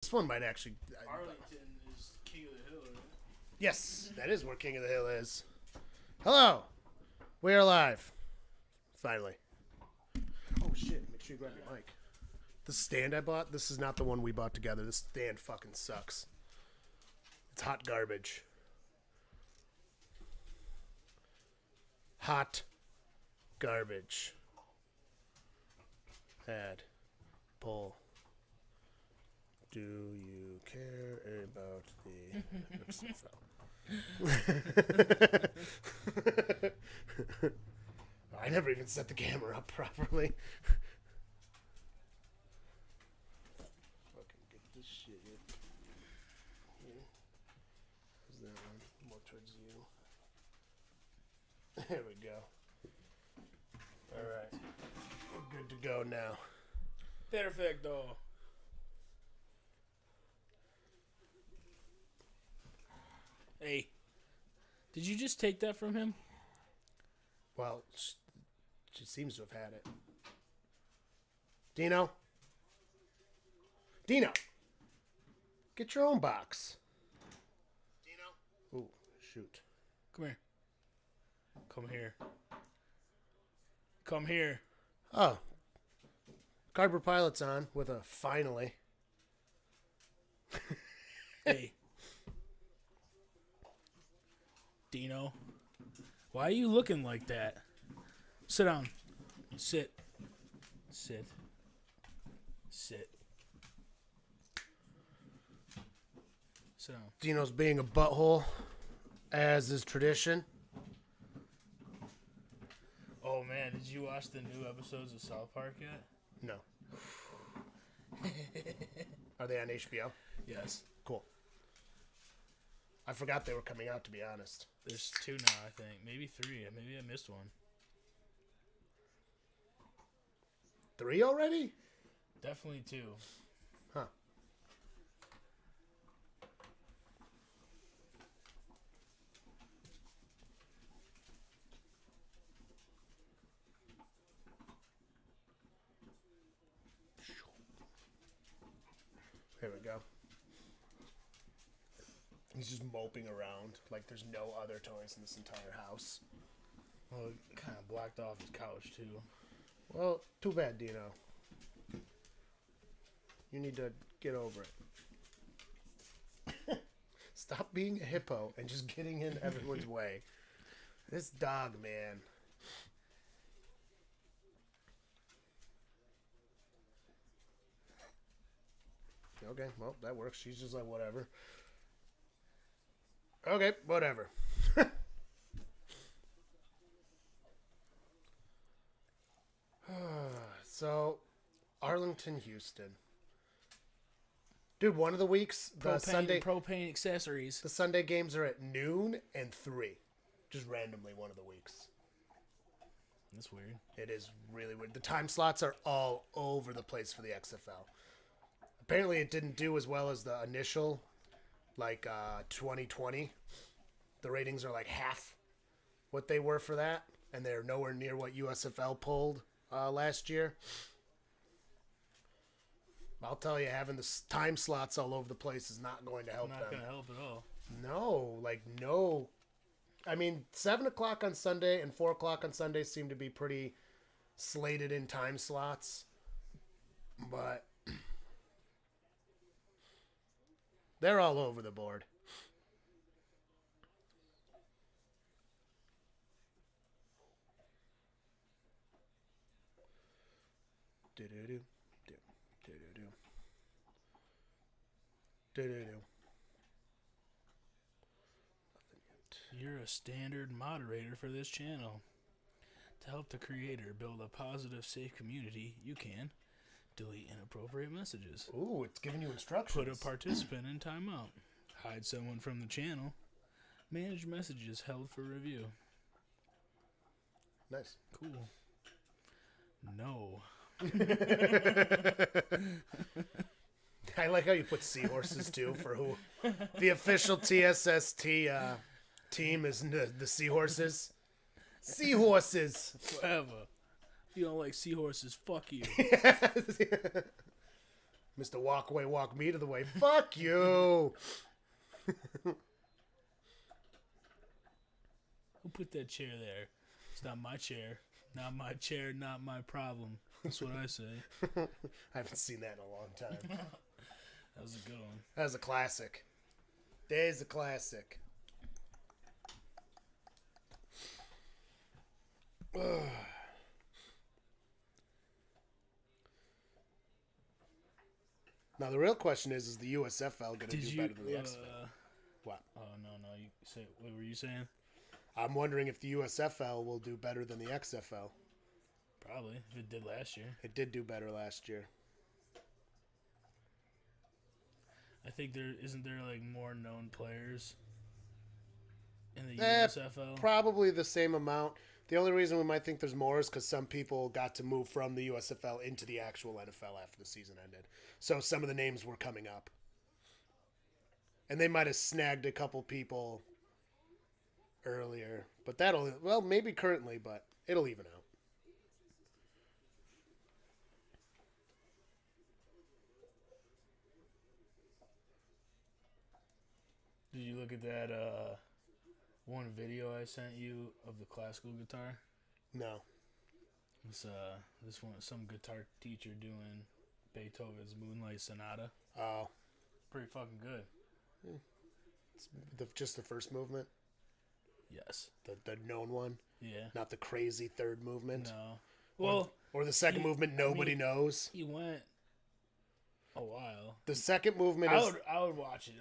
This one might actually... Arlington is King of the Hill, right? Yes, that is where King of the Hill is. Hello. We are live. Finally. Oh, shit. Make sure you grab your mic. The stand I bought, this is not the one we bought together. This stand fucking sucks. It's hot garbage. Hot garbage. Add. Pull. Do you care about the I never even set the camera up properly. Fucking get this shit in. Here. How's that one? More towards you. There we go. Alright. We're good to go now. Perfecto. Hey, did you just take that from him? Well, she seems to have had it. Dino? Dino! Get your own box. Dino? Ooh, shoot. Come here. Come here. Come here. Oh. Cardboard Pilot's on with a finally. Hey. Dino. Why are you looking like that? Sit down. Sit. Sit. Sit. Sit down. Dino's being a butthole, as is tradition. Oh man, did you watch the new episodes of South Park yet? No. Are they on HBO? Yes. Cool. I forgot they were coming out, to be honest. There's 2 now, I think. Maybe 3. Maybe I missed one. 3 already? Definitely 2. Huh. Here we go. He's just moping around like there's no other toys in this entire house. Well, it kind of blocked off his couch, too. Well, too bad, Dino. You need to get over it. Stop being a hippo and just getting in everyone's way. This dog, man. Okay, well, that works. She's just like, whatever. Okay, whatever. So, Arlington, Houston. Dude, one of the weeks, the Propane accessories. the Sunday games are at noon and 3. Just randomly one of the weeks. That's weird. It is really weird. The time slots are all over the place for the XFL. Apparently it didn't do as well as the initial, 2020. The ratings are like half what they were for that, and they're nowhere near what USFL pulled last year. I'll tell you, having the time slots all over the place is not going to help them. Not going to help at all. No. I mean, 7 o'clock on Sunday and 4 o'clock on Sunday seem to be pretty slated in time slots. But they're all over the board. Do-do-do. Do-do-do. Do-do-do. You're a standard moderator for this channel. To help the creator build a positive, safe community, you can delete inappropriate messages. Ooh, it's giving you instructions. Put a participant in timeout. Hide someone from the channel. Manage messages held for review. Nice. Cool. No. I like how you put seahorses too for who the official TSST team is the seahorses. Seahorses. Whatever. If you don't like seahorses, fuck you. Mr. Walk Away, Walk Me to the Way. Fuck you. Who put that chair there? It's not my chair. Not my chair, not my problem. That's what I say. I haven't seen that in a long time. That was a good one. That was a classic. There's a classic. Now the real question is the USFL going to do better than the XFL? What? Oh no, you say what were you saying? I'm wondering if the USFL will do better than the XFL. Probably. If it did last year. It did do better last year. I think there like more known players in the USFL. Probably the same amount. The only reason we might think there's more is because some people got to move from the USFL into the actual NFL after the season ended. So some of the names were coming up. And they might have snagged a couple people earlier. But maybe currently, but it'll even out. Did you look at that one video I sent you of the classical guitar? No. It's some guitar teacher doing Beethoven's Moonlight Sonata. Oh. Pretty fucking good. It's just the first movement? Yes. The known one? Yeah. Not the crazy third movement? No. Well, or the second movement nobody knows? He went a while. The second movement I would watch it.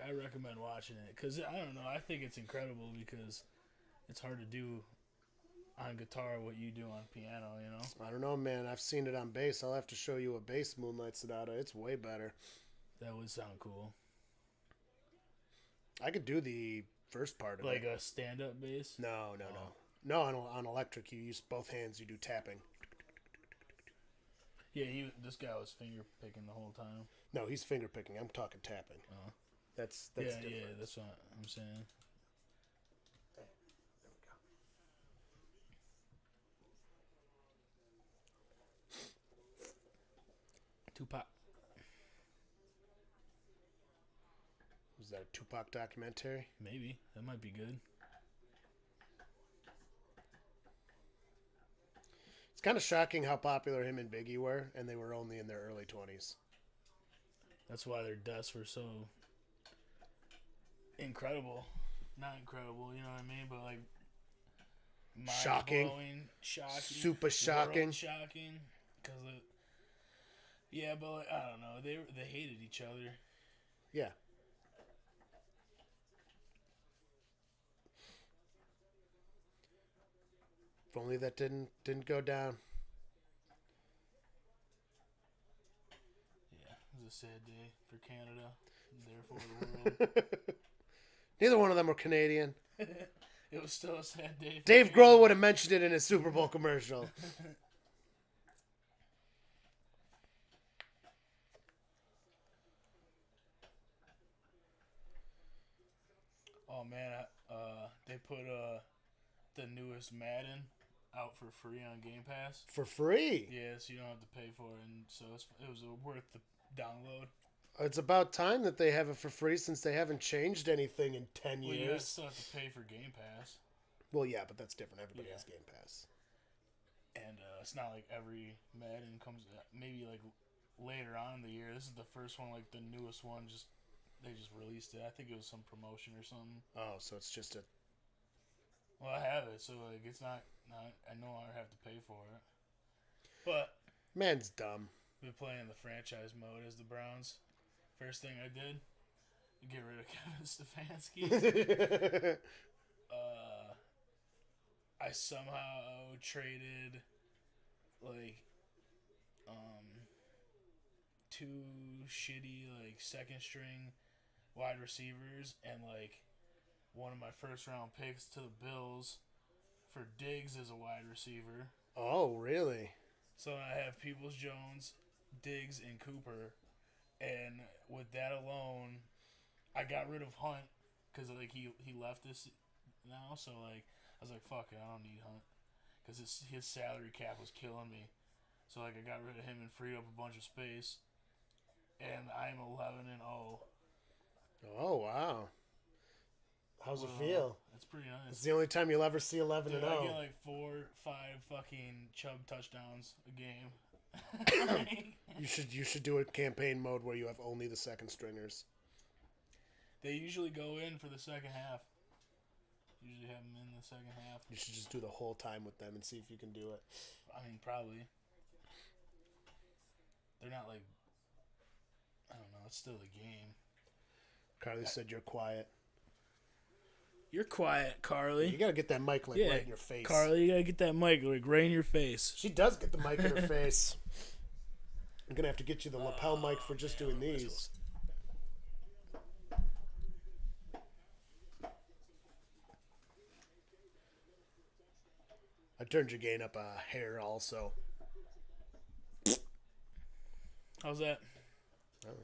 I recommend watching it because I don't know. I think it's incredible because it's hard to do on guitar what you do on piano. You know. I don't know, man. I've seen it on bass. I'll have to show you a bass Moonlight Sonata. It's way better. That would sound cool. I could do the first part of like it. A stand-up bass. No. No, on electric you use both hands. You do tapping. Yeah, this guy was finger picking the whole time. No, he's finger picking. I'm talking tapping. That's different. Yeah, that's what I'm saying. There we go. Tupac. Was that a Tupac documentary? Maybe. That might be good. It's kind of shocking how popular him and Biggie were, and they were only in their early 20s. That's why their deaths were so incredible. Not incredible, you know what I mean? But like shocking. Shocking. Super shocking. Shocking. Because yeah, but like, I don't know. They hated each other. Yeah. If only that didn't go down. Yeah, it was a sad day for Canada, and therefore the world. Neither one of them were Canadian. It was still a sad day. Dave Grohl would have mentioned it in his Super Bowl commercial. Oh man, they put the newest Madden out for free on Game Pass. For free? Yeah, so you don't have to pay for it, and so it was worth the download. It's about time that they have it for free since they haven't changed anything in 10 years. Well, you still have to pay for Game Pass. Well, yeah, but that's different. Everybody has Game Pass. And it's not like every Madden comes. Maybe like later on in the year. This is the first one, like the newest one. They just released it. I think it was some promotion or something. Oh, so it's just a. Well, I have it, so like it's not. I no longer have to pay for it. But man's dumb. Been playing the franchise mode as the Browns. First thing I did, get rid of Kevin Stefanski. I somehow traded like two shitty like second string wide receivers and like one of my first round picks to the Bills for Diggs as a wide receiver. Oh, really? So I have Peoples-Jones, Diggs, and Cooper. And with that alone, I got rid of Hunt because like he left this now. So like I was like, fuck it, I don't need Hunt because his salary cap was killing me. So like I got rid of him and freed up a bunch of space. and I'm 11-0. Oh wow. How's it Well, feel? That's pretty It's nice. the only time you'll ever see 11 Dude, and I 0. get like 4, 5 fucking Chubb touchdowns a game. You should do a campaign mode where you have only the second stringers. They usually go in for the second half. Usually have them in the second half. You should just do the whole time with them and see if you can do it. I mean, probably. They're not like, I don't know. It's still a game. Carly said you're quiet. You're quiet, Carly. You gotta get that mic like right in your face. Carly, you gotta get that mic like right in your face. She does get the mic in her face. I'm gonna have to get you the lapel mic for just doing these. I turned your gain up a hair also. How's that?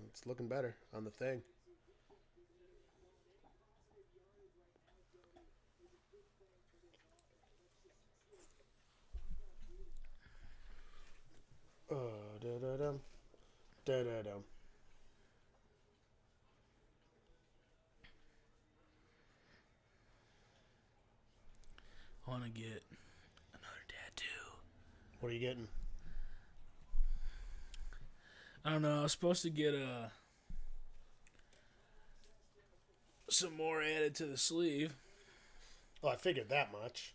It's looking better on the thing. Da-da-dum. Da-da-dum. I want to get another tattoo. What are you getting? I don't know. I was supposed to get some more added to the sleeve, Oh, I figured that much.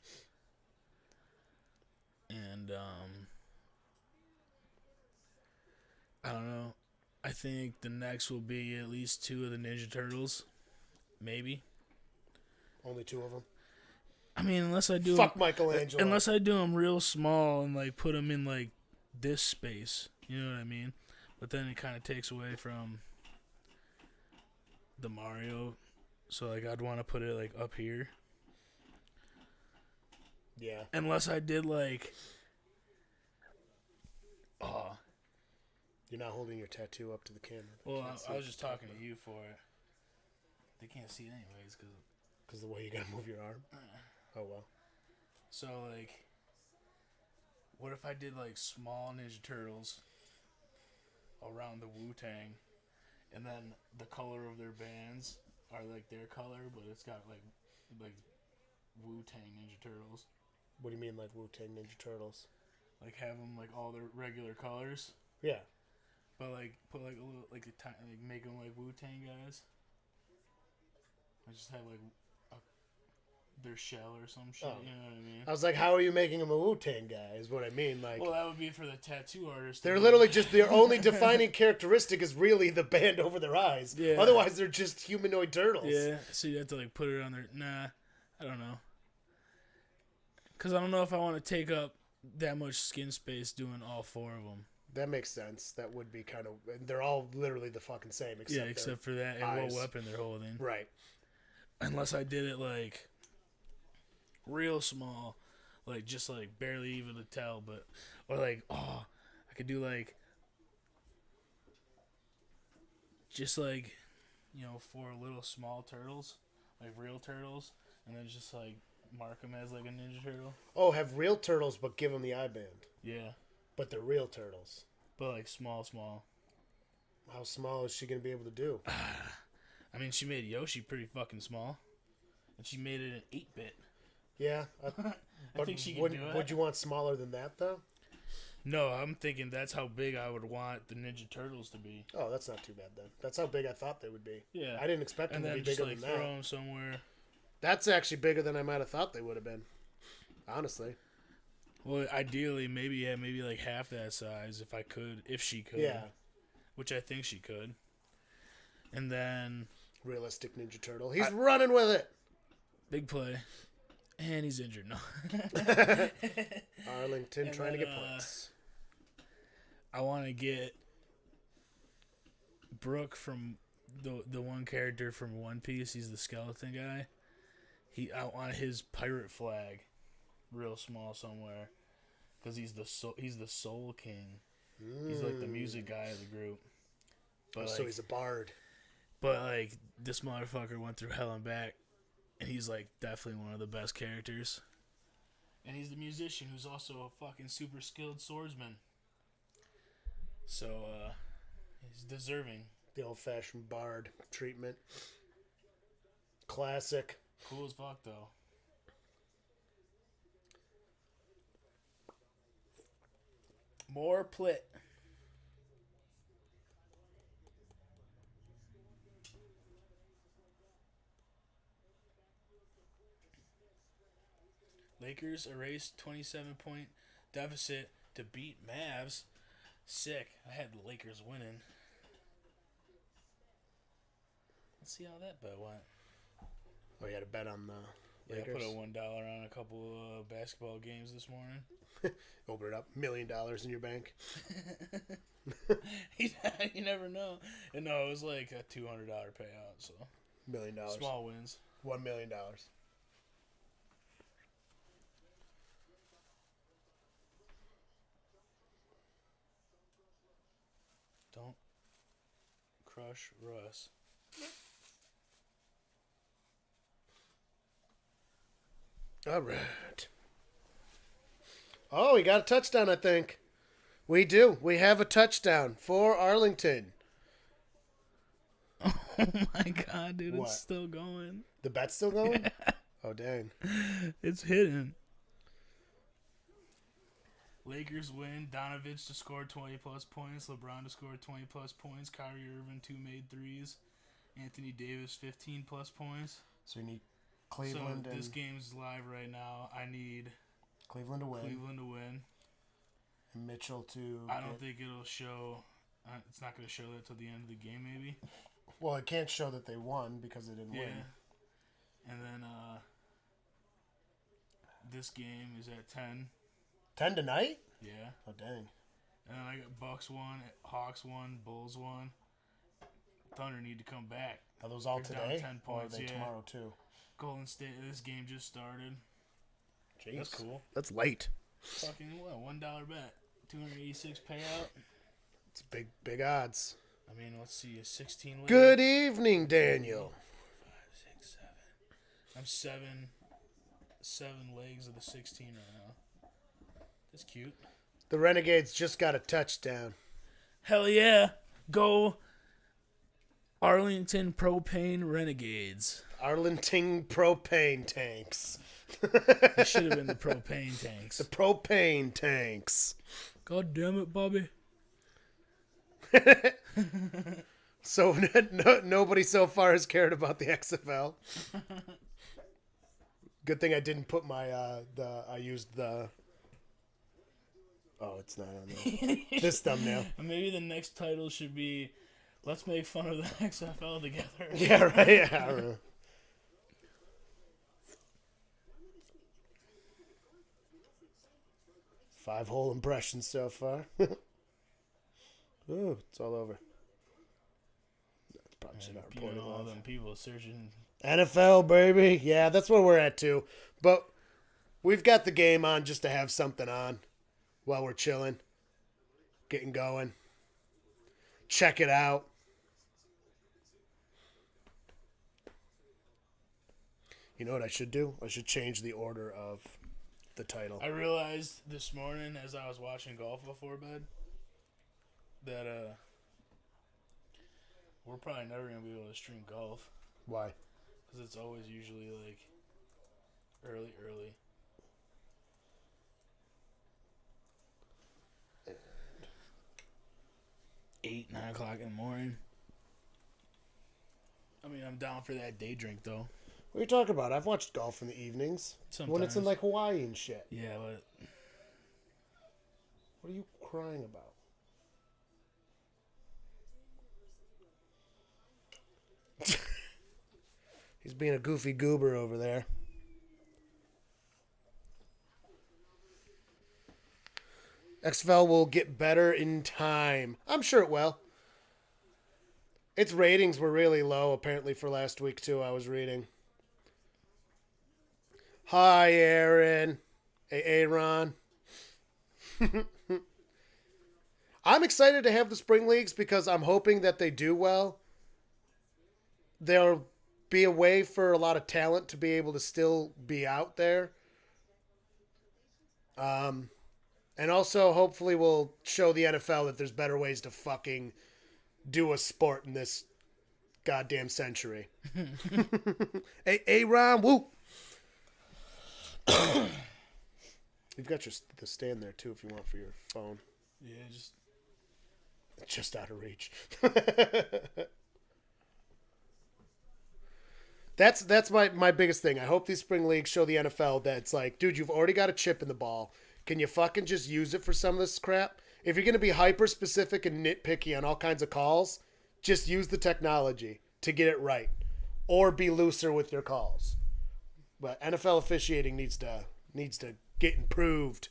and I don't know. I think the next will be at least 2 of the Ninja Turtles, maybe. Only 2 of them. I mean, unless I do Fuck Michelangelo. unless I do them real small and like put them in like this space, you know what I mean? But then it kind of takes away from the Mario, so like I'd want to put it like up here. Yeah. Unless I did like, You're not holding your tattoo up to the camera. well, I was just talking to you for it. They can't see it anyways, Because the way you gotta move your arm. Oh, well. so like, what if I did like small Ninja Turtles around the Wu-Tang, and then the color of their bands are like their color, but it's got like Wu-Tang Ninja Turtles. What do you mean, like Wu-Tang Ninja Turtles? Like have them like all their regular colors, Yeah. but like put like a little like like make them like Wu-Tang guys. I just have like their shell or some shit. Oh. You know what I mean? I was like, how are you making him a Wu-Tang guy, is what I mean. Like, Well, that would be for the tattoo artist. they're literally just, their only defining characteristic is really the band over their eyes. Yeah. Otherwise, they're just humanoid turtles. Yeah, so you have to like put it on their. Nah, I don't know. Cause I don't know if I want to take up that much skin space doing all 4 of them. That makes sense. That would be kind of, they're all literally the fucking same. Except Except for that and eyes. what weapon they're holding. Right. Unless I did it like real small, like just like barely even to tell, but or like I could do like just like 4 little small turtles, like real turtles, and then just like mark them as like a Ninja Turtle. Oh, have real turtles, but give them the eye band. Yeah, But they're real turtles. but like small. How small is she going to be able to do? I mean, she made Yoshi pretty fucking small, and she made it an 8-bit. Yeah. I think she can would, do it. Would you want smaller than that, though? No, I'm thinking that's how big I would want the Ninja Turtles to be. Oh, that's not too bad, then. That's how big I thought they would be. Yeah, I didn't expect them and to be then just bigger like than throw that. them somewhere. That's actually bigger than I might have thought they would have been. Honestly. Well, ideally, maybe like half that size if I could, if she could. Yeah. Which I think she could. And then Realistic Ninja Turtle. He's running with it. big play, and he's injured. No. Arlington And trying to then, get points. I want to get Brooke from the one character from One Piece. He's the skeleton guy. I want his pirate flag, real small somewhere, because he's the soul king. He's like the music guy of the group. But So he's a bard. But like this motherfucker went through hell and back, and he's like definitely one of the best characters. And he's the musician who's also a fucking super skilled swordsman. So He's deserving. The old-fashioned Bard treatment. Classic. Cool as fuck, though. More plit. Lakers erased 27-point deficit to beat Mavs. Sick. I had the Lakers winning. Let's see how that bet went. Oh, you had a bet on the Yeah, I Lakers? put a $1 on a couple of basketball games this morning. Open it up. $1 million in your bank. You never know. And no, it was like a $200 payout. So $1 million. small wins. $1 million. Don't crush Russ. All right. Oh, we got a touchdown, I think. We do. We have a touchdown for Arlington. Oh my god, dude, What? it's still going. The bet's still going? Oh, dang. It's hidden. Lakers win. Donovich to score 20-plus points. LeBron to score 20-plus points. Kyrie Irving, 2 made threes. Anthony Davis, 15-plus points. So you need Cleveland So this and game's live right now. I need Cleveland to win. Cleveland to win. And Mitchell to I don't think it'll show. It's not going to show that till the end of the game, maybe. Well, it can't show that they won because they didn't Yeah. win. And then this game is at 10. 10 tonight? Yeah. Oh, dang. And then I got Bucks 1, Hawks 1, Bulls 1. Thunder need to come back. Are those all They're down today? 10 Or are points, they yeah. tomorrow, too? Golden State, this game just started. Jeez. That's cool. That's late. Fucking what? $1 bet. 286 payout. It's big odds. I mean, let's see. A 16 leg. Good evening, Daniel. 5, 6, 7. I'm seven legs of the 16 right now. That's cute. The Renegades just got a touchdown. Hell yeah. Go Arlington Propane Renegades. Arlington propane tanks. It should have been the propane tanks. The propane tanks. God damn it, Bobby. So nobody so far has cared about the XFL. Good thing I didn't put my I used the. Oh, it's not on there. This thumbnail. Maybe the next title should be "Let's make fun of the XFL together." Yeah, right. Yeah, I don't know. Five whole impressions so far. Ooh, it's all over. That's probably should not You report it know, all live. them people searching. NFL, baby. Yeah, that's where we're at, too. But we've got the game on just to have something on while we're chilling, getting going. Check it out. You know what I should do? I should change the order of the title. I realized this morning as I was watching golf before bed that we're probably never gonna be able to stream golf Why? because it's always usually like early. 8, 9 o'clock in the morning. I mean, I'm down for that day drink though. What are you talking about? I've watched golf in the evenings. When it's in Sometimes. like Hawaii and shit. Yeah, but What are you crying about? He's being a goofy goober over there. XFL will get better in time. I'm sure it will. Its ratings were really low, apparently, for last week, too, I was reading. Hi, Aaron. Hey, Aaron. I'm excited to have the spring leagues because I'm hoping that they do well. There'll be a way for a lot of talent to be able to still be out there. And also, hopefully, we'll show the NFL that there's better ways to fucking do a sport in this goddamn century. Ron, woo! You've got the stand there too if you want for your phone. Yeah, Just out of reach. That's my biggest thing. I hope these spring leagues show the NFL that it's like, dude, you've already got a chip in the ball. Can you fucking just use it for some of this crap? If you're going to be hyper specific and nitpicky on all kinds of calls, just use the technology to get it right, or be looser with your calls. But NFL officiating needs to get improved.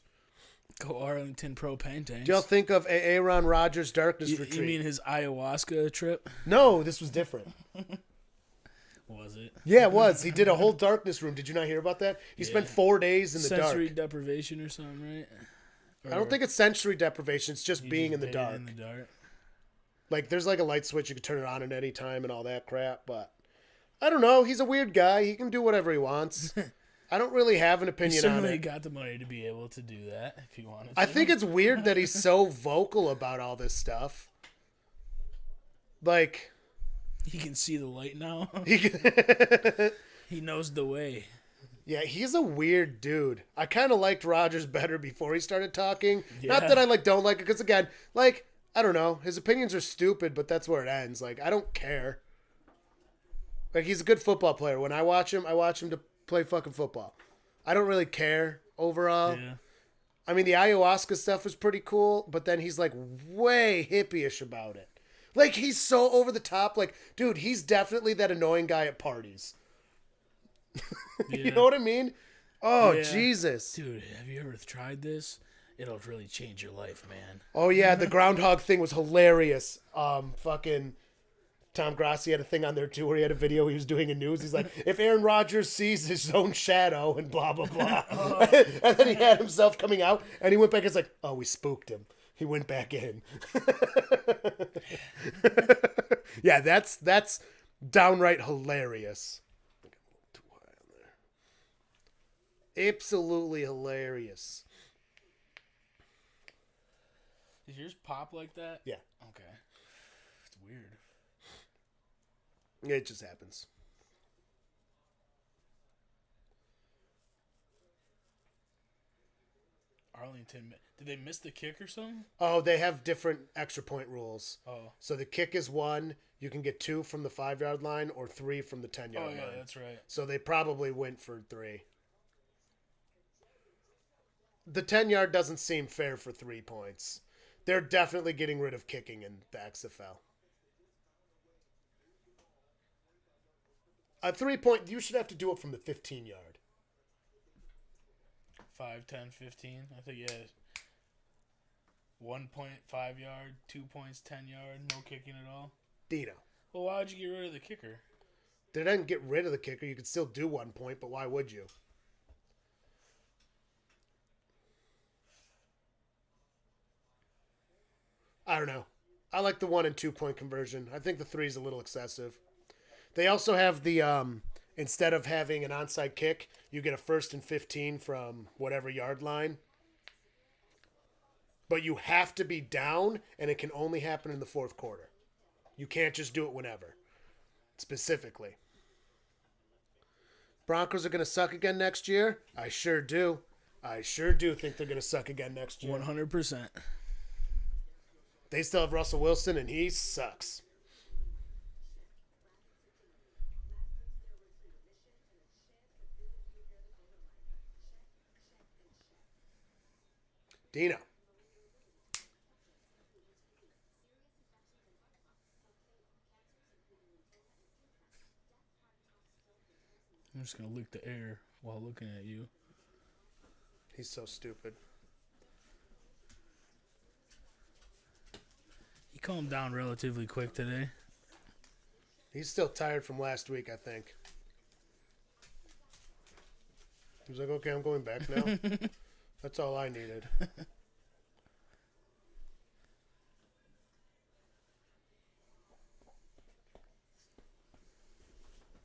go Arlington Pro Paint Tanks. Do y'all think of Aaron Rodgers' darkness retreat? You mean his ayahuasca trip? No, this was different. Was it? Yeah, it was. He did a whole darkness room. Did you not hear about that? He spent 4 days in the Sensory dark. deprivation or something, right? I don't think it's sensory deprivation. It's just being in the dark. In the dark. Like, there's like a light switch. You can turn it on at any time and all that crap. But I don't know. He's a weird guy. He can do whatever he wants. I don't really have an He opinion on certainly it. got the money to be able to do that if he wanted to. I think it's weird that he's so vocal about all this stuff. Like, he can see the light now. he He knows the way. yeah, he's a weird dude. I kind of liked Rodgers better before he started talking. Not Yeah. that I don't like it, because again, like, I don't know, his opinions are stupid, but that's where it ends. Like, I don't care. Like, he's a good football player. When I watch him to play fucking football. I don't really care overall. Yeah. I mean, the ayahuasca stuff was pretty cool, but then he's like way hippie-ish about it. Like, he's so over the top. Like, dude, he's definitely that annoying guy at parties. You know what I mean? Oh, Yeah. Jesus. Dude, have you ever tried this? It'll really change your life, man. Oh, yeah, the groundhog thing was hilarious. Fucking Tom Grassi had a thing on there, too, where he had a video he was doing in news. He's like, if Aaron Rodgers sees his own shadow and blah, blah, blah. And then he had himself coming out, and he went back and was like, oh, we spooked him. He went back in. Yeah, that's downright hilarious. Too high on there. Absolutely hilarious. Does yours pop like that? Yeah, Okay. It's weird. it just happens. Arlington. Did they miss the kick or something? Oh, they have different extra point rules. Oh. So the kick is 1. You can get 2 from the 5-yard line or 3 from the 10-yard Oh, line. yeah, that's right. So they probably went for 3. The 10-yard doesn't seem fair for 3 points. They're definitely getting rid of kicking in the XFL. A 3-point, you should have to do it from the 15-yard. 5, 10, 15. I think, yeah. 1 point, 5 yard, 2 points, 10 yard, no kicking at all. Dino. Well, why would you get rid of the kicker? They didn't get rid of the kicker. You could still do 1 point, but why would you? I don't know. I like the 1 and 2 point conversion. I think the 3 is a little excessive. They also have the instead of having an onside kick, you get a 1st and 15 from whatever yard line. But you have to be down, and it can only happen in the 4th quarter. You can't just do it whenever. Specifically. Broncos are going to suck again next year? I sure do. I sure do think they're going to suck again next year. 100%. They still have Russell Wilson, and he sucks. Dino. I'm just going to lick the air while looking at you. He's so stupid. He calmed down relatively quick today. He's still tired from last week, I think. He was like, okay, I'm going back now. That's all I needed.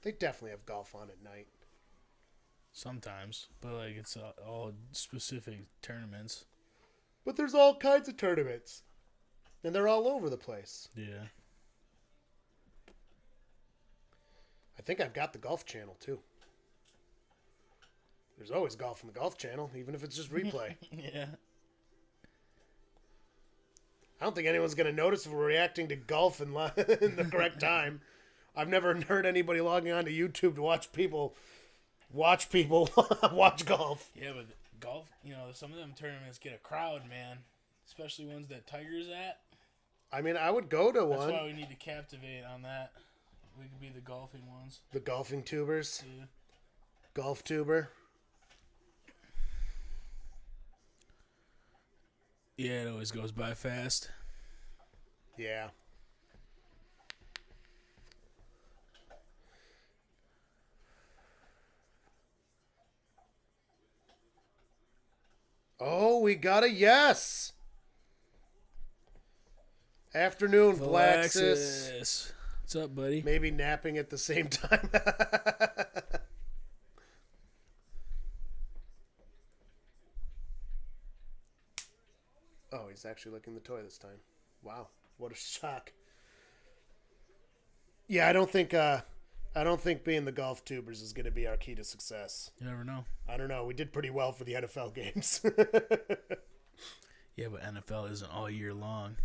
They definitely have golf on at night. Sometimes. But, like, it's all specific tournaments. But there's all kinds of tournaments. And they're all over the place. Yeah. think I've got the Golf Channel too. There's always golf on the Golf Channel, even if it's just replay. Yeah. I don't think anyone's going to notice if we're reacting to golf in the correct time. I've never heard anybody logging on to YouTube to watch people watch golf. Yeah, but golf, some of them tournaments get a crowd, man. Especially ones that Tiger's at. I mean, I would go to That's one. why we need to captivate on that. We could be the golfing ones. The golfing tubers. Yeah. Golf tuber. Yeah, it always goes by fast. Yeah. Oh, we got a yes. Afternoon, Blaxis. What's up, buddy? Maybe napping at the same time. Oh, he's actually licking the toy this time. Wow, what a shock. Yeah, I don't think being the golf tubers is going to be our key to success. You never know. I don't know. We did pretty well for the NFL games. Yeah, but NFL isn't all year long.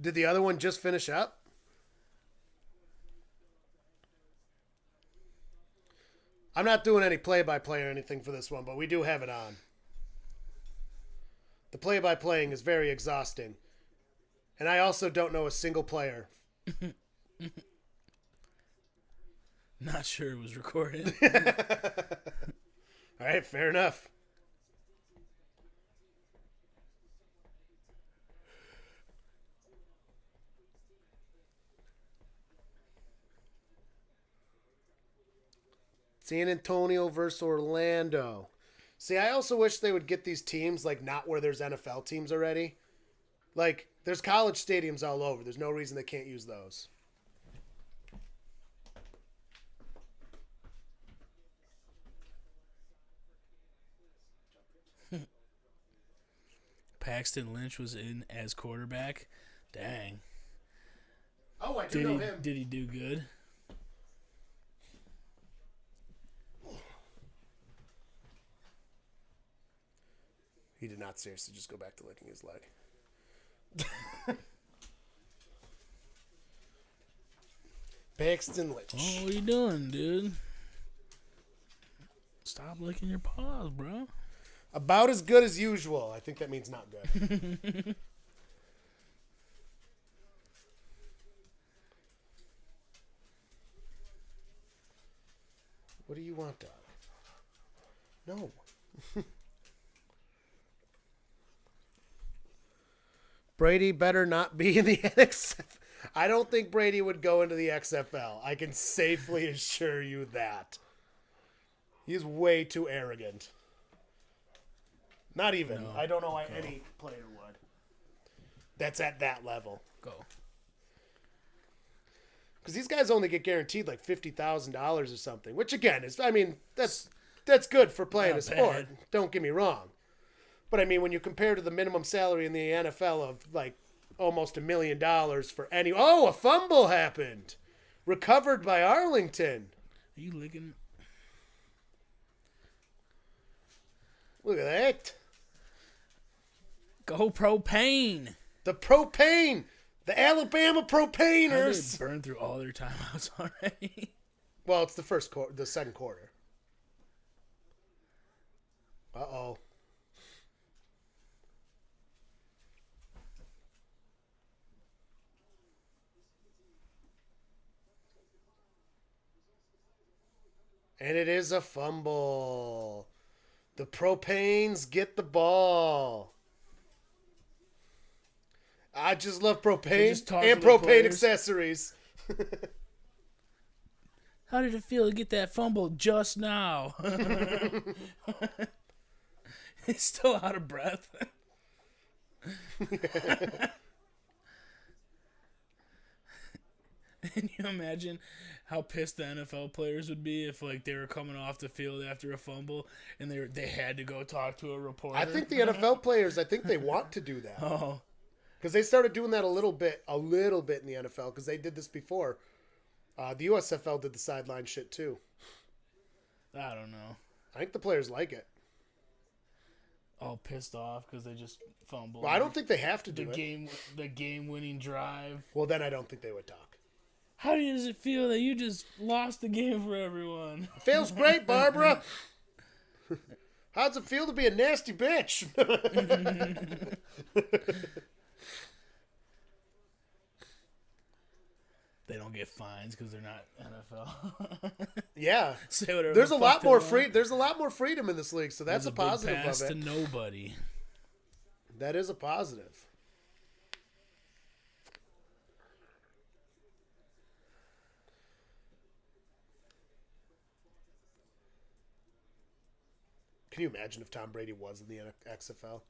Did the other one just finish up? I'm not doing any play-by-play or anything for this one, but we do have it on. The play-by-playing is very exhausting. And I also don't know a single player. Not sure it was recorded. All right, fair enough. San Antonio versus Orlando. See, I also wish they would get these teams, like, not where there's NFL teams already. Like, there's college stadiums all over. There's no reason they can't use those. Paxton Lynch was in as quarterback. Dang. Oh, I do know him. Did he do good? He did not seriously just go back to licking his leg. Paxton Lynch. Oh, what are you doing, dude? Stop licking your paws, bro. About as good as usual. I think that means not good. What do you want, dog? No. Brady better not be in the XFL. I don't think Brady would go into the XFL. I can safely assure you that. He's way too arrogant. Not even. No. I don't know why any player would. That's at that level. Go. Because these guys only get guaranteed like $50,000 or something. Which again is, I mean, that's good for playing Not a sport. bad. Don't get me wrong. But I mean, when you compare to the minimum salary in the NFL of like almost $1 million for any. Oh, a fumble happened. Recovered by Arlington. Are you licking? Look at that. Go propane. The propane. The Alabama How did propaners. they burn through all their timeouts already? Well, it's the second quarter. Uh-oh. And it is a fumble. The propanes get the ball. I just love propane just talk and to the propane players. accessories. How did it feel to get that fumble just now? He's still out of breath. Can you imagine how pissed the NFL players would be if like they were coming off the field after a fumble and they had to go talk to a reporter? I think the NFL players, they want to do that. Oh, Because they started doing that a little bit in the NFL because they did this before. The USFL did the sideline shit too. I don't know. I think the players like it. All pissed off because they just fumbled. Well, I don't think they have to the do it. the game-winning drive. Well, then I don't think they would talk. How does it feel that you just lost the game for everyone? Feels great, Barbara. How's it feel to be a nasty bitch? They don't get fines because they're not NFL. Yeah. Say whatever. There's the a fuck lot they more want. free. There's a lot more freedom in this league, so that's There's a big positive pass of it. to nobody. That is a positive. Can you imagine if Tom Brady was in the XFL?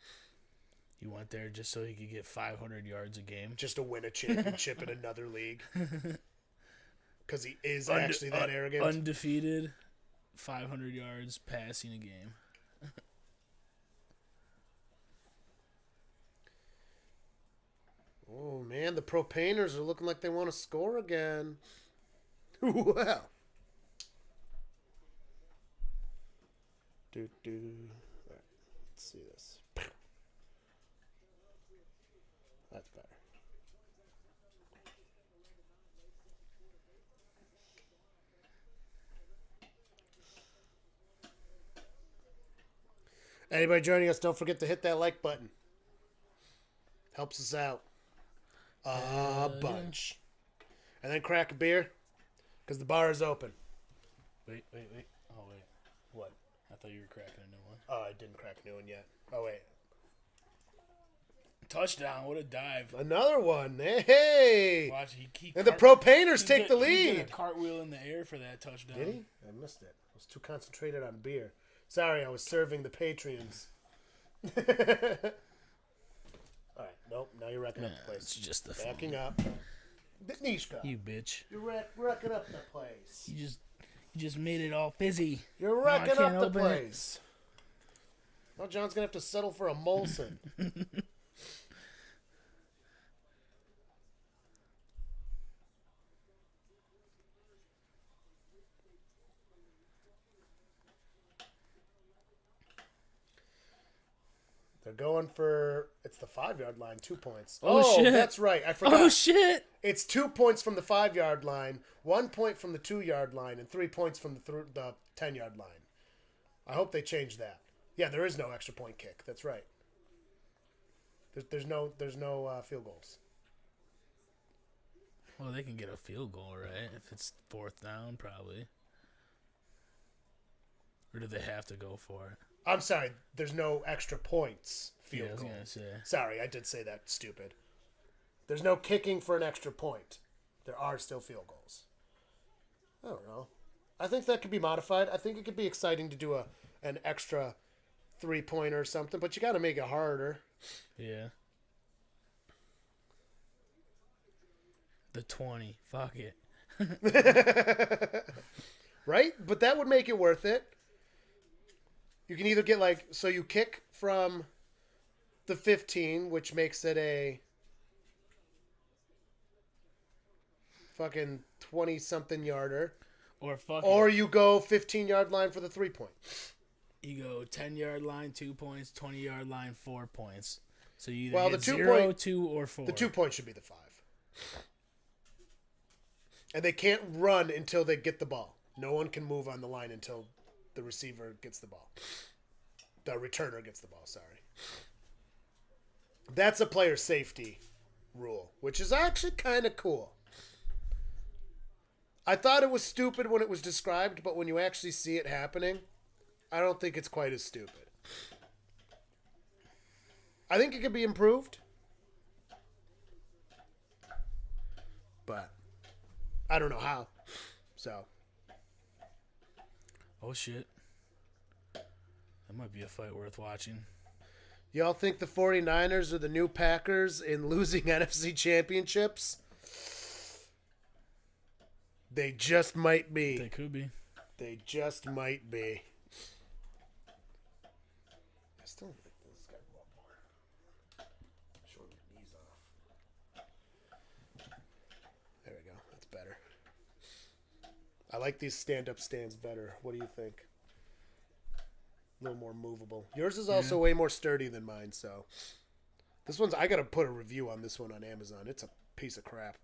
He went there just so he could get 500 yards a game. Just to win a championship in another league? Because he is actually that arrogant? Undefeated, 500 yards passing a game. Oh, man, the Propaners are looking like they want to score again. Well. All right, let's see this. That's better. Anybody joining us, don't forget to hit that like button. Helps us out a bunch. And then crack a beer, because the bar is open. Wait. Oh, wait. What? I thought you were cracking a new one. Oh, I didn't crack a new one yet. Oh, wait. Touchdown. What a dive. Another one. Hey! Watch, And the Propaners take the He did lead. a cartwall in the air for that touchdown. Did he? I missed it. I was too concentrated on beer. Sorry, I was serving the Patreons. All right. Nope. Now you're wrecking up the It's place. just the Backing phone. up. Nishka. You bitch. You're wrecking up the place. You just made it all fizzy. You're I wrecking can't up the open it. place. Now John's going to have to settle for a Molson. They're going for, it's the 5-yard line, 2 points. Oh, shit. That's right. I forgot. Oh shit! It's 2 points from the 5-yard line, 1 point from the 2-yard line, and 3 points from the 10-yard line. I hope they change that. Yeah, there is no extra point kick. That's right. There's no field goals. Well, they can get a field goal, right? If it's 4th down, probably. Or do they have to go for it? I'm sorry. There's no extra points field I was goal. gonna say. Sorry, I did say that stupid. There's no kicking for an extra point. There are still field goals. I don't know. I think that could be modified. I think it could be exciting to do an extra 3-pointer or something, but you got to make it harder. Yeah. The 20. Fuck it. Right? But that would make it worth it. You can either get so you kick from the 15, which makes it a fucking 20-something yarder. Or you go 15-yard line for the 3-point. You go 10-yard line, 2 points, 20-yard line, 4 points. So you Well, either the get 2 0, point- 2, or 4. The 2 point should be the 5. And they can't run until they get the ball. No one can move on the line until the receiver gets the ball. The returner gets the ball, sorry. That's a player safety rule, which is actually kind of cool. I thought it was stupid when it was described, but when you actually see it happening, I don't think it's quite as stupid. I think it could be improved. But I don't know how. So. Oh, shit. That might be a fight worth watching. Y'all think the 49ers are the new Packers in losing NFC championships? They just might be. They could be. They just might be. I still like this guy a lot more. Showing my knees off. There we go. That's better. I like these stand-up stands better. What do you think? A little more movable. Yours is also way more sturdy than mine, so. This one's, I gotta put a review on this one on Amazon. It's a piece of crap.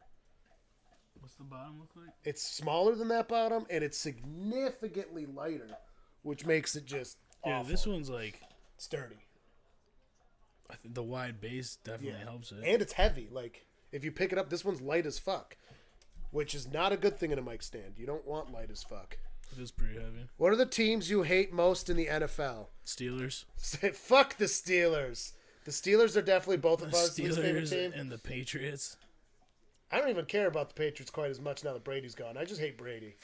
What's the bottom look like? It's smaller than that bottom, and it's significantly lighter, which makes it just Yeah, awful. this one's like Sturdy. I think the wide base definitely helps it. And it's heavy. Like, if you pick it up, this one's light as fuck, which is not a good thing in a mic stand. You don't want light as fuck. It is pretty heavy. What are the teams you hate most in the NFL? Steelers. Say, fuck the Steelers. The Steelers are definitely both of our least favorite Steelers team. and the Patriots. I don't even care about the Patriots quite as much now that Brady's gone. I just hate Brady.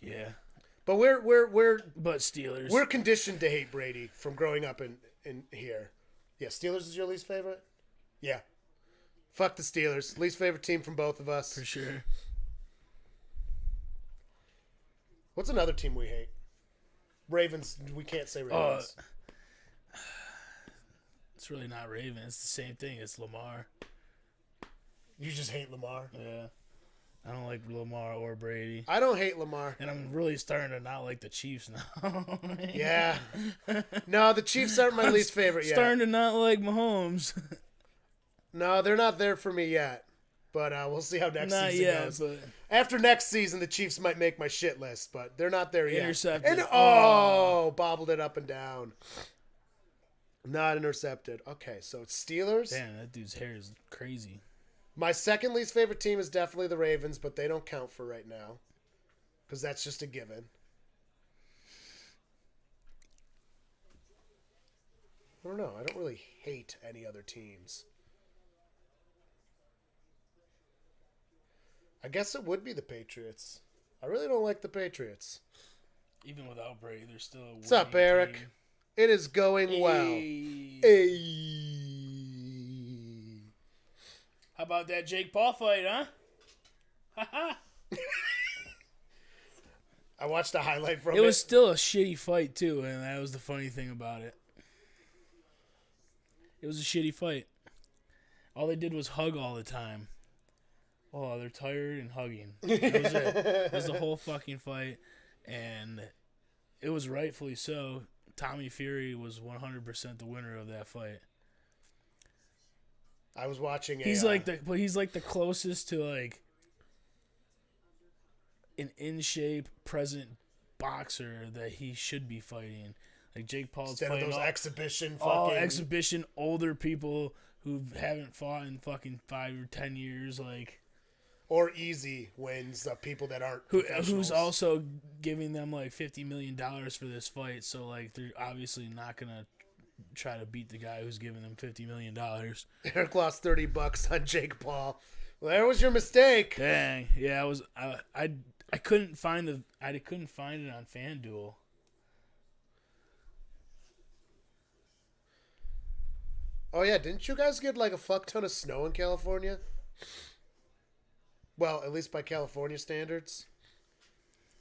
Yeah. But we're But Steelers. We're conditioned to hate Brady from growing up in here. Yeah, Steelers is your least favorite? Yeah. Fuck the Steelers. Least favorite team from both of us. for sure. What's another team we hate? Ravens. We can't say Ravens. It's really not Ravens. It's the same thing. It's Lamar. You just hate Lamar. Yeah. I don't like Lamar or Brady. I don't hate Lamar. And I'm really starting to not like the Chiefs now. Yeah. No, the Chiefs aren't my least favorite yet. Starting to not like Mahomes. No, they're not there for me yet. But we'll see how next Not season yet, goes. but After next season, the Chiefs might make my shit list, but they're not there yet. Intercepted. And, bobbled it up and down. Not intercepted. Okay, so it's Steelers. damn, that dude's hair is crazy. My second least favorite team is definitely the Ravens, but they don't count for right now. Because that's just a given. I don't know. I don't really hate any other teams. I guess it would be the Patriots. I really don't like the Patriots. Even without Brady, they're still a What's up, winning Eric? team. It is going well. Hey. Hey. How about that Jake Paul fight, huh? I watched a highlight from it. It was still a shitty fight, too, and that was the funny thing about it. It was a shitty fight. All they did was hug all the time. Oh, they're tired and hugging. That was it. It was the whole fucking fight, and it was rightfully so. Tommy Fury was 100% the winner of that fight. I was watching He's like the closest to like an in shape present boxer that he should be fighting. Like Jake Paul's instead of fighting those all, exhibition all fucking exhibition older people who haven't fought in fucking 5 or 10 years, like or easy wins of people that aren't who's professionals. also giving them like $50 million for this fight. So like they're obviously not gonna try to beat the guy who's giving them $50 million. Eric lost $30 on Jake Paul. Well, there was your mistake. Dang, yeah, I couldn't find it on FanDuel. Oh yeah, didn't you guys get like a fuck ton of snow in California? Well, at least by California standards.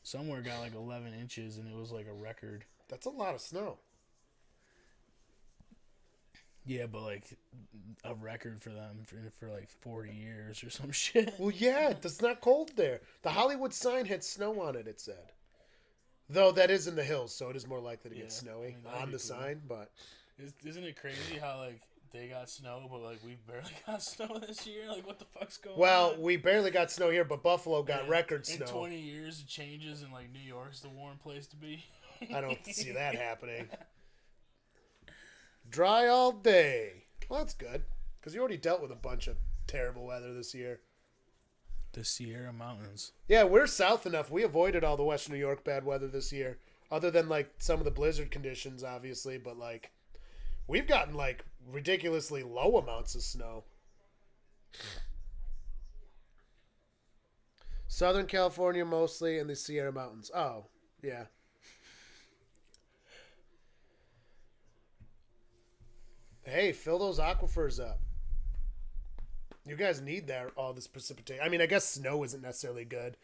Somewhere got like 11 inches, and it was like a record. That's a lot of snow. Yeah, but like a record for them for like 40 years or some shit. Well, yeah, it's not cold there. The Hollywood sign had snow on it, it said. Though that is in the hills, so it is more likely to get snowy that'd on be the cool. sign, but Isn't it crazy how like they got snow, but like we barely got snow this year? Like what the fuck's going well, on? we barely got snow here, but Buffalo got record In snow. 20 years, it changes, and like New York's the warm place to be. I don't see that happening. Dry all day. Well, that's good. Because you already dealt with a bunch of terrible weather this year. The Sierra Mountains. Yeah, we're south enough. We avoided all the Western New York bad weather this year. Other than, like, some of the blizzard conditions, obviously. But, like, we've gotten, like, ridiculously low amounts of snow. Southern California mostly, and the Sierra Mountains. Oh, yeah. Hey, fill those aquifers up. You guys need that, all this precipitation. I mean, I guess snow isn't necessarily good.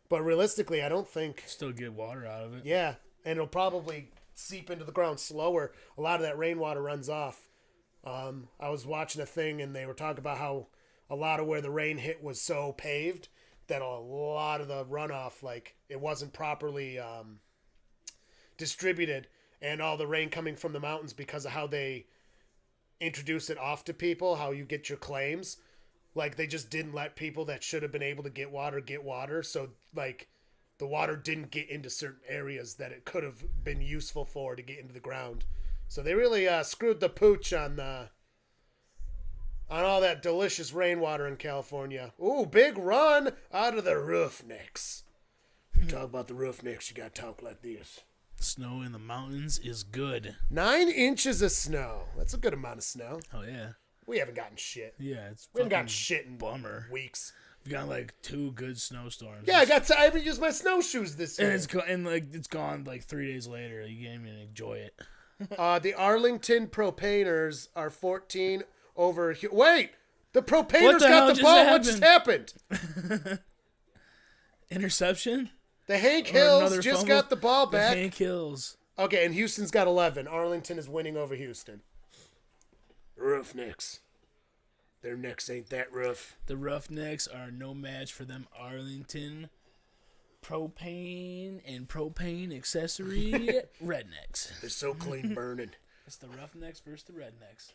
But realistically, I don't think... Still get water out of it. Yeah, and it'll probably seep into the ground slower. A lot of that rainwater runs off. I was watching a thing, and they were talking about how a lot of where the rain hit was so paved that a lot of the runoff, like, it wasn't properly distributed, and all the rain coming from the mountains because of how they introduce it off to people, how you get your claims. Like, they just didn't let people that should have been able to get water. So, like, the water didn't get into certain areas that it could have been useful for to get into the ground. So they really screwed the pooch on all that delicious rainwater in California. Ooh, big run out of the Roughnecks. You talk about the Roughnecks, you gotta talk like this. Snow in the mountains is good. 9 inches of snow. That's a good amount of snow. Oh yeah. We haven't gotten shit. Yeah, it's We haven't gotten fucking shit in bummer. weeks. We've got like 2 good snowstorms. Yeah, I haven't used my snowshoes this year. and it's gone like 3 days later. You can't even enjoy it. The Arlington Propaners are 14 over. Wait, the Propaners What the hell got the just ball. What just happened? Interception? The Hank Or Hills another just fumble? got the ball The back. Hank Hills. Okay, and Houston's got 11. Arlington is winning over Houston. Roughnecks. Their necks ain't that rough. The Roughnecks are no match for them Arlington propane and propane accessory rednecks. They're so clean burning. It's the Roughnecks versus the Rednecks.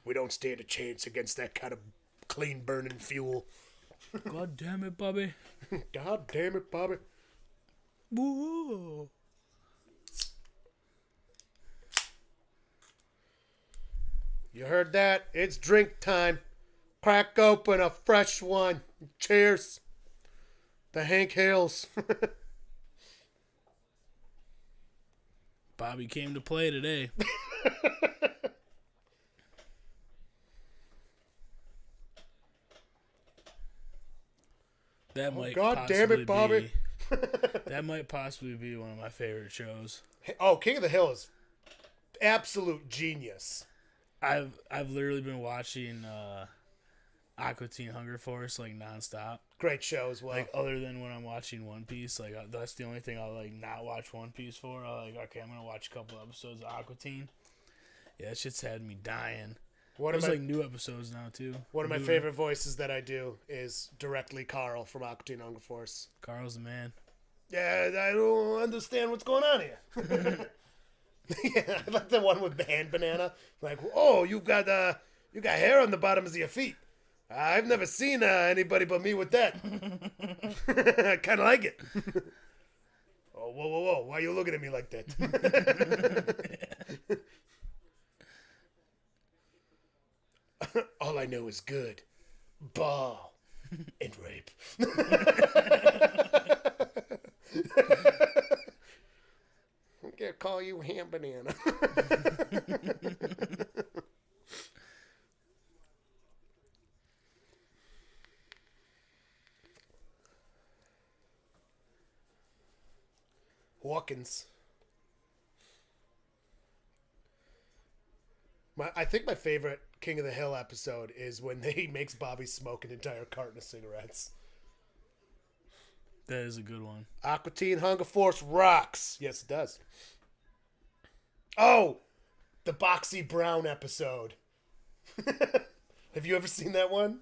We don't stand a chance against that kind of clean burning fuel. God damn it, Bobby. God damn it, Bobby. Whoa. You heard that? It's drink time. Crack open a fresh one. Cheers. The Hank Hills. Bobby came to play today. That might God damn it, Bobby. That might possibly be one of my favorite shows. Oh, King of the Hill is absolute genius. I've literally been watching Aqua Teen Hunger Force like nonstop. Great show as well. Like other than when I'm watching One Piece, like that's the only thing I'll like not watch One Piece for. I'll like, okay, I'm gonna watch a couple episodes of Aqua Teen. Yeah, that shit's had me dying. There's like new episodes now too. One of my favorite voices that I do is directly Carl from Aqua Teen Hunger Force. Carl's the man. Yeah, I don't understand what's going on here. Yeah, I like the one with Band Banana. Like, oh, you got hair on the bottoms of your feet. I've never seen anybody but me with that. I kind of like it. Oh, whoa. Why are you looking at me like that? All I know is good. Ball and rape. I'm going to call you Ham Banana. Hawkins. I think my favorite King of the Hill episode is when he makes Bobby smoke an entire carton of cigarettes. That is a good one. Aqua Teen Hunger Force rocks. Yes, it does. Oh, the Boxy Brown episode. Have you ever seen that one?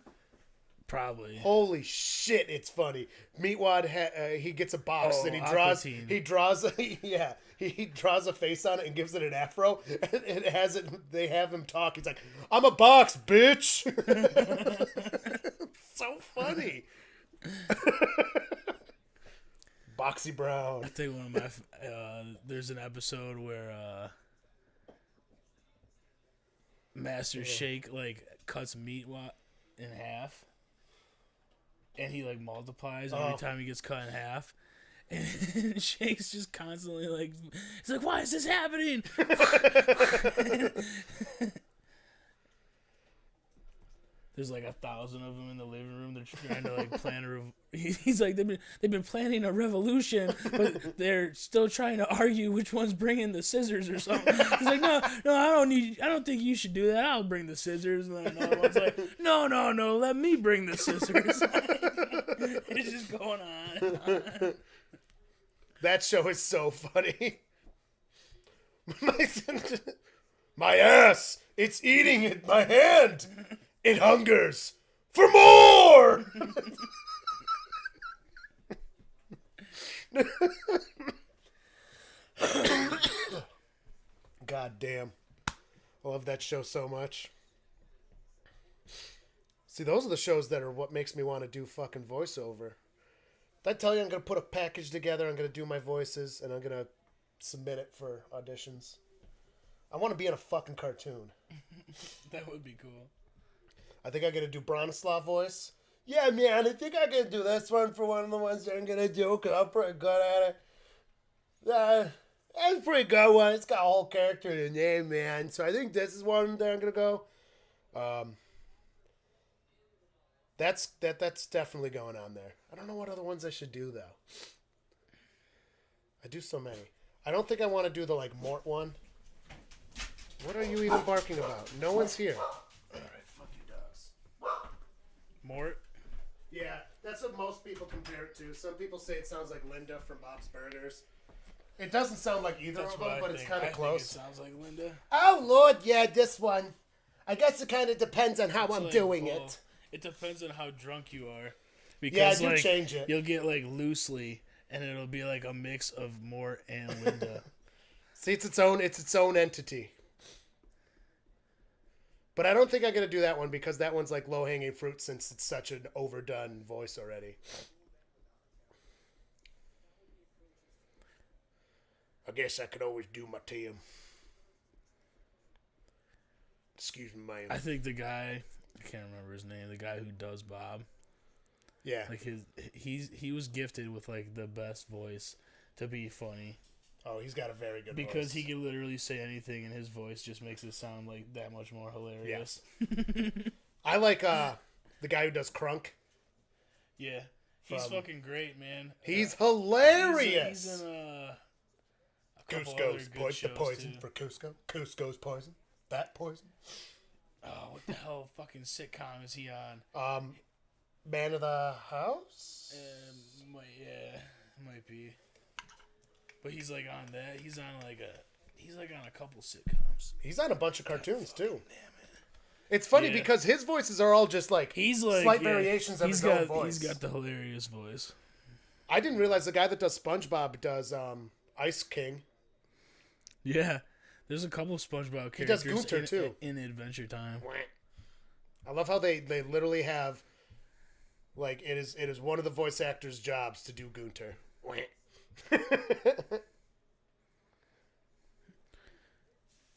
Probably. Holy shit, it's funny. Meatwad, he gets a box and he draws a face on it and gives it an afro. And it has it. They have him talk. He's like, "I'm a box, bitch." So funny. Boxy Brown. I think one of my there's an episode where Master Shake like cuts Meatwad in half. And he like multiplies every time he gets cut in half, and Shake's just constantly like, he's like, "Why is this happening?" There's like 1,000 of them in the living room. They're trying to like plan a. He's like they've been planning a revolution, but they're still trying to argue which one's bringing the scissors or something. He's like, no, I don't think you should do that. I'll bring the scissors. And then another one's like, no, let me bring the scissors. It's just going on and on. That show is so funny. My ass, it's eating it. My hand. It hungers for more! God damn. I love that show so much. See, those are the shows that are what makes me want to do fucking voiceover. Did I tell you I'm going to put a package together, I'm going to do my voices, and I'm going to submit it for auditions? I want to be in a fucking cartoon. That would be cool. I think I'm going to do Bronislaw voice. Yeah, man, I think I'm going to do this one for one of the ones that I'm going to do, because I'm pretty good at it. That's a pretty good one. It's got a whole character in the name, man. So I think this is one that I'm going to go. That's definitely going on there. I don't know what other ones I should do, though. I do so many. I don't think I want to do the, like, Mort one. What are you even barking about? No one's here. All right, fuck you, dogs. Mort? Yeah, that's what most people compare it to. Some people say it sounds like Linda from Bob's Burgers. It doesn't sound like either That's of what them, I but think. it's kind I of think close. it sounds like Linda. Oh, Lord, yeah, this one. I guess it kind of depends on how I'm Like, doing well, it. It depends on how drunk you are. Because, Yeah, I do like, change it. You'll get, like, loosely, and it'll be, like, a mix of Mort and Linda. See, it's its own entity. But I don't think I'm going to do that one because that one's like low-hanging fruit since it's such an overdone voice already. I guess I could always do my Tim. Excuse me, ma'am. I think the guy, I can't remember his name, the guy who does Bob, Yeah. like he was gifted with like the best voice to be funny Oh, he's got a very good because voice. he can literally say anything and his voice just makes it sound like that much more hilarious. I like the guy who does Crunk. Yeah, he's From- fucking great, man. He's hilarious. He's in a couple other Cusco's good the shows poison too. for Cusco. Cusco's poison. That poison. Oh, what the hell fucking sitcom is he on? Man of the House. Might be. But he's like on that. He's on a couple sitcoms. He's on a bunch of cartoons too. It's funny Yeah. because his voices are all just like He's like slight yeah, variations of he's his got, own voice. He's got the hilarious voice. I didn't realize the guy that does SpongeBob does Ice King. Yeah, there's a couple SpongeBob He does characters Gunter, too. in Adventure Time. I love how they literally have like it is one of the voice actors' jobs to do Gunter.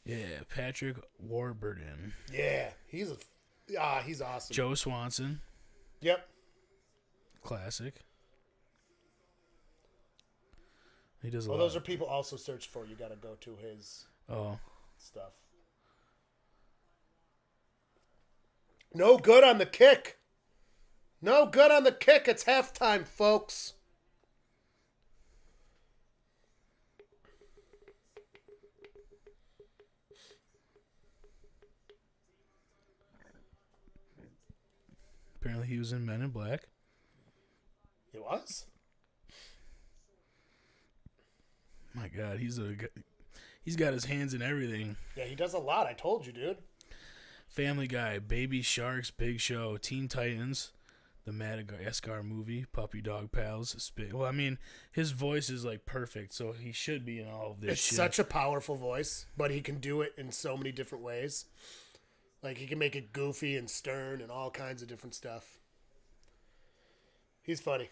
Yeah, Patrick Warburton, Yeah, he's awesome. Joe Swanson, Yep. classic. He does a Well, lot. those are people also search for. You got to go to his Oh, stuff. No good on the kick. No good on the kick. It's halftime, folks. apparently he was in Men in Black. He was? My God, he's got his hands in everything. Yeah, he does a lot. I told you, dude. Family Guy, Baby Sharks, Big Show, Teen Titans, the Madagascar movie, Puppy Dog Pals. Well, I mean, his voice is like perfect, so he should be in all of this It's shit. such a powerful voice, but he can do it in so many different ways. Like, he can make it goofy and stern and all kinds of different stuff. He's funny.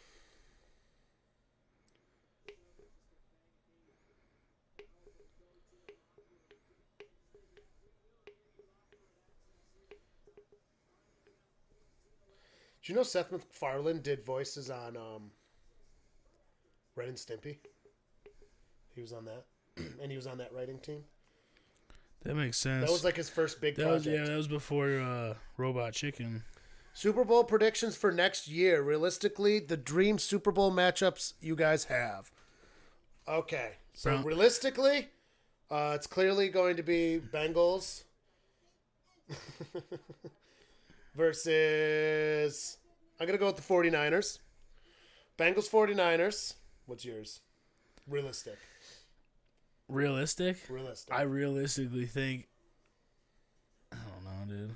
Do you know Seth MacFarlane did voices on Ren and Stimpy? He was on that. And he was on that writing team. That makes sense. That was like his first big that was project. that was before Robot Chicken. Super Bowl predictions for next year. Realistically, the dream Super Bowl matchups you guys have. Okay. So Brown- realistically, it's clearly going to be Bengals versus... I'm going to go with the 49ers. Bengals 49ers. What's yours? Realistic. Realistic? Realistic. I realistically think I don't know, dude.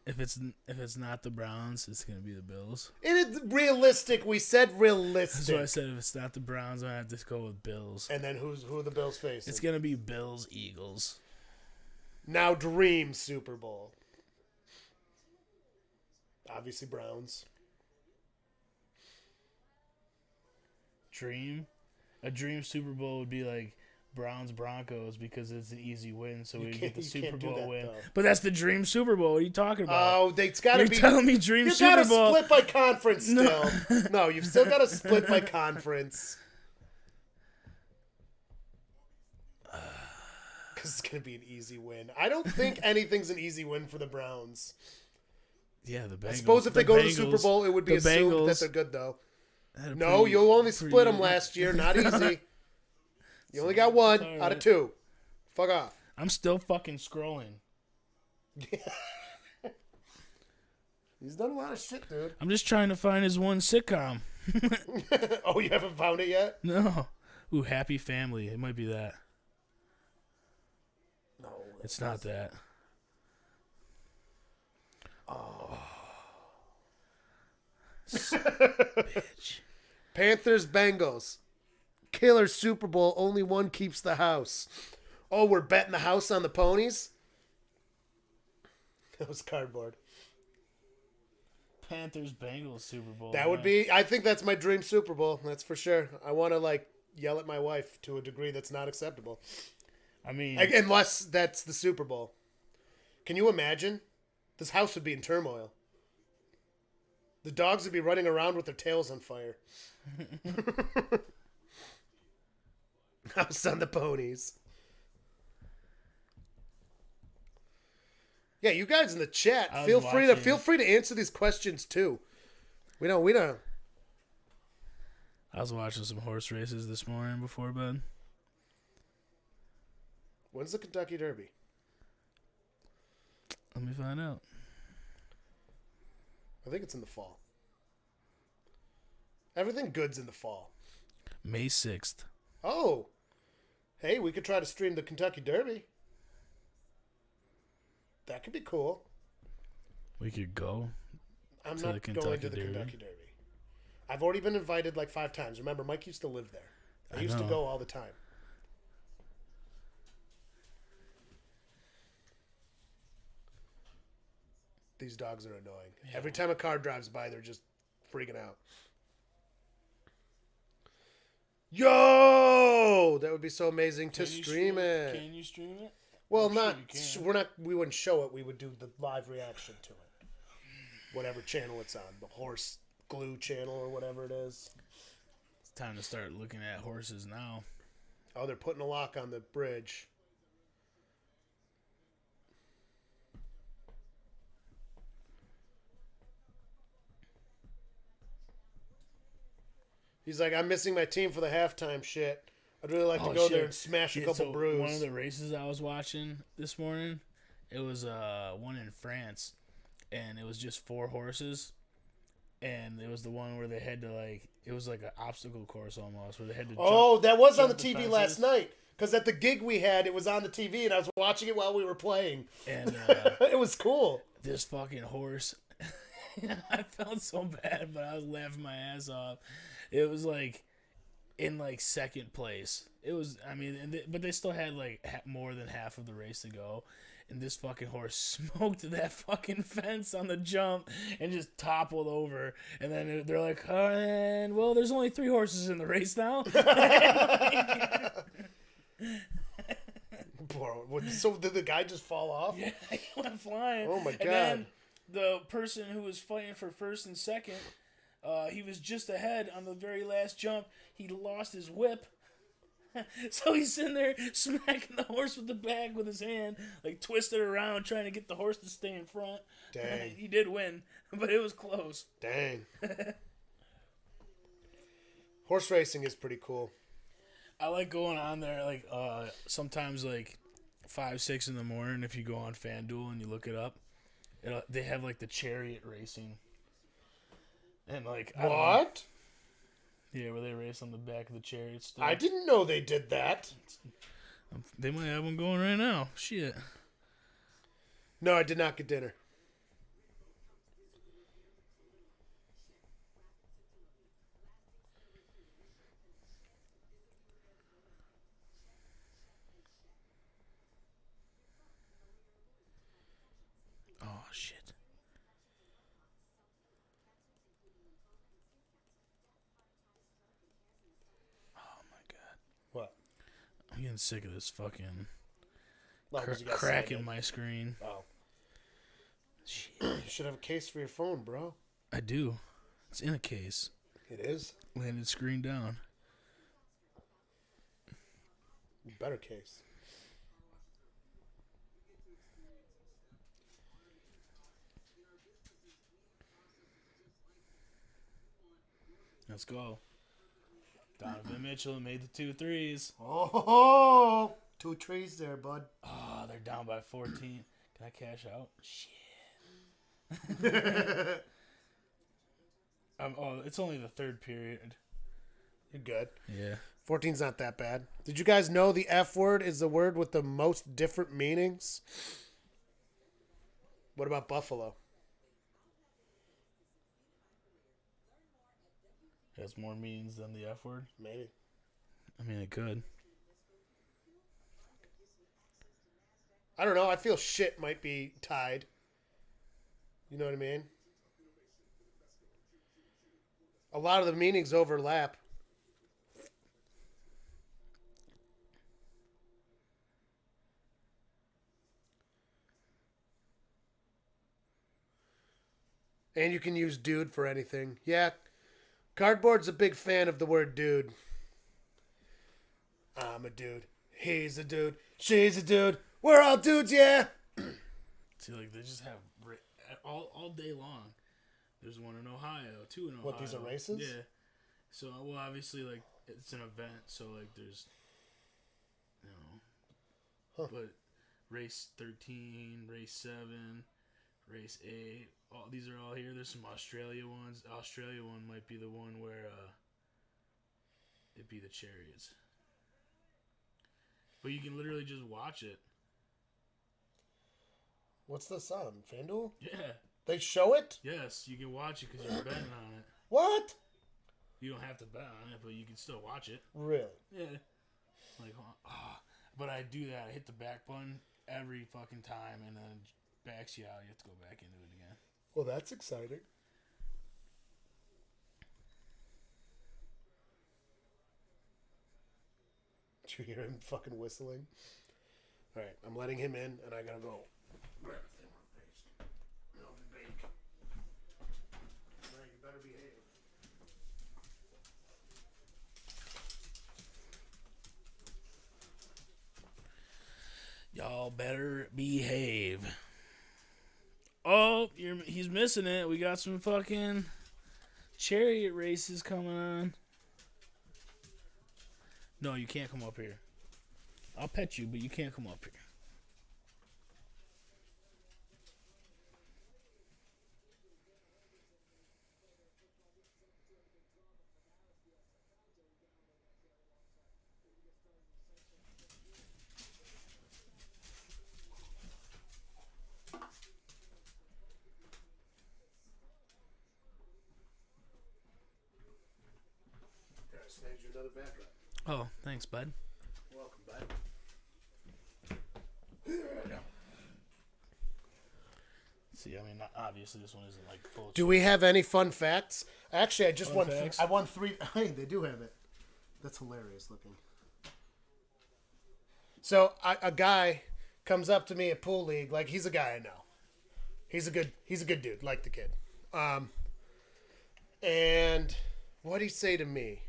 If it's not the Browns, it's gonna be the Bills. It is realistic. We said That's realistic. why I said if it's not the Browns, I have to go with Bills. And then who are the Bills facing? It's gonna be Bills Eagles. Now dream Super Bowl. Obviously Browns. A dream Super Bowl would be like Browns Broncos because it's an easy win, so we get the Super Bowl win. though. But that's the dream Super Bowl. What are you talking about? Oh, it's got to You're be. telling me dream You Super got to Bowl? split by conference still. No, you've still got to split by conference. Because it's going to be an easy win. I don't think anything's an easy win for the Browns. Yeah, the Bengals. I suppose if they go to the Super Bengals- Bowl, it would be the assumed that Bengals they're good, though. had a No, pretty- you only pretty split them good- last year. Not easy. You only got one all out of right. two. Fuck off. I'm still fucking scrolling. He's done a lot of shit, dude. I'm just trying to find his one sitcom. Oh, you haven't found it yet? No. Ooh, Happy Family. It might be that. No. It's not that. Bitch. Panthers, Bengals. Killer Super Bowl. Only one keeps the house. Oh, we're betting the house on the ponies? That was cardboard. Panthers Bengals Super Bowl. That would be, I think that's my dream Super Bowl. That's for sure. I want to, like, yell at my wife to a degree that's not acceptable. I mean, Unless that's the Super Bowl. Can you imagine? This house would be in turmoil. The dogs would be running around with their tails on fire. House on the ponies. Yeah, you guys in the chat, I was feel watching- free to answer these questions too. We don't. I was watching some horse races this morning before bed. When's the Kentucky Derby? Let me find out. I think it's in the fall. Everything good's in the fall. May 6th. Oh, hey, we could try to stream the Kentucky Derby. That could be cool. We could go. I'm To not the going Kentucky to the Derby? Kentucky Derby. I've already been invited like 5 times. Remember, Mike used to live there. I I used to know. go all the time. These dogs are annoying. Yeah. Every time a car drives by, they're just freaking out. Yo, that would be so amazing to Can you stream it. Can you stream it? Well, I'm sure not. you can. We're not. We wouldn't show it. We would do the live reaction to it. Whatever channel it's on, the Horse Glue channel or whatever it is. It's time to start looking at horses now. Oh, they're putting a lock on the bridge. He's like, I'm missing my team for the halftime shit. I'd really like to Oh, go there shit. and smash a Yeah, couple so brews. One of the races I was watching this morning, it was one in France, and it was just 4 horses, and it was the one where they had to it was like an obstacle course almost, where they had to Oh, that was on the jump the TV last fences. night. Because at the gig we had, it was on the TV, and I was watching it while we were playing. and It was cool. this fucking horse, I felt so bad, but I was laughing my ass off. It was like in second place. It was, I mean, but they still had more than half of the race to go. And this fucking horse smoked that fucking fence on the jump and just toppled over. And then they're like, and well, there's only 3 horses in the race now. So did the guy just fall off? Yeah, he went flying. Oh my And then God. the person who was fighting for first and second, he was just ahead on the very last jump. He lost his whip. So he's sitting there smacking the horse with the bag with his hand, twisted around trying to get the horse to stay in front. Dang. He did win, but it was close. Dang. Horse racing is pretty cool. I like going on there sometimes 5, 6 in the morning if you go on FanDuel and you look it up. They have the chariot racing. And I don't know. What? Yeah, where they race on the back of the chariot still. I didn't know they did that. They might have one going right now. Shit. No, I did not get dinner. shit. Oh my god. What? I'm getting sick of this fucking Oh, 'cause you got crack signed in my screen. Oh. Shit. You should have a case for your phone, bro. I do. It's in a case. It is? Landed screen down. Better case. Let's go. Donovan Mitchell made the 2 threes. Oh, 2 trees there, bud. Oh, they're down by 14. Can I cash out? Shit. It's only the third period. You're good. Yeah. 14's not that bad. Did you guys know the F word is the word with the most different meanings? What about Buffalo? It has more meanings than the F word. Maybe. I mean, it could. I don't know. I feel shit might be tied. You know what I mean? A lot of the meanings overlap. And you can use dude for anything. Yeah. Cardboard's a big fan of the word dude. I'm a dude. He's a dude. She's a dude. We're all dudes, yeah. See, like, they just have all day long. There's one in Ohio, 2 in Ohio. What, these are races? Yeah. So, well, obviously, like, it's an event, so, like, there's, but race 13, race 7, race 8, these are all here. There's some Australia ones. Australia one might be the one where it'd be the Chariots. But you can literally just watch it. What's this on? FanDuel? Yeah. They show it? Yes, you can watch it because you're betting on it. What? You don't have to bet on it, but you can still watch it. Really? Yeah. Like, but I do that. I hit the back button every fucking time, and then it backs you out. You have to go back into it again. Well, that's exciting. Did you hear him fucking whistling? All right, I'm letting him in, and I gotta go. Grab a thing on paste. No, bake. All right, you better behave. Y'all better behave. Oh, he's missing it. We got some fucking chariot races coming on. No, you can't come up here. I'll pet you, but you can't come up here. I snagged you another backup. Oh, thanks, bud. Welcome, bud. See, I mean, obviously this one isn't like full. Do we have any fun facts? Actually, I just Fun won. facts? I won 3. Hey, they do have it. That's hilarious looking. So a guy comes up to me at pool league, like he's a guy I know. He's a good dude, like the kid. And what'd he say to me?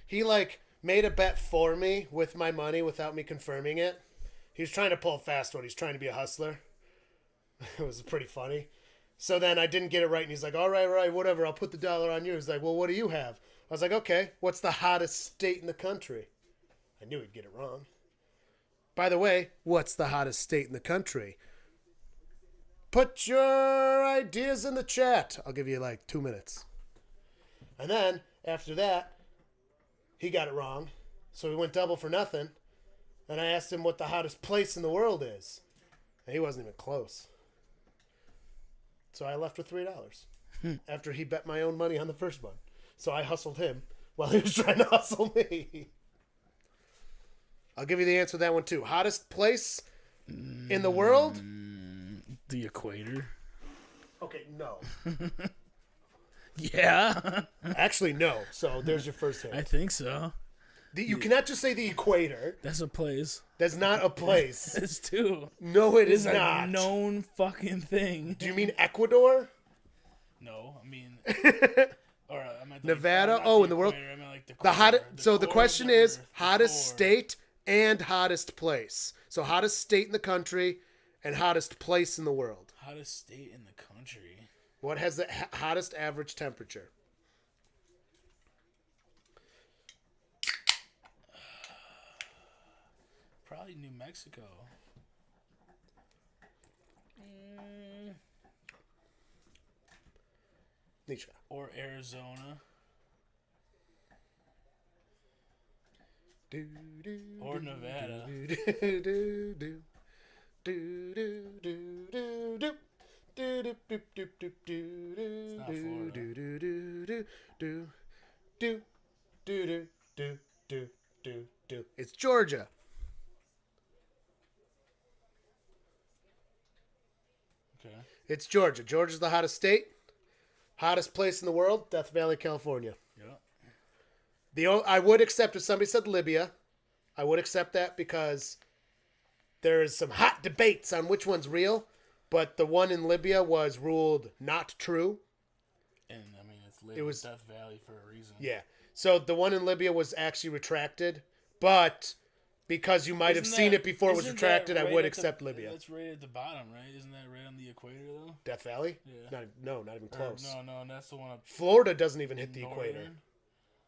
He like made a bet for me with my money without me confirming it. He was trying to pull a fast one. He's trying to be a hustler. It was pretty funny. So then I didn't get it right, and he's like, all right, whatever, I'll put the dollar on you. He's like, well, what do you have? I was like, okay, what's the hottest state in the country? I knew he'd get it wrong. By the way, what's the hottest state in the country? Put your ideas in the chat. I'll give you like 2 minutes. And then, after that, he got it wrong. So we went double for nothing. And I asked him what the hottest place in the world is. And he wasn't even close. So I left with $3 after he bet my own money on the first one. So I hustled him while he was trying to hustle me. I'll give you the answer to that one too. Hottest place in the world? The equator. Okay, no. Yeah. Actually, no. So there's your first hint. I think so. You cannot just say the equator. That's a place. That's not a place. It's too. No, it is It's a not. known fucking thing. Do you mean Ecuador? No, I mean, or I meant Nevada? not Oh, the in the world? equator, I meant like the The core, hot. So the core of question the is Earth, the hottest core. state and hottest place. So hottest state in the country and hottest place in the world. Hottest state in the country. What has the hottest average temperature? Probably New Mexico. Nisha. Or Arizona. Or Nevada. It's Georgia. Okay. It's Georgia. Georgia's the hottest state. Hottest place in the world, Death Valley, California. Yeah. I would accept if somebody said Libya. I would accept that because there is some hot debates on which one's real, but the one in Libya was ruled not true. And I mean, it's labeled was- Death Valley for a reason. Yeah. So the one in Libya was actually retracted, but because you might have Isn't seen that- it before it was isn't retracted, that I right would at the- accept Libya. That's right at the bottom, right? Isn't that right on the equator, though? Death Valley? Yeah. Not even close. No, that's the one up Florida doesn't even hit the equator. northern.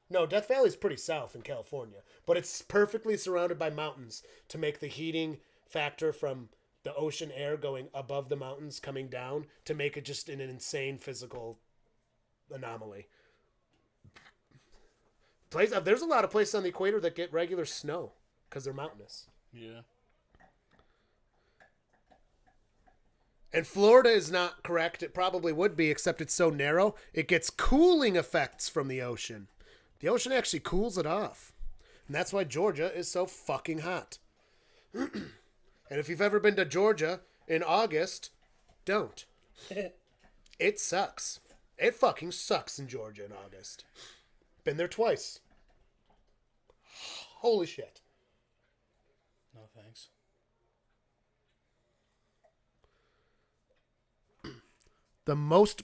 No, Death Valley's pretty south in California, but it's perfectly surrounded by mountains to make the heating factor from the ocean air going above the mountains coming down to make it just an insane physical anomaly. There's a lot of places on the equator that get regular snow because they're mountainous. Yeah. And Florida is not correct. It probably would be, except it's so narrow. It gets cooling effects from the ocean. The ocean actually cools it off. And that's why Georgia is so fucking hot. And if you've ever been to Georgia in August, don't. It sucks. It fucking sucks in Georgia in August. Been there twice. Holy shit. No thanks. The most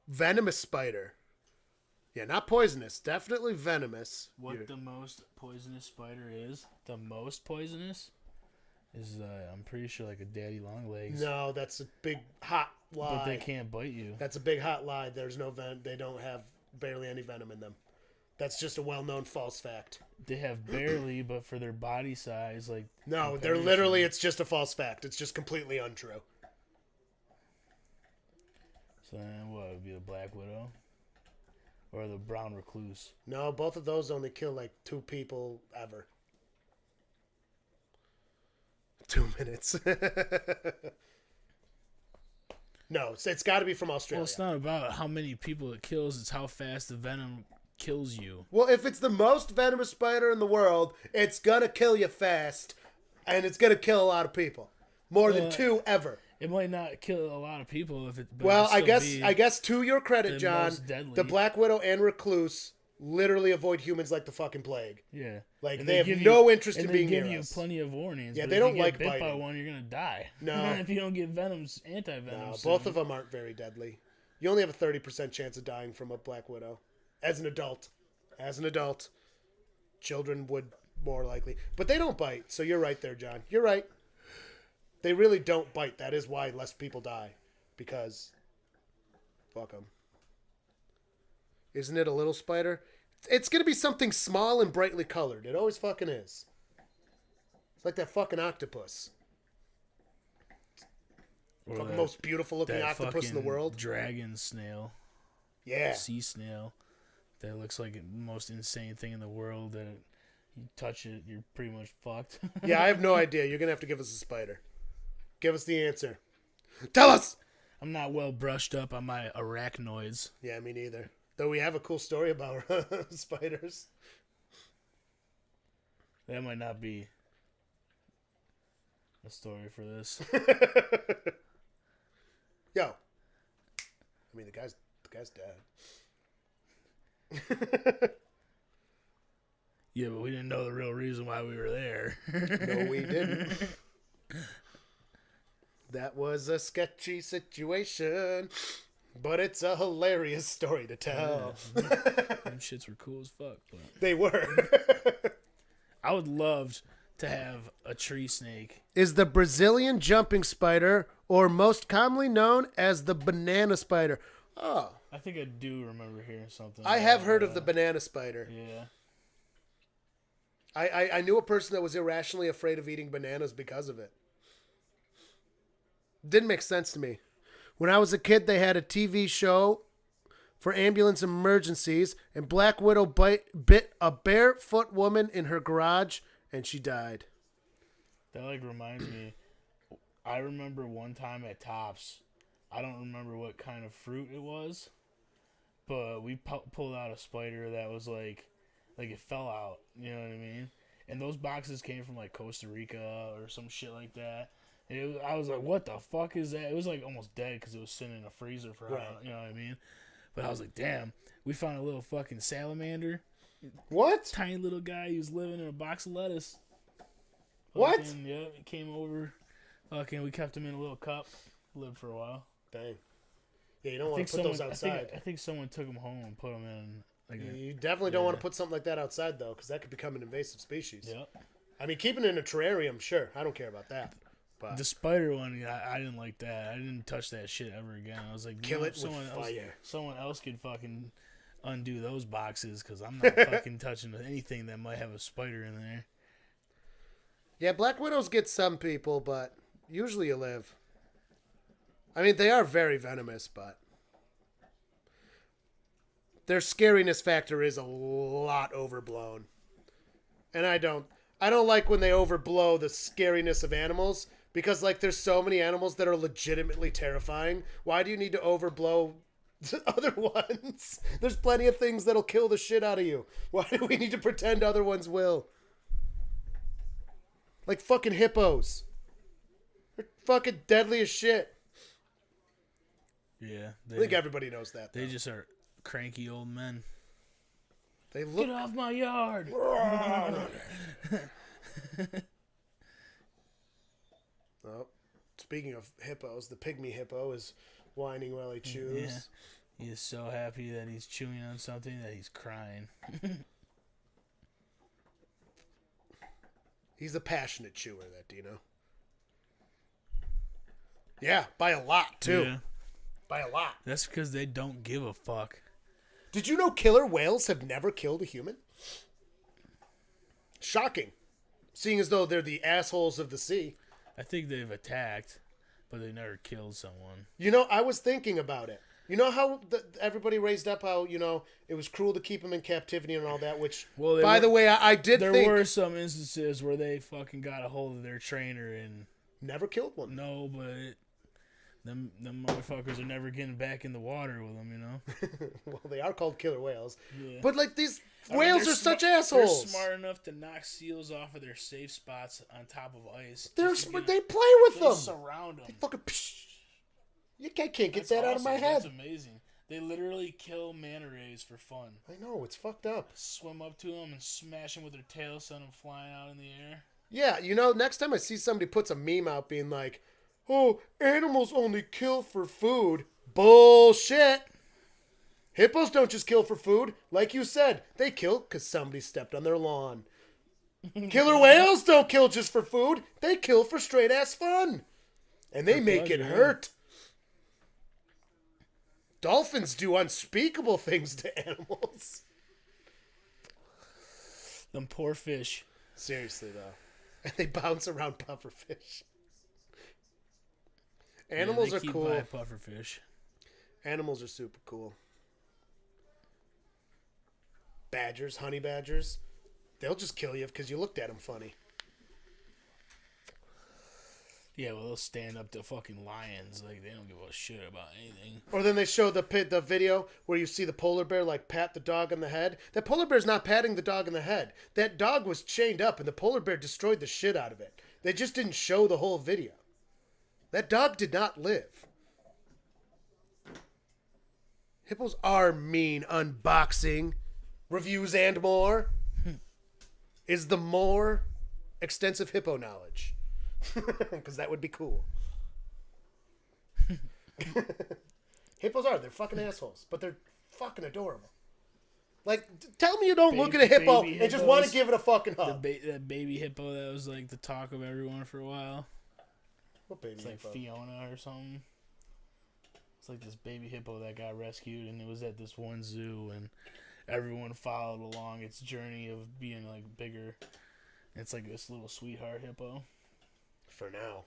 venomous spider. Yeah, not poisonous. Definitely venomous. What the most poisonous spider is? The most poisonous is I'm pretty sure like a daddy long legs. No, that's a big hot lie. But they can't bite you. That's a big hot lie. There's no They don't have barely any venom in them. That's just a well-known false fact. They have barely, but for their body size, like No, they're comparison- literally. It's just a false fact. It's just completely untrue. So then what would be the black widow or the brown recluse? No, both of those only kill like 2 people ever. 2 minutes. No, it's got to be from Well, Australia. it's not about how many people it kills; it's how fast the venom kills you. Well, if it's the most venomous spider in the world, it's gonna kill you fast, and it's gonna kill a lot of people. More than 2 ever. It might not kill a lot of people if it. But Well, it'll still be I guess to your credit, the John, most deadly. the Black Widow and Recluse literally avoid humans like the fucking plague. Yeah, Like, And they have give no interest and in they being give near you us. plenty of warnings. Yeah, but they if don't you like get bit by biting. one, you're gonna die. No. if you don't get venom's anti-venom. No, soon. both of them aren't very deadly. You only have a 30% chance of dying from a Black Widow. As an adult. Children would more likely. But they don't bite, so you're right there, John. You're right. They really don't bite. That is why less people die. Because, fuck them. Isn't it a little spider? It's going to be something small and brightly colored. It always fucking is. It's like that fucking octopus. Or Fucking that- most beautiful looking that octopus in the fucking world. Dragon snail, Yeah. sea snail, that looks like the most insane thing in the world. That you touch it, you're pretty much fucked. Yeah, I have no idea. You're going to have to give us a spider. Give us the answer. Tell us! I'm not well brushed up on my arachnoids. Yeah, me neither. Though we have a cool story about spiders. That might not be a story for this. Yo. I mean, the guy's dead. Yeah, but we didn't know the real reason why we were there. No, we didn't. That was a sketchy situation, but it's a hilarious story to tell. Yeah. Them shits were cool as fuck. But They were. I would love to have a tree snake. Is the Brazilian jumping spider, or most commonly known as the banana spider. Oh, I think I do remember hearing something. I have heard of the banana spider. Yeah. I knew a person that was irrationally afraid of eating bananas because of it. Didn't make sense to me. When I was a kid, they had a TV show for ambulance emergencies, and Black Widow bit a barefoot woman in her garage, and she died. That like reminds me. I remember one time at Tops. I don't remember what kind of fruit it was, but we pulled out a spider that was like it fell out. You know what I mean? And those boxes came from like Costa Rica or some shit like that. And I was like, what the fuck is that? It was like almost dead because it was sitting in a freezer for, Right. you know what I mean? But I was like, damn, we found a little fucking salamander. What? Tiny little guy. He was living in a box of lettuce. What? Fucking, yeah, he came over. Fucking, we kept him in a little cup. Lived for a while. Dang. Yeah, you don't want to put those outside. I think someone took him home and put him in. Like You definitely don't want to put something like that outside, though, because that could become an invasive species. Yep. I mean, keeping it in a terrarium, sure. I don't care about that. But The spider one, I didn't like that. I didn't touch that shit ever again. I was like, kill it with someone else, fire. someone else could fucking undo those boxes because I'm not fucking touching anything that might have a spider in there. Yeah, Black Widows get some people, but usually you live. I mean, they are very venomous, but their scariness factor is a lot overblown. And I don't like when they overblow the scariness of animals because like there's so many animals that are legitimately terrifying. Why do you need to overblow the other ones? There's plenty of things that'll kill the shit out of you. Why do we need to pretend other ones will? Like fucking hippos. They're fucking deadly as shit. Yeah. I think everybody knows that. They just are cranky old men. They look. Get off my yard! Oh, speaking of hippos, the pygmy hippo is whining while he chews. Yeah. He is so happy that he's chewing on something that he's crying. He's a passionate chewer, that Dino. Yeah, by a lot, too. Yeah. By a lot. That's because they don't give a fuck. Did you know killer whales have never killed a human? Shocking. Seeing as though they're the assholes of the sea. I think they've attacked, but they never killed someone. You know, I was thinking about it. You know how everybody raised up how, you know, it was cruel to keep them in captivity and all that, which, Well, by the way, I did There think... were some instances where they fucking got a hold of their trainer and... Never killed one. No, but... Them motherfuckers are never getting back in the water with them, you know? Well, they are called killer whales. Yeah. But, like, these I mean, whales they're are such They're assholes. smart enough to knock seals off of their safe spots on top of ice. They're just to smart. get- They play with they them. surround them. Fucking psh. You can't get That's that out of my awesome. head. That's amazing. They literally kill manta rays for fun. I know, it's fucked up. Swim up to them and smash them with their tail, send them flying out in the air. Yeah, you know, next time I see somebody puts a meme out being like, oh, animals only kill for food. Bullshit. Hippos don't just kill for food. Like you said, they kill because somebody stepped on their lawn. Killer whales don't kill just for food. They kill for straight ass fun. And they make it pleasure, yeah. hurt. Dolphins do unspeakable things to animals. Them poor fish. Seriously, though. And they bounce around pufferfish. Animals they are keep cool. by pufferfish. Animals are super cool. Badgers, honey badgers, they'll just kill you because you looked at them funny. Yeah, well, they'll stand up to fucking lions. Like, they don't give a shit about anything. Or then they show the video where you see the polar bear like pat the dog on the head. That polar bear's not patting the dog on the head. That dog was chained up and the polar bear destroyed the shit out of it. They just didn't show the whole video. That dog did not live. Hippos are mean. Unboxing, reviews, and more. Is the more extensive hippo knowledge. Because that would be cool. Hippos are. They're fucking assholes. But they're fucking adorable. Like, tell me you don't look at a hippo baby and just want to hippos. give it a fucking hug. That baby hippo that was like the talk of everyone for a while. What baby It's like hippo? Fiona or something. It's like this baby hippo that got rescued, and it was at this one zoo, and everyone followed along its journey of being like bigger. It's like this little sweetheart hippo. For now.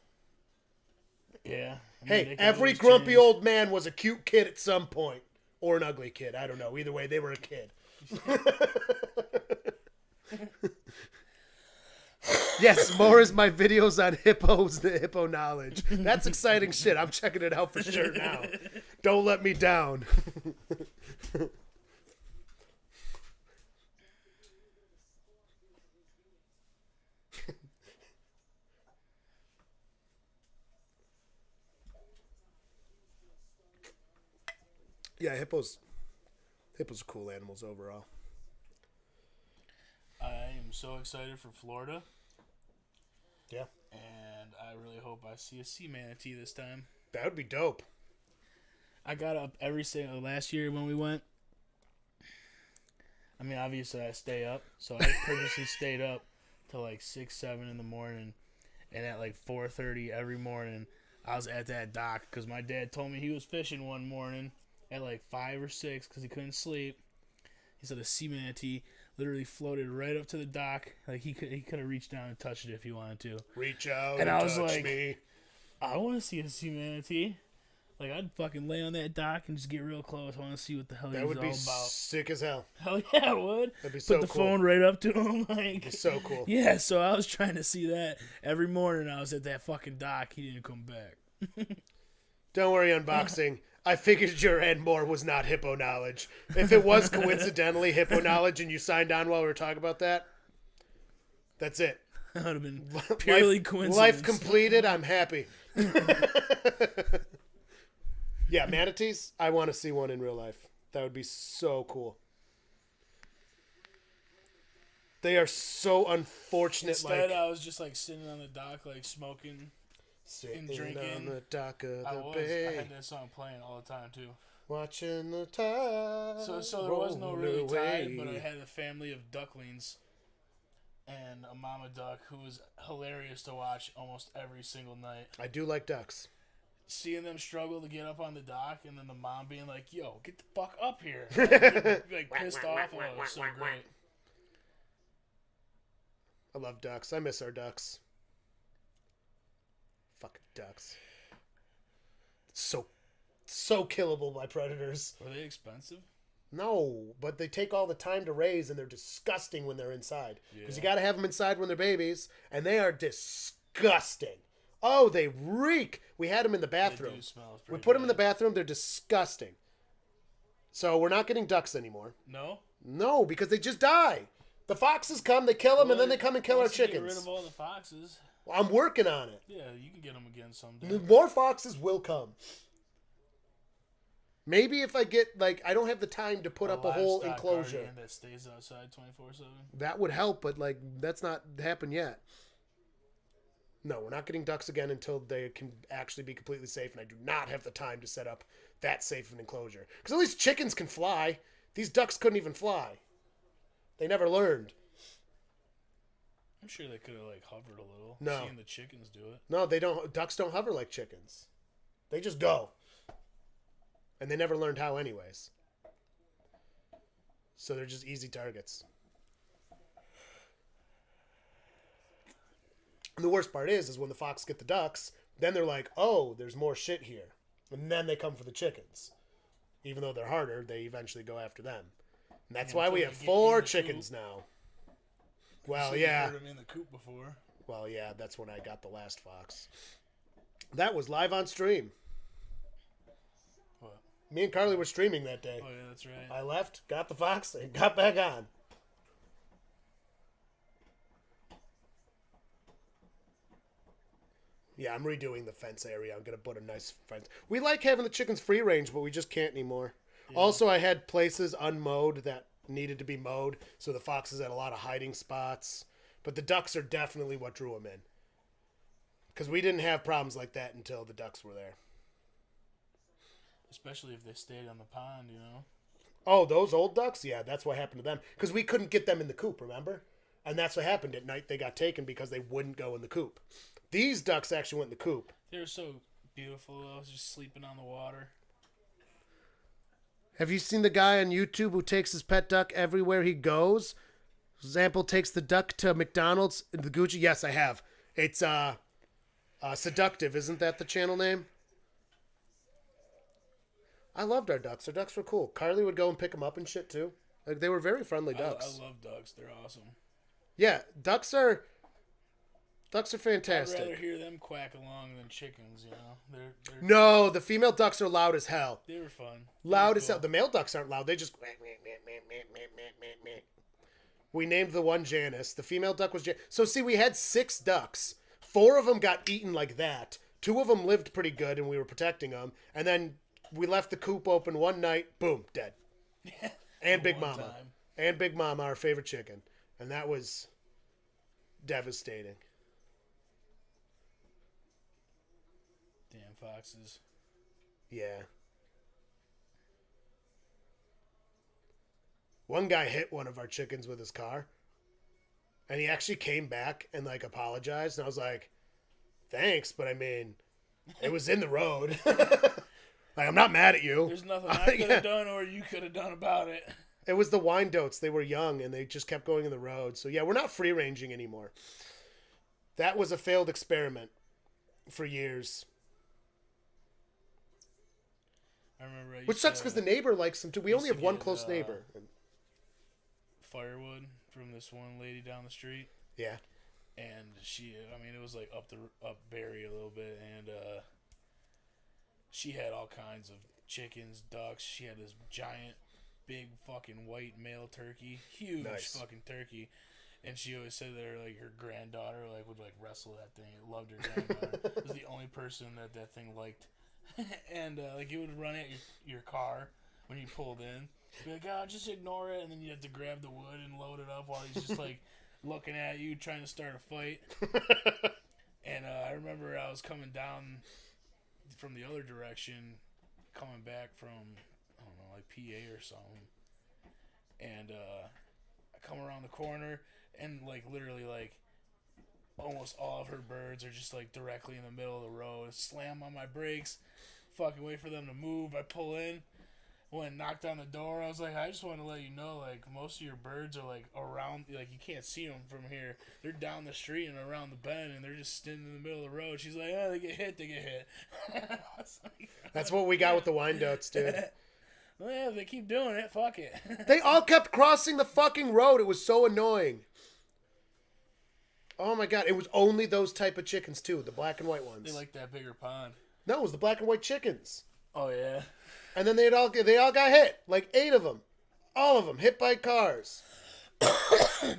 Yeah. I mean, Hey, they can every always grumpy change. old man was a cute kid at some point. Or an ugly kid. I don't know. Either way, they were a kid. Yes, more is my videos on hippos, the hippo knowledge. That's exciting shit. I'm checking it out for sure now. Don't let me down. Yeah, hippos are cool animals overall. I am so excited for Florida, Yeah. and I really hope I see a sea manatee this time. That would be dope. I got up every single last year when we went. I mean, obviously I stay up, so I purposely stayed up till like 6, 7 in the morning, and at like 4:30 every morning, I was at that dock because my dad told me he was fishing one morning at like 5 or 6 because he couldn't sleep. He said a sea manatee literally floated right up to the dock, like he could have reached down and touched it if he wanted to. Reach out And and I was touch like- me. I want to see a sea manatee. Like, I'd fucking lay on that dock and just get real close. I want to see what the hell That he's would all be about. sick as hell. Hell yeah, I would. That'd be Put so the cool. phone right up to him. Like, So cool. yeah, so I was trying to see that every morning. I was at that fucking dock. He didn't come back. Don't worry, unboxing. I figured your and more was not hippo knowledge. If it was coincidentally hippo knowledge and you signed on while we were talking about that, that's it. That would have been purely coincidence. Life completed. I'm happy. Yeah, manatees. I want to see one in real life. That would be so cool. They are so unfortunate. Instead, like I was just like sitting on the dock, like smoking. sitting drinking. on the dock of I the was. bay, I had that song playing all the time too. watching the tide. So there was no roll really tide, away. but I had a family of ducklings and a mama duck who was hilarious to watch almost every single night. I do like ducks. Seeing them struggle to get up on the dock, and then the mom being like, "Yo, get the fuck up here!" Like pissed off. Oh, it was so great. I love ducks. I miss our ducks. Fucking ducks. So killable by predators. Were they expensive? No, but they take all the time to raise, and they're disgusting when they're inside. Because you Yeah. got to have them inside when they're babies, and they are disgusting. Oh, they reek. We had them in the They bathroom. do smell We pretty put them in the bad. bathroom. They're disgusting. So we're not getting ducks anymore. No. No, because they just die. The foxes come, they kill them, and then they come and kill our Once you Get rid chickens. of all the foxes. I'm working on it. Yeah, you can get them again someday. More foxes will come. Maybe if I get, like, I don't have the time to put up a whole livestock enclosure. guardian that stays outside 24/7. That would help, but, like, that's not happened yet. No, we're not getting ducks again until they can actually be completely safe, and I do not have the time to set up that safe of an enclosure. Because at least chickens can fly. These ducks couldn't even fly. They never learned. I'm sure they could have like hovered a little. No. Seeing the chickens do it. No, they don't. Ducks don't hover like chickens. They just go. And they never learned how anyways. So they're just easy targets. And the worst part is when the fox get the ducks, then they're like, oh, there's more shit here. And then they come for the chickens. Even though they're harder, they eventually go after them. And that's Yeah, why we until have they get 4 in the chickens now. Well, So yeah. You heard them in the coop before. Well, yeah, that's when I got the last fox. That was live on stream. What? Me and Carly were streaming that day. Oh yeah, that's right. I left, got the fox, and got back on. Yeah, I'm redoing the fence area. I'm going to put a nice fence. We like having the chickens free range, but we just can't anymore. Yeah. Also, I had places unmowed that needed to be mowed, so the foxes had a lot of hiding spots. But the ducks are definitely what drew them in. Because we didn't have problems like that until the ducks were there. Especially if they stayed on the pond, you know. Oh, those old ducks? Yeah, that's what happened to them. Because we couldn't get them in the coop, remember? And that's what happened at night. They got taken because they wouldn't go in the coop. These ducks actually went in the coop. They were so beautiful. I was just sleeping on the water. Have you seen the guy on YouTube who takes his pet duck everywhere he goes? For example, takes the duck to McDonald's in the Gucci. Yes, I have. It's Seductive. Isn't that the channel name? I loved our ducks. Our ducks were cool. Carly would go and pick them up and shit too. Like, they were very friendly ducks. I love ducks. They're awesome. Yeah, ducks are I'd fantastic. rather hear them quack along than chickens, you know. They're No, the female ducks are loud as hell. They were fun. Loud as hell. The male ducks aren't loud. They just. We named the one Janice. The female duck was Janice. So, see, we had 6 ducks. 4 of them got eaten like that. 2 of them lived pretty good, and we were protecting them. And then we left the coop open one night. Boom, dead. And Big One Mama. time. And Big Mama, our favorite chicken. And that was devastating. Damn foxes. Yeah. One guy hit one of our chickens with his car. And he actually came back and, like, apologized. And I was like, thanks, but I mean, it was in the road. Like, I'm not mad at you. There's nothing I could have done or you could have done about it. It was the Wyandottes. They were young and they just kept going in the road. So, yeah, we're not free ranging anymore. That was a failed experiment for years. I remember. Which sucks because the neighbor likes them too. We only used have to one get, close neighbor. firewood from this one lady down the street, Yeah. and it was like up Barry a little bit, and she had all kinds of chickens, ducks. She had this giant, big fucking white male turkey, huge fucking turkey. And she always said that her granddaughter would wrestle that thing. It loved her granddaughter. It was the only person that thing liked. And it would run at your car when you pulled in. Be like, oh, just ignore it, and then you have to grab the wood and load it up while he's just looking at you, trying to start a fight. And I remember I was coming down from the other direction, coming back from PA or something, and I come around the corner, and literally almost all of her birds are just directly in the middle of the road. Slam on my brakes, fucking wait for them to move. I pull in, went and knocked on the door. I was like, I just want to let you know, most of your birds are around, you can't see them from here. They're down the street and around the bend, and they're just standing in the middle of the road. She's like, oh, they get hit. That's what we got with the Wyandottes, dude. Well, yeah, if they keep doing it, fuck it. They all kept crossing the fucking road. It was so annoying. Oh my god, it was only those type of chickens too, the black and white ones. They like that bigger pond. No, it was the black and white chickens. Oh yeah. And then they all got hit, 8 of them, all of them hit by cars.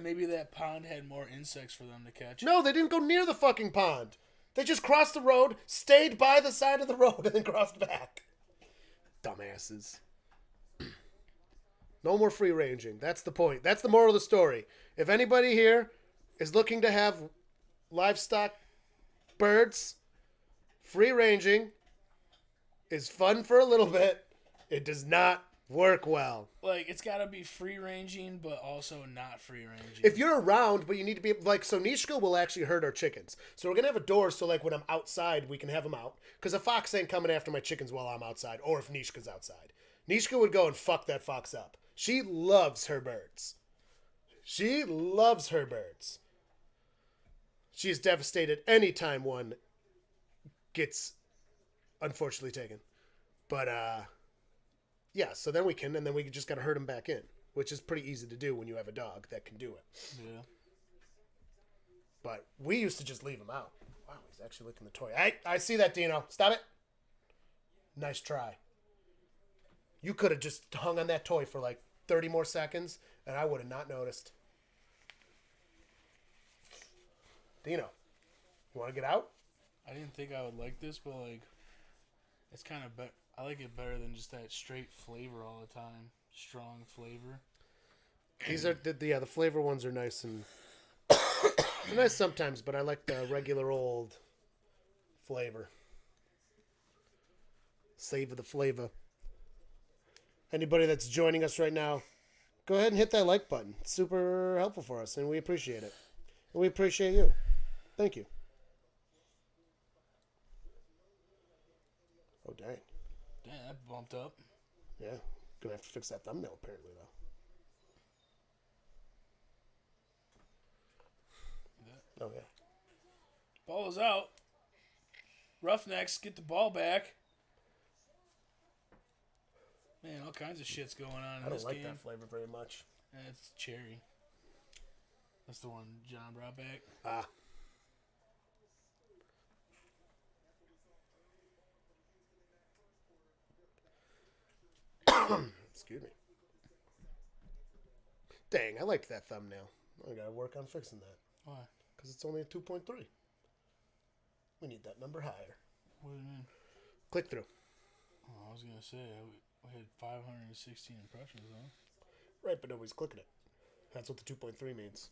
Maybe that pond had more insects for them to catch. No, they didn't go near the fucking pond. They just crossed the road, stayed by the side of the road, and then crossed back. Dumbasses. No more free ranging. That's the point. That's the moral of the story. If anybody here is looking to have livestock, birds, free ranging is fun for a little bit. It does not work well. It's got to be free ranging, but also not free ranging. If you're around, but you need to be so Nishka will actually herd our chickens. So we're gonna have a door so when I'm outside, we can have them out. Because a fox ain't coming after my chickens while I'm outside, or if Nishka's outside. Nishka would go and fuck that fox up. She loves her birds. She loves her birds. She is devastated any time one gets unfortunately taken. But yeah, so then we just gotta herd them back in, which is pretty easy to do when you have a dog that can do it. Yeah. But we used to just leave him out. Wow, he's actually licking the toy. I see that, Dino. Stop it. Nice try. You could have just hung on that toy for 30 more seconds, and I would have not noticed. Dino, you want to get out? I didn't think I would like this, but it's kind of I like it better than just that straight flavor all the time. Strong flavor. These are the flavor ones are nice and they're nice sometimes, but I like the regular old flavor. Savor the flavor. Anybody that's joining us right now, go ahead and hit that like button. It's super helpful for us, and we appreciate it. And we appreciate you. Thank you. Oh, dang. Damn, that bumped up. Yeah. Gonna have to fix that thumbnail, apparently, though. Oh, yeah. Ball is out. Roughnecks get the ball back. Man, all kinds of shit's going on in I this don't like game. that flavor very much. It's cherry. That's the one John brought back. Ah. Excuse me. Dang, I liked that thumbnail. I gotta work on fixing that. Why? Because it's only a 2.3. We need that number higher. What do you mean? Click through. Oh, I was going to say, we had 516 impressions, huh? Right, but nobody's clicking it. That's what the 2.3 means.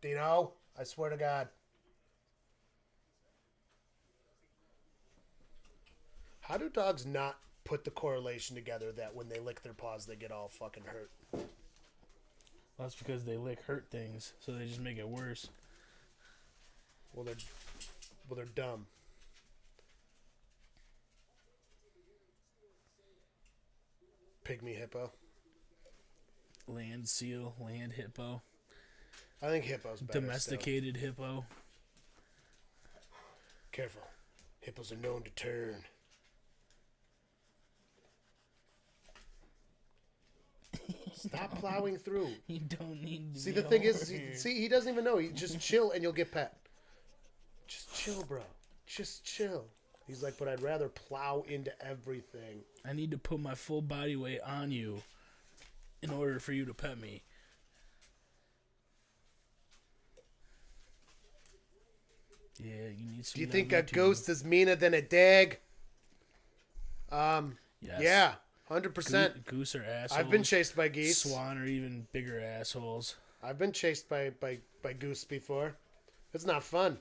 Dino, I swear to God. How do dogs not put the correlation together that when they lick their paws, they get all fucking hurt? Well, that's because they lick hurt things, so they just make it worse. Well, they're dumb. Pygmy hippo. Land seal, land hippo, I think hippo's better. domesticated hippo. Careful. Hippos are known to turn. Stop plowing through. You don't need to See, be the thing over is, here. he doesn't even know. He just chill and you'll get pet. Just chill, bro. Just chill. He's like, but I'd rather plow into everything. I need to put my full body weight on you in order for you to pet me. Yeah, you need some. Do you think a ghost is meaner than a dag? Yes. Yeah, 100%. Goose are assholes. I've been chased by geese. Swan are even bigger assholes. I've been chased by goose before. It's not fun.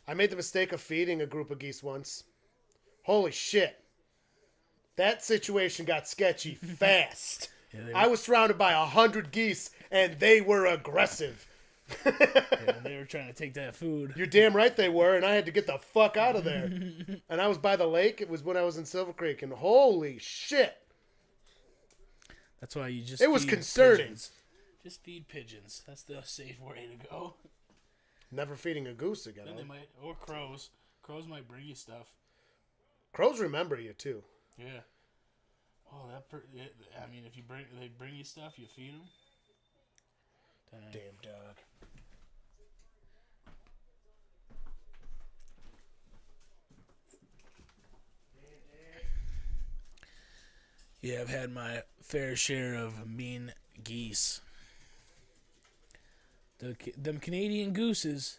I made the mistake of feeding a group of geese once. Holy shit. That situation got sketchy fast. Yeah, I was surrounded by 100 geese, and they were aggressive. they were trying to take that food. You're damn right they were, and I had to get the fuck out of there. And I was by the lake. It was when I was in Silver Creek, and holy shit. That's why you just. It was feed concerning. Pigeons. Just feed pigeons. That's the safe way to go. Never feeding a goose again. Then they might, or crows. Crows might bring you stuff. Crows remember you, too. Yeah. Oh, I mean, if they bring you stuff, you feed them. Damn dog. Yeah, I've had fair share of mean geese. Them Canadian gooses.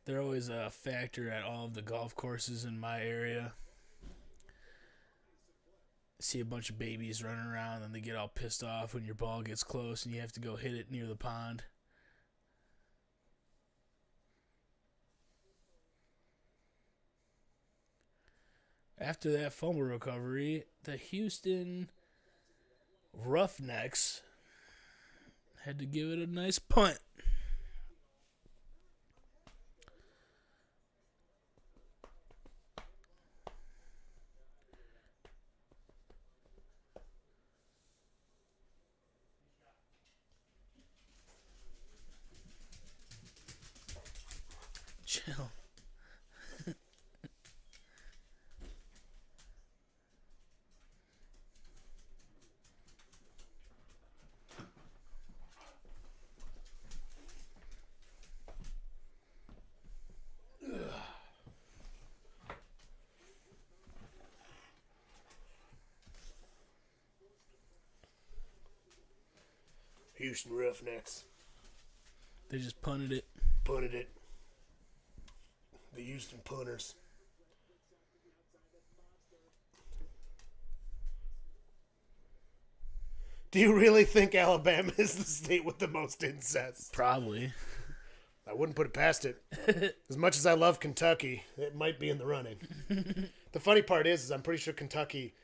They're always a factor at all of the golf courses in my area. See a bunch of babies running around and they get all pissed off when your ball gets close and you have to go hit it near the pond. After that fumble recovery, the Houston Roughnecks had to give it a nice punt. Chill. Houston Roughnecks. They just punted it. Punted it. The Houston Punters. Do you really think Alabama is the state with the most incest? Probably. I wouldn't put it past it. As much as I love Kentucky, it might be in the running. The funny part is I'm pretty sure Kentucky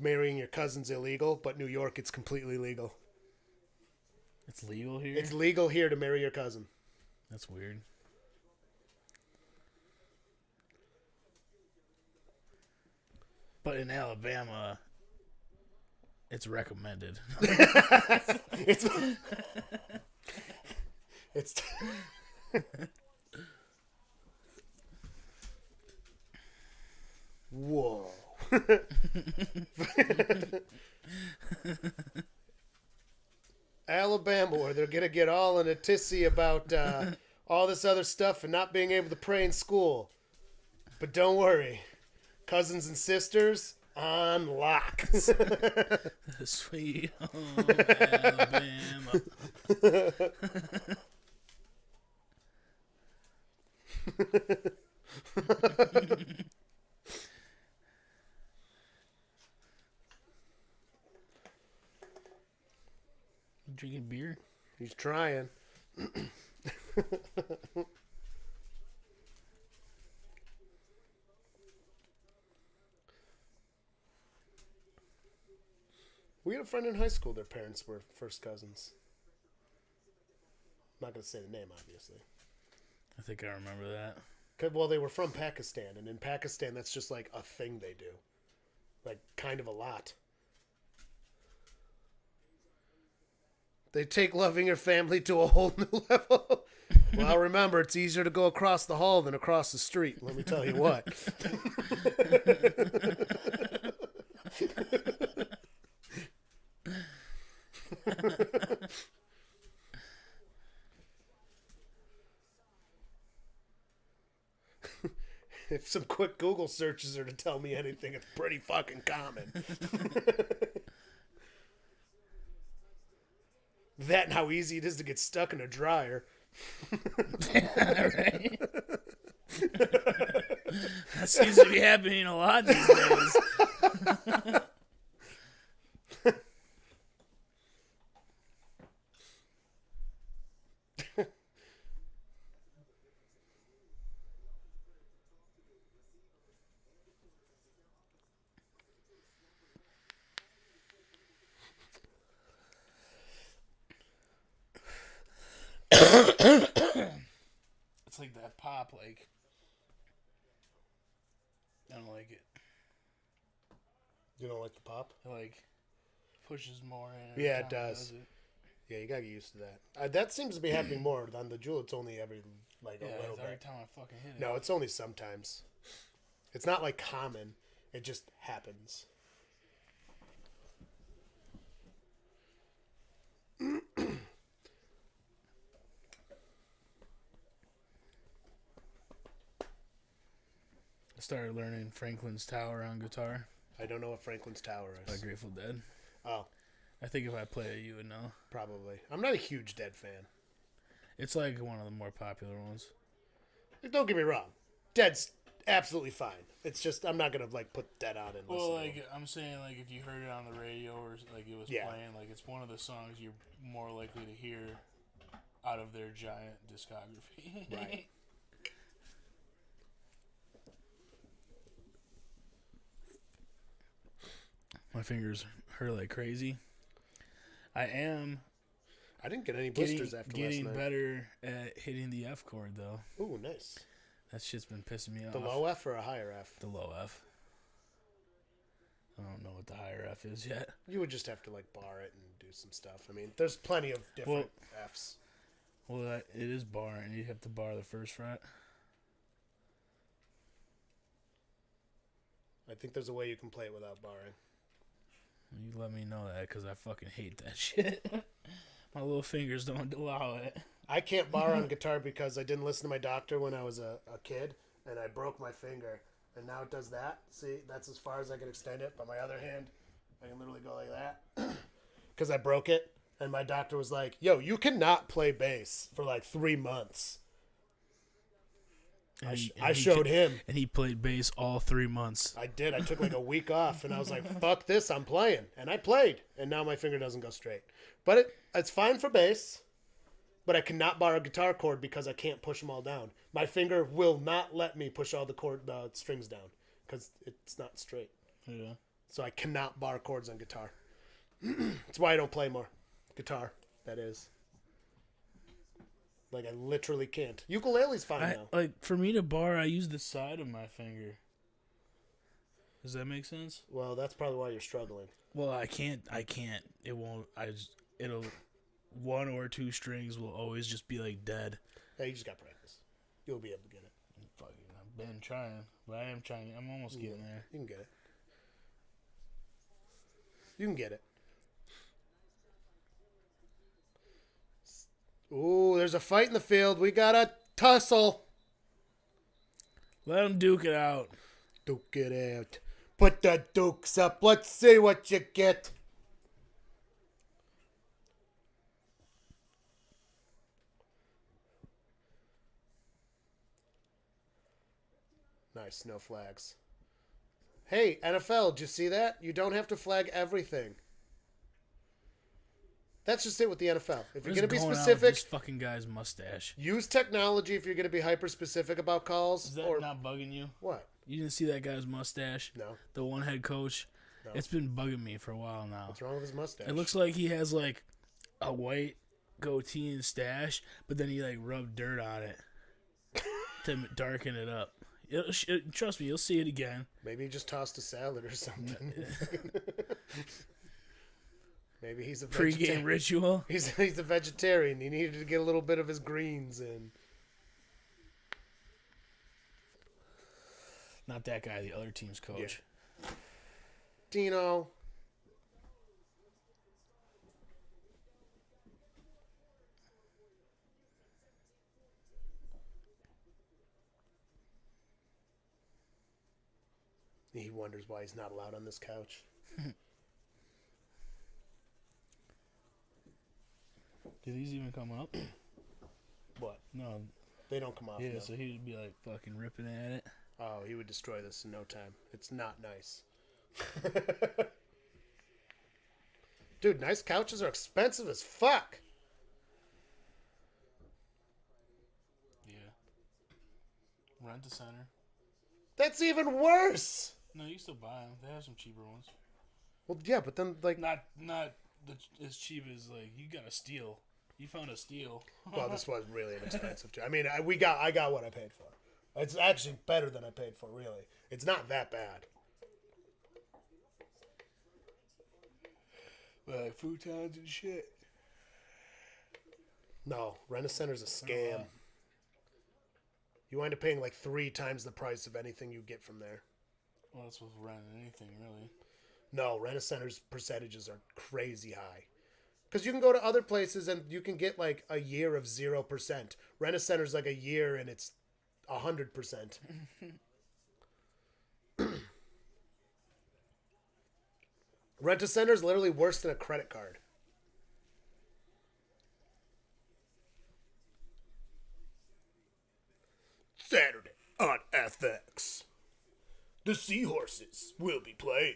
marrying your cousin's illegal, but New York it's completely legal. It's legal here? It's legal here to marry your cousin. That's weird. But in Alabama, it's recommended. It's it's whoa. Alabama, where they're gonna get all in a tizzy about all this other stuff and not being able to pray in school. But don't worry, cousins and sisters on lock. Sweet home Alabama. You drinking beer? He's trying. We had a friend in high school. Their parents were first cousins. I'm not going to say the name, obviously. I think I remember that. Well, they were from Pakistan, and in Pakistan, that's just like a thing they do. Like, kind of a lot. They take loving your family to a whole new level. Well, remember, it's easier to go across the hall than across the street. Let me tell you what. If some quick Google searches are to tell me anything, it's pretty fucking common. That and how easy it is to get stuck in a dryer. Right? That seems to be happening a lot these days. It's like that pop, like, I don't like it. You don't like the pop? It, like, pushes more in. every Yeah, it time does. it. Yeah, you gotta get used to that. That seems to be happening more. On the Juul, it's only every, like, Yeah, a little it's every bit. time I fucking hit it. No, it's only sometimes. It's not, like, common. It just happens. I started learning Franklin's Tower on guitar I don't know what Franklin's Tower by is. Grateful Dead. Oh, I think if I play it, you would know. probably. I'm not a huge Dead fan. It's like one of the more popular ones. Don't get me wrong. Dead's absolutely fine. It's just, I'm not gonna, like, put Dead on and listen Well, to like, it. I'm saying, like, if you heard it on the radio or, like, it was Yeah. playing, like, it's one of the songs you're more likely to hear out of their giant discography. Right. My fingers hurt like crazy. I am I didn't get any blisters getting, after getting last night. better at hitting the F chord, though. Ooh, nice. That shit's been pissing me off. The low F or a higher F? The low F. I don't know what the higher F is yet. You would just have to, like, bar it and do some stuff. I mean, there's plenty of different Fs. Well, it is bar, and you have to bar the first fret. I think there's a way you can play it without barring. You let me know that, because I fucking hate that shit. My little fingers don't allow it. I can't bar on guitar because I didn't listen to my doctor when I was a kid, and I broke my finger. And now it does that. See, that's as far as I can extend it. But my other hand, I can literally go like that. Because I broke it. And my doctor was like, yo, you cannot play bass for like 3 months. I showed him. And he played bass all 3 months. I did. I took like a week off, and I was like, "Fuck this! I'm playing." And I played, and now my finger doesn't go straight. But it's fine for bass. But I cannot bar a guitar chord because I can't push them all down. My finger will not let me push all the strings down because it's not straight. Yeah. So I cannot bar chords on guitar. That's why I don't play more guitar. That is. Like, I literally can't. Ukulele's fine now. Like, for me to bar, I use the side of my finger. Does that make sense? Well, that's probably why you're struggling. Well, I can't. It won't. It'll. One or two strings will always just be like dead. Yeah, you just got practice. You'll be able to get it. Fucking, I've been trying, but I am trying. I'm almost getting there. You can get it. You can get it. Ooh, there's a fight in the field. We got a tussle. Let them duke it out. Duke it out. Put the dukes up. Let's see what you get. Nice, no flags. Hey, NFL, did you see that? You don't have to flag everything. That's just it with the NFL. If you're going to be specific, this fucking guy's mustache. use technology if you're going to be hyper specific about calls. Is that not bugging you? What? You didn't see that guy's mustache? No. The one head coach? No. It's been bugging me for a while now. What's wrong with his mustache? It looks like he has like a white goatee and stash, but then he like rubbed dirt on it to darken it up. Trust me, you'll see it again. Maybe he just tossed a salad or something. Maybe he's a pre-game ritual. He's a vegetarian. He needed to get a little bit of his greens in. Not that guy, the other team's coach. Yeah. Dino. He wonders why he's not allowed on this couch. Do these even come up? What? No. They don't come off. Yeah, no. so he'd be like fucking ripping at it. Oh, he would destroy this in no time. It's not nice. Dude, nice couches are expensive as fuck. Yeah. Rent a center. That's even worse. No, you can still buy them. They have some cheaper ones. Well, yeah, but then like not as cheap as like you got a steal. You found a steal. Well, this was really inexpensive too. I mean, I got what I paid for. It's actually better than I paid for. Really, it's not that bad. Like futons and shit. No, Rent-A-Center's a scam. You wind up paying like 3 times the price of anything you get from there. Well, that's with rent anything, really. No, Rent-A-Center's percentages are crazy high. Because you can go to other places and you can get like a year of 0%. Rent-A-Center's like a year and it's 100%. Rent-A-Center's literally worse than a credit card. Saturday on FX. The Seahorses will be playing.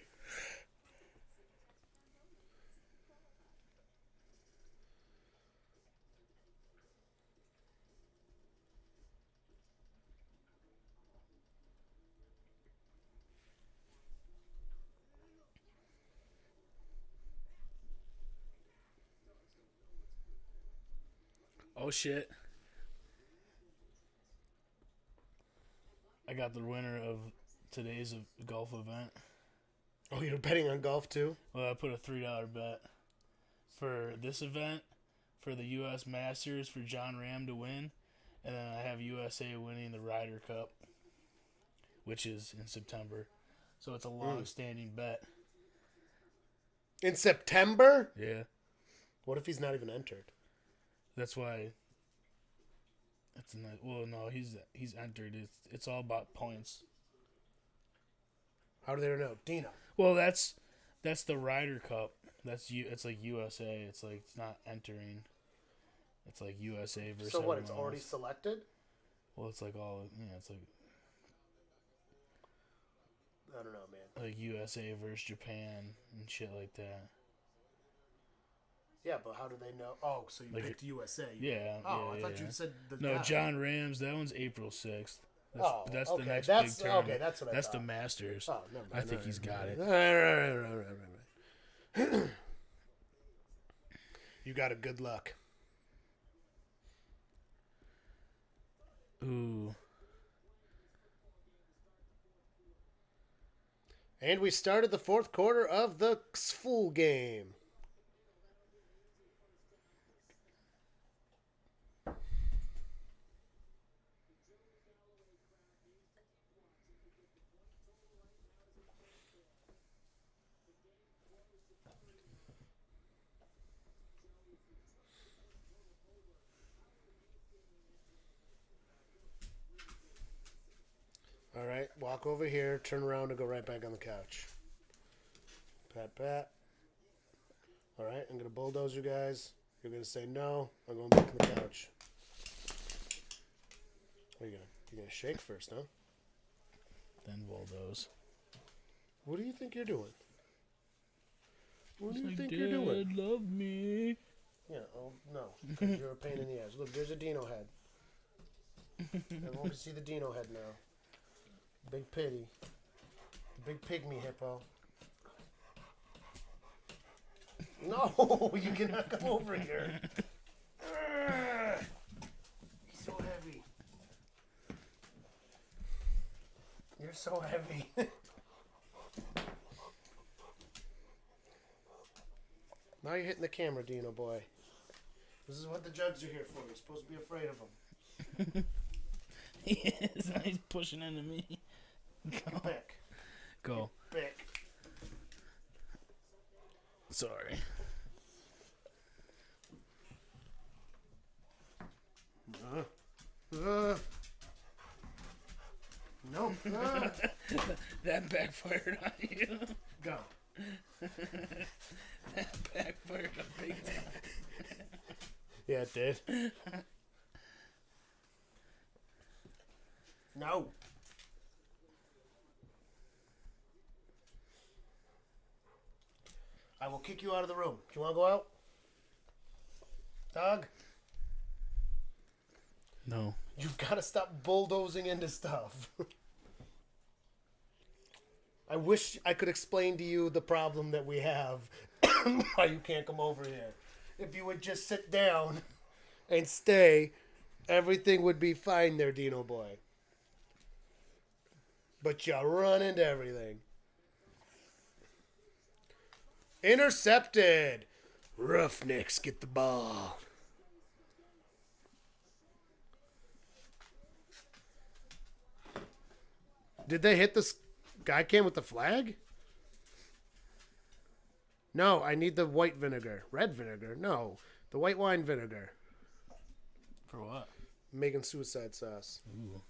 Oh shit. I got the winner of today's golf event. Oh, you're betting on golf too? Well, I put a $3 bet for this event, for the U.S. Masters, for John Ram to win, and then I have USA winning the Ryder Cup, which is in September. So it's a long-standing bet. In September? Yeah. What if he's not even entered? That's why. It's not. Well, no, he's entered. It's all about points. How do they know? Dino. Well, that's the Ryder Cup. It's like USA. It's like it's not entering. It's like USA versus. So what? It's everyone already else. selected. Well, it's like all it's like I don't know, man. like USA versus Japan and shit like that. Yeah, but how do they know? Oh, so you Like picked USA. Yeah. Oh, yeah, I thought yeah. you said the No, guy. John Rams. That one's April 6th. That's okay. the next That's, big tournament. Okay, that's what I That's thought. the Masters. Oh, never mind. I think he's got it. Right. You got a good luck. Ooh. And we started the fourth quarter of the full game. All right, walk over here, turn around, and go right back on the couch. Pat, pat. All right, I'm going to bulldoze you guys. You're going to say no. I'm going back to the couch. What are you going to? You're going to shake first, huh? Then bulldoze. What do you think you're doing? What do you Like, think you're doing? Dad, love me. Yeah, oh, no. 'Cause you're a pain in the ass. Look, there's a Dino head. Everyone can see the Dino head now. Big pity. The big pygmy hippo. No, you cannot come over here. He's so heavy. You're so heavy. Now you're hitting the camera, Dino boy. This is what the jugs are here for. You're supposed to be afraid of them. Yes, he's pushing into me. Get back. Go. Back. Sorry. No. That backfired on you. Go. That backfired a big time. Yeah, it did. No. I will kick you out of the room. Do you want to go out? Dog? No. You've got to stop bulldozing into stuff. I wish I could explain to you the problem that we have, why you can't come over here. If you would just sit down and stay, everything would be fine there, Dino boy. But you run into everything. Intercepted. Roughnecks get the ball. Did they hit this guy came with the flag? No, I need the white vinegar. Red vinegar? No. The white wine vinegar. For what? Making suicide sauce. Ooh.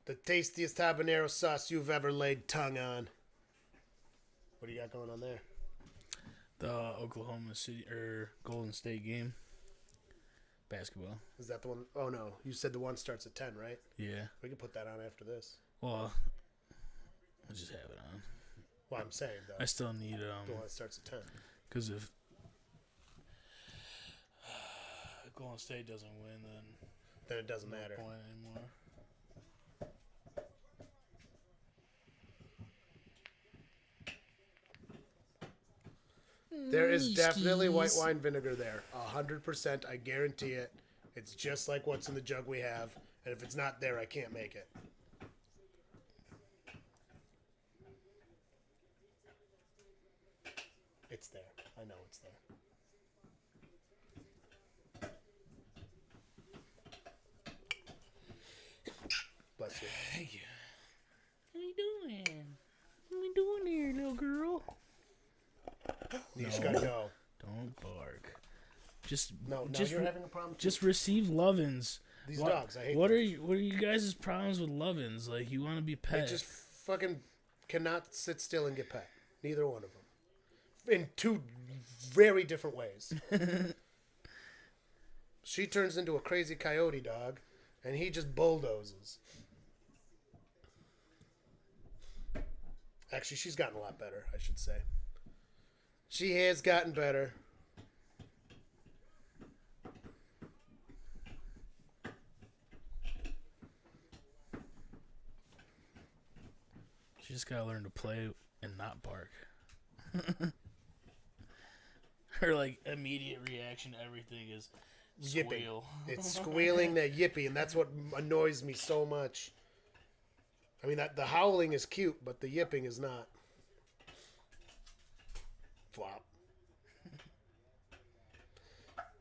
The tastiest habanero sauce you've ever laid tongue on. What do you got going on there? The Oklahoma City or Golden State game. Basketball. Is that the one? Oh, no. You said the one starts at 10, right? Yeah. We can put that on after this. Well, I just have it on. Well, I'm saying, though. I still need The one that starts at 10. because if Golden State doesn't win, Then it doesn't no matter. point anymore. There is definitely white wine vinegar there. 100%. I guarantee it. It's just like what's in the jug we have. And if it's not there, I can't make it. It's there. I know it's there. Bless you. Thank you. What are you doing? What are you doing here, little girl? You just gotta go. Don't bark. Just No, now just you're having a problem. just receive lovin's. These What- dogs, I hate What them. are you guys' problems with lovin's? Like you want to be They pet? just fucking cannot sit still and get pet. Neither one of them. In two very different ways. She turns into a crazy coyote dog, and he just bulldozes. Actually, she's gotten a lot better, I should say. She has gotten better. She just gotta learn to play and not bark. Her like immediate reaction to everything is Yipping. squeal. It's squealing that yippee, and that's what annoys me so much. I mean, that the howling is cute, but the yipping is not. Flop.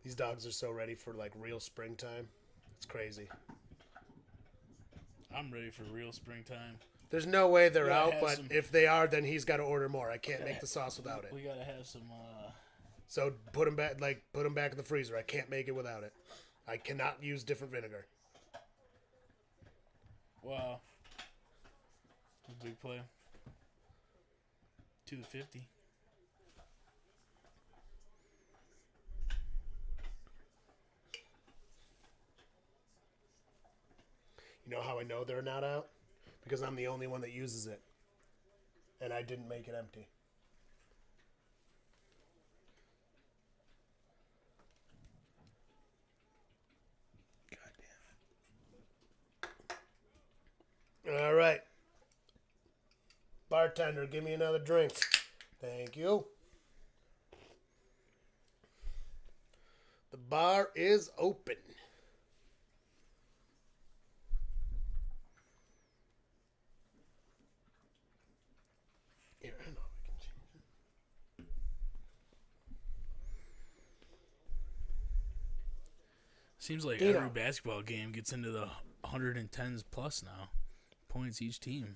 These dogs are so ready for like real springtime. It's crazy. I'm ready for real springtime. There's no way they're Yeah, out, have but some- if they are, then he's got to order more. I can't make the sauce without it. We gotta have some. So put them back, put them back in the freezer. I can't make it without it. I cannot use different vinegar. Wow. A big play. 250. You know how I know they're not out? Because I'm the only one that uses it. And I didn't make it empty. God damn All right. Bartender, give me another drink. Thank you. The bar is open. Here, I know we can change it. Seems like Dino. every basketball game gets into the 110s plus now. Points each team.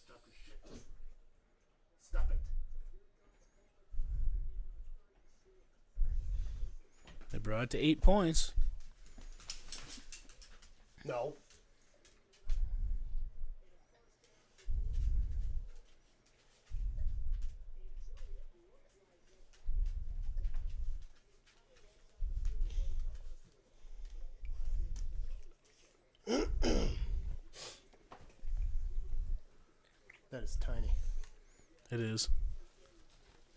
Stop your shit. Stop it. They brought it to 8 points. No. That is tiny. It is.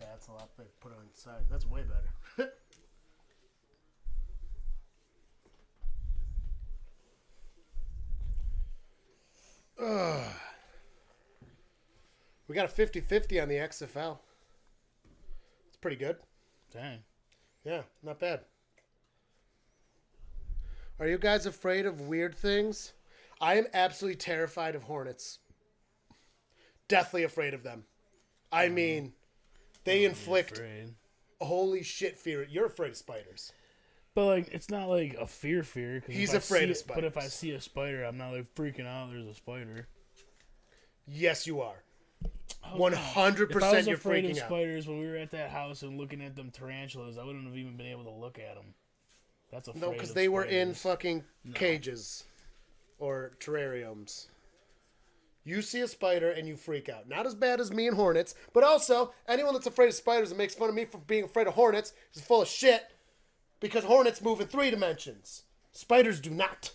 Yeah, that's a lot big. Put it on the side. That's way better. We got a 50-50 on the XFL. It's pretty good. Dang. Yeah, not bad. Are you guys afraid of weird things? I am absolutely terrified of hornets. Deathly afraid of them. I mean, they inflict Afraid. holy shit fear. You're afraid of spiders. But like, it's not like a fear. 'Cause He's if I afraid see of But if I spiders. see a spider, I'm not like freaking out. There's a spider. Yes, you are. Oh, 100% If I was you're afraid of freaking out. spiders when we were at that house and looking at them tarantulas, I wouldn't have even been able to look at them. That's afraid. No, because of they were in spiders. fucking cages or terrariums. You see a spider and you freak out. Not as bad as me and hornets, but also anyone that's afraid of spiders and makes fun of me for being afraid of hornets is full of shit because hornets move in 3 dimensions. Spiders do not.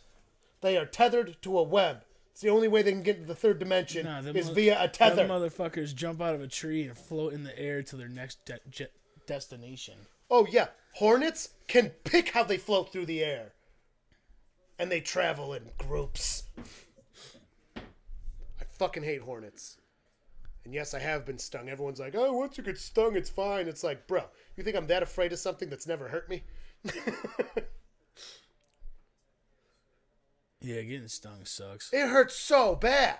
They are tethered to a web. It's the only way they can get to the 3rd dimension Nah, them is mo- via a Them tether. motherfuckers jump out of a tree and float in the air to their next destination. Oh, yeah. Hornets can pick how they float through the air. And they travel in groups. I fucking hate hornets. And yes, I have been stung. Everyone's like, oh, once you get stung, it's fine. It's like, bro, you think I'm that afraid of something that's never hurt me? Yeah, getting stung sucks. It hurts so bad.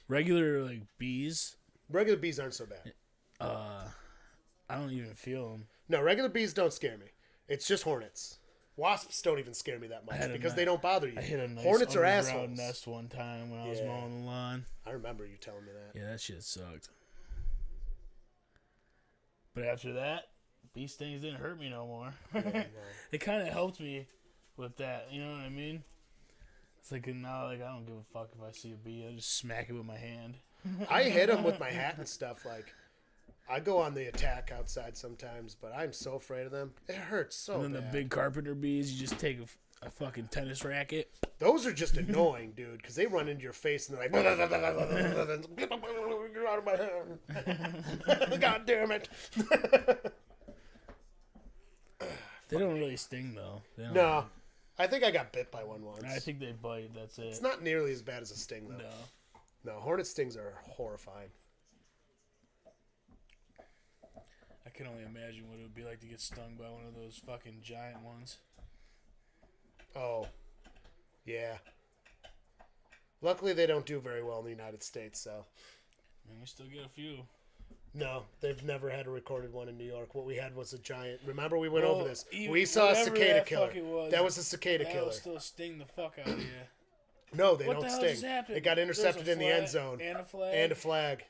Regular like bees, Regular bees aren't so bad. I don't even feel them. No, regular bees don't scare me. It's just hornets. Wasps don't even scare me that I had much a because ni- they don't bother you. I hit a nice Hornets are underground assholes. nest one time when I was Yeah. mowing the lawn. I remember you telling me that. Yeah, that shit sucked. But after that, bee stings didn't hurt me no more. Yeah, no. It kind of helped me with that. You know what I mean? It's like now, like I don't give a fuck if I see a bee. I just smack it with my hand. I hit them with my hat and stuff. Like, I go on the attack outside sometimes, but I'm so afraid of them. It hurts so And then bad. the big carpenter bees, you just take a fucking tennis racket. Those are just annoying, dude, because they run into your face and they're like, get out of my hair. God damn it. They don't really sting though. They don't- No. I think I got bit by one once. I think they bite. That's it. It's not nearly as bad as a sting, though. No. No, hornet stings are horrifying. I can only imagine what it would be like to get stung by one of those fucking giant ones. Oh, yeah. Luckily, they don't do very well in the United States, so. I mean, we still get a few. No, they've never had a recorded one in New York. What we had was a giant. Remember, we went Well, over this. even- We saw a whatever cicada that killer. fucking was, That was a cicada That'll killer. still sting the fuck out of you. No, they What don't the hell sting. just happened? It got intercepted There's a in the end flag zone. and a flag. And a flag.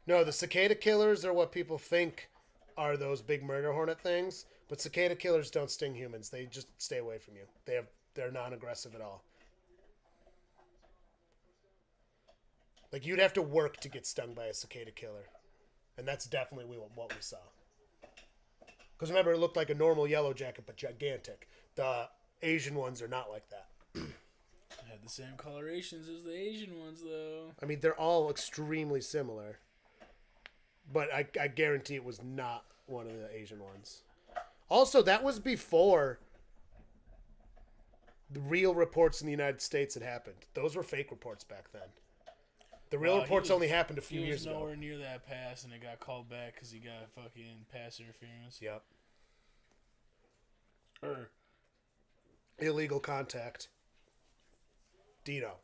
No, the cicada killers are what people think are those big murder hornet things, but cicada killers don't sting humans. They just stay away from you. They're non-aggressive at all. Like, you'd have to work to get stung by a cicada killer. And that's definitely what we saw. Because remember, it looked like a normal yellow jacket, but gigantic. The Asian ones are not like that. They had the same colorations as the Asian ones, though. I mean, they're all extremely similar. But I guarantee it was not one of the Asian ones. Also, that was before the real reports in the United States had happened. Those were fake reports back then. The real He reports was- only happened a few He was years ago. nowhere near that pass, and it got called back because he got fucking pass interference. Yep. Or Illegal contact. Dino.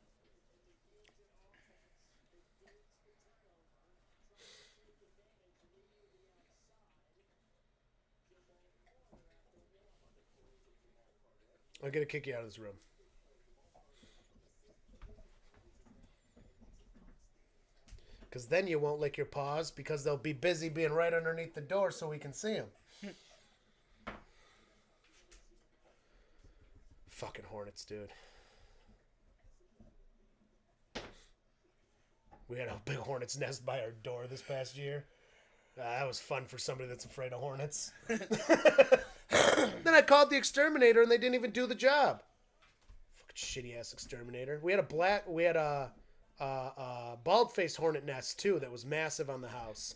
I'm going to kick you out of this room. Because then you won't lick your paws because they'll be busy being right underneath the door so we can see them. Fucking hornets, dude. We had a big hornet's nest by our door this past year. That was fun for somebody that's afraid of hornets. Then I called the exterminator and they didn't even do the job. Fucking shitty ass exterminator. We had a bald-faced hornet nest too that was massive on the house,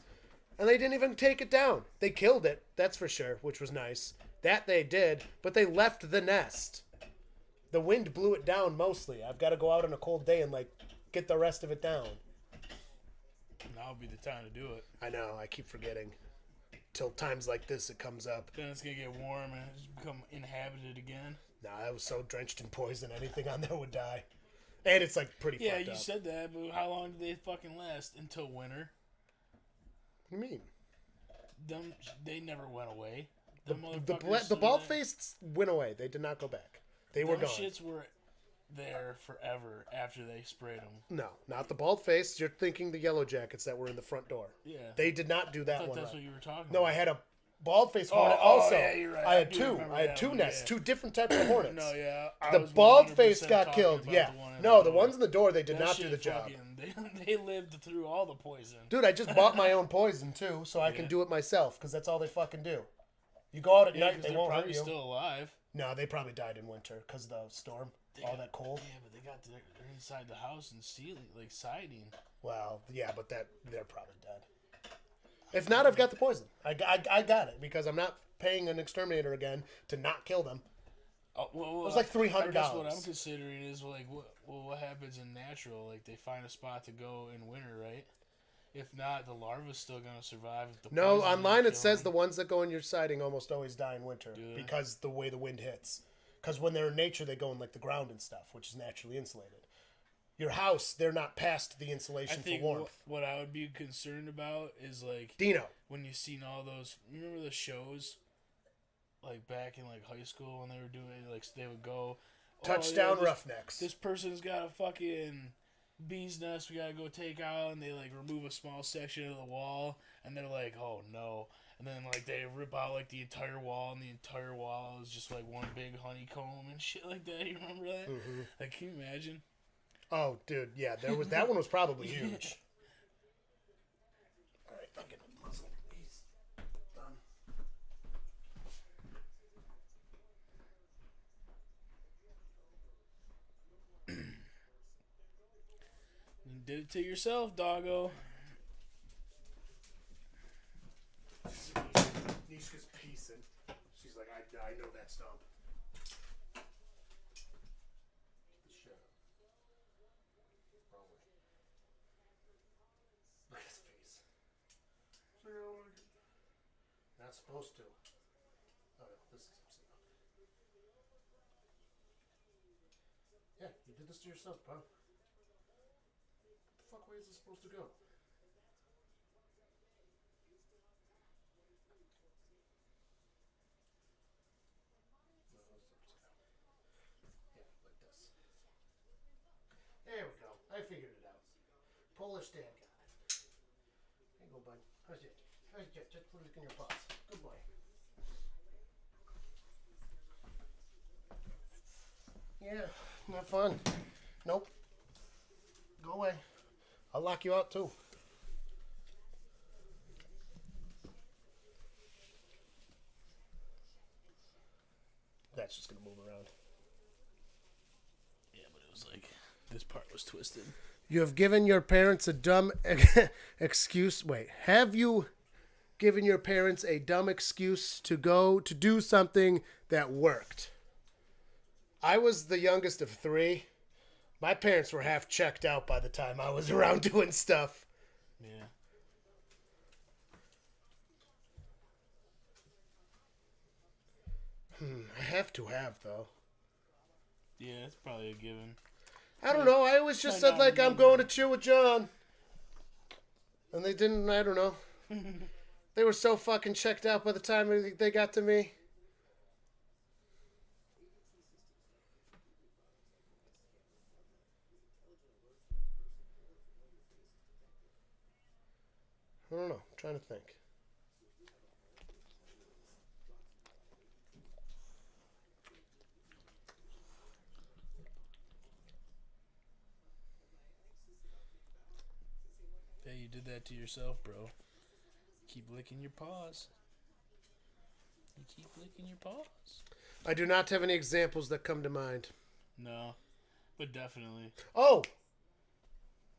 and they didn't even take it down. They killed it, that's for sure, which was nice. That they did, but they left the nest. The wind blew it down mostly. I've got to go out on a cold day and like get the rest of it down. now would be the time to do it. I know, I keep forgetting. Till times like this it comes up. Then it's gonna get warm and it's become inhabited again. Nah, I was so drenched in poison, anything on there would die. And it's like pretty Yeah, fucked you up. said that, but how long did they fucking last? Until winter? What do you mean? They never went away. The motherfuckers still bald there. faced went away. They did not go back. They were Those gone. shits were there forever after they sprayed them. No, not the bald face. You're thinking the yellow jackets that were in the front door. Yeah. They did not do I that thought one. that's right. what you were talking No, about. I had a bald face hornet oh, also. yeah, you're right. I I had do two. remember I had that two one, nests, yeah. two different types of hornets. No, yeah. I The was bald face 100% got talking killed. about Yeah. the one in No, the door. ones in the door, they did That not do shit the job. fucking- They lived through all the poison. Dude, I just bought my own poison too, so I can Yeah. do it myself because that's all they fucking do. You go out at Yeah, night, because they they're won't hurt probably you. still alive. No, they probably died in winter because of the storm, all that cold. Yeah, but they're inside the house and ceiling, like siding. Well, yeah, but they're probably dead. If not, I've got the poison. I got it because I'm not paying an exterminator again to not kill them. Oh, well, It was like $300. I guess what I'm considering is like, what happens in natural? Like they find a spot to go in winter, right? If not, the larva's still gonna survive. If the No, poison online didn't it kill says them. the ones that go in your siding almost always die in winter Do they? because the way the wind hits. Because when they're in nature, they go in like the ground and stuff, which is naturally insulated. Your house, they're not past the I insulation for think warmth. what I would be concerned about is like Dino. when you seen all those. You remember the shows, like back in like high school when they were doing it, like they would go Touchdown this, Roughnecks. This person's got a fucking bee's nest we gotta go take out, and they like remove a small section of the wall, and they're like, oh no. And then like they rip out like the entire wall, and the entire wall is just like one big honeycomb and shit like that. You remember that? Mm-hmm. Like, can you imagine? Oh, dude, yeah, there was that one was probably huge. All right, I'll get a muzzle. He's done. You did it to yourself, doggo. Nishka's piecing. She's like, I know that stomp. Look at his face. Not supposed to. Oh no, this is upside down. Yeah, you did this to yourself, bro. The fuck way is this supposed to go? There we go. I figured it out. Polish dad got it. Here you go, bud. How's it? Just put it in your paws. Good boy. Yeah, not fun. Nope. Go away. I'll lock you out too. That's just gonna move around. Yeah, but it was like this part was twisted. You have given your parents a dumb excuse. Wait, have you given your parents a dumb excuse to go to do something that worked? I was the youngest of 3. My parents were half checked out by the time I was around doing stuff. Yeah. I have to have, though. Yeah, it's probably a given. I don't know. I always just said, like, I'm going to chill with John. And they didn't, I don't know. They were so fucking checked out by the time they got to me. I don't know. I'm trying to think. Yeah, you did that to yourself, bro. Keep licking your paws. You keep licking your paws. I do not have any examples that come to mind. No, but definitely. Oh!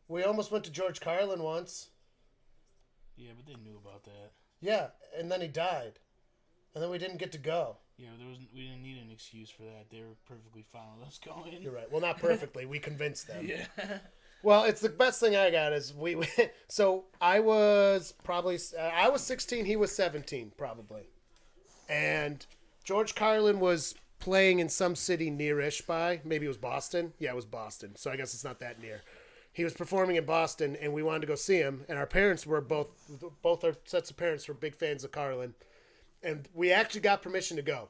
We almost went to George Carlin once. Yeah, but they knew about that. Yeah, and then he died. And then we didn't get to go. Yeah, we didn't need an excuse for that. They were perfectly fine with us going. You're right. Well, not perfectly. We convinced them. Yeah. Well, it's the best thing I got is we so I was probably I was 16, he was 17 probably. And George Carlin was playing in some city nearish by, maybe it was Boston. Yeah, it was Boston. So I guess it's not that near. He was performing in Boston and we wanted to go see him, and our parents were both our sets of parents were big fans of Carlin. And we actually got permission to go.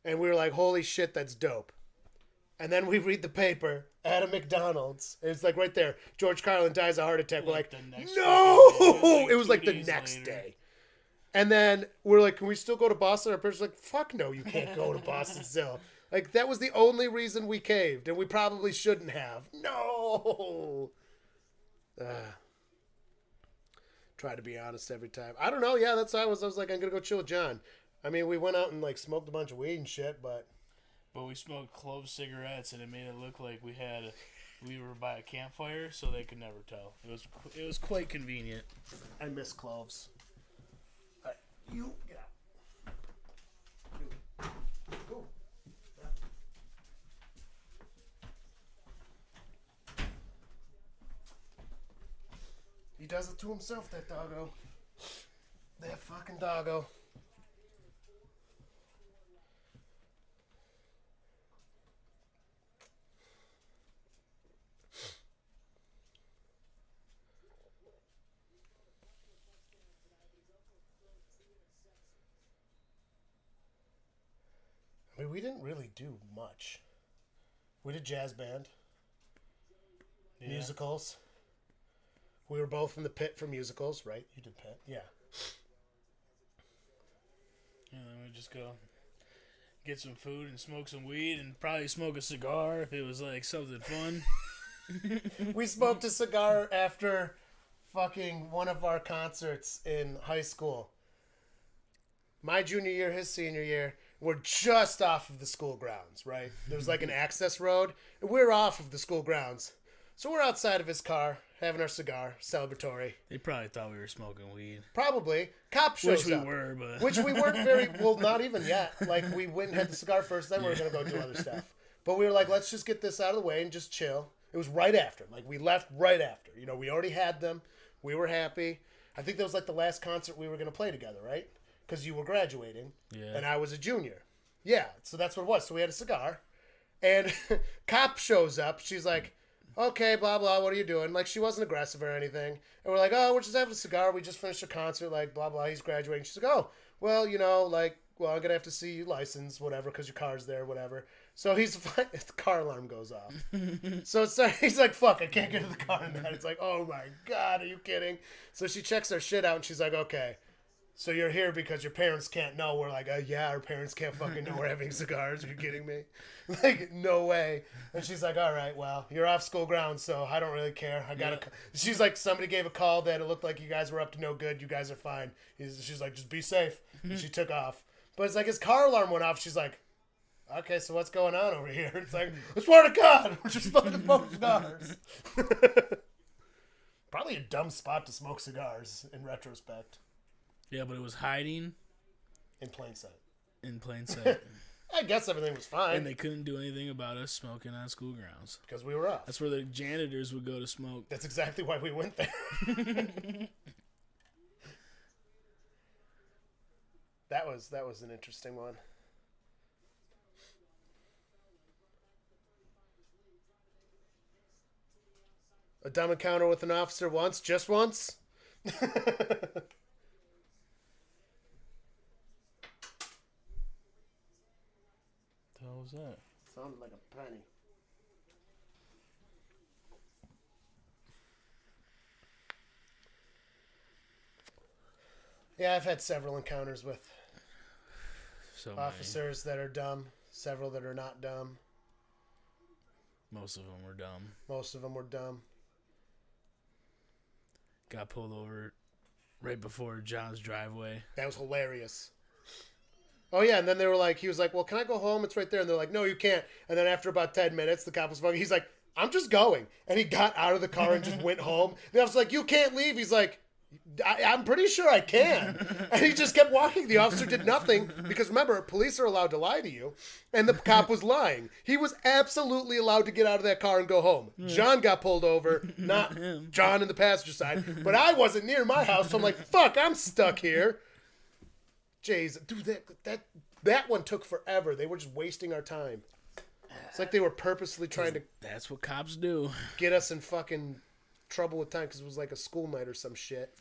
And we were like, "Holy shit, that's dope." And then we read the paper at a McDonald's. It's like right there. George Carlin dies of a heart attack. We're like, no! It was like the next day. And then we're like, can we still go to Boston? Our parents were like, fuck no, you can't go to Boston still. Like, that was the only reason we caved. And we probably shouldn't have. No! Try to be honest every time. I don't know. Yeah, that's how I was. I was like, I'm going to go chill with John. I mean, we went out and, like, smoked a bunch of weed and shit, but... But we smoked clove cigarettes, and it made it look like we were by a campfire, so they could never tell. It was quite convenient. I miss cloves. All right, you get out. You. Ooh. Yeah. He does it to himself, that doggo. That fucking doggo. Dude, we didn't really do much. We did jazz band, musicals. We were both in the pit for musicals, right? You did pit, yeah. And then we just go get some food and smoke some weed and probably smoke a cigar if it was like something fun. We smoked a cigar after fucking one of our concerts in high school. My junior year, his senior year, we're just off of the school grounds, right? There was like an access road, and we're off of the school grounds. So we're outside of his car, having our cigar, celebratory. They probably thought we were smoking weed. Probably. Cop shows Which we up. were, but... Which we weren't very... Well, not even yet. Like, we went and had the cigar first, then we were going to go do other stuff. But we were like, let's just get this out of the way and just chill. It was right after. Like, we left right after. You know, we already had them. We were happy. I think that was like the last concert we were going to play together, right? Because you were graduating. Yeah. And I was a junior. Yeah, so that's what it was. So we had a cigar. And cop shows up. She's like... Okay, blah, blah, what are you doing? Like, she wasn't aggressive or anything. And we're like, oh, we're just having a cigar. We just finished a concert, like, blah, blah. He's graduating. She's like, oh, well, you know, like, well, I'm going to have to see you license, whatever, because your car's there, whatever. So he's the car alarm goes off. So he's like, fuck, I can't get in the car now. It's like, oh, my God, are you kidding? So she checks our shit out, and she's like, okay. So you're here because your parents can't know. We're like, yeah, our parents can't fucking know we're having cigars. Are you kidding me? Like, no way. And she's like, all right, well, you're off school grounds, so I don't really care. She's like, somebody gave a call that it looked like you guys were up to no good. You guys are fine. She's like, just be safe. And she took off. But it's like his car alarm went off. She's like, okay, so what's going on over here? It's like, I swear to God, we're just fucking smoking cigars. Probably a dumb spot to smoke cigars in retrospect. Yeah, but it was hiding In plain sight. I guess everything was fine. And they couldn't do anything about us smoking on school grounds. Because we were off. That's where the janitors would go to smoke. That's exactly why we went there. That was an interesting one. A dumb encounter with an officer once, just once. The hell was that? Sounded like a penny. Yeah, I've had several encounters with officers that are dumb, several that are not dumb. Most of them were dumb. Most of them were dumb. Got pulled over right before John's driveway. That was hilarious. Oh, yeah, and then they were like, he was like, well, can I go home? It's right there. And they're like, no, you can't. And then after about 10 minutes, the cop was fucking, he's like, I'm just going. And he got out of the car and just went home. The officer's like, you can't leave. He's like, I'm pretty sure I can. And he just kept walking. The officer did nothing because, remember, police are allowed to lie to you. And the cop was lying. He was absolutely allowed to get out of that car and go home. John got pulled over, not John in the passenger side. But I wasn't near my house, so I'm like, fuck, I'm stuck here. Jeez, dude, that one took forever. They were just wasting our time. It's like they were purposely trying to... That's what cops do. Get us in fucking trouble with time because it was like a school night or some shit.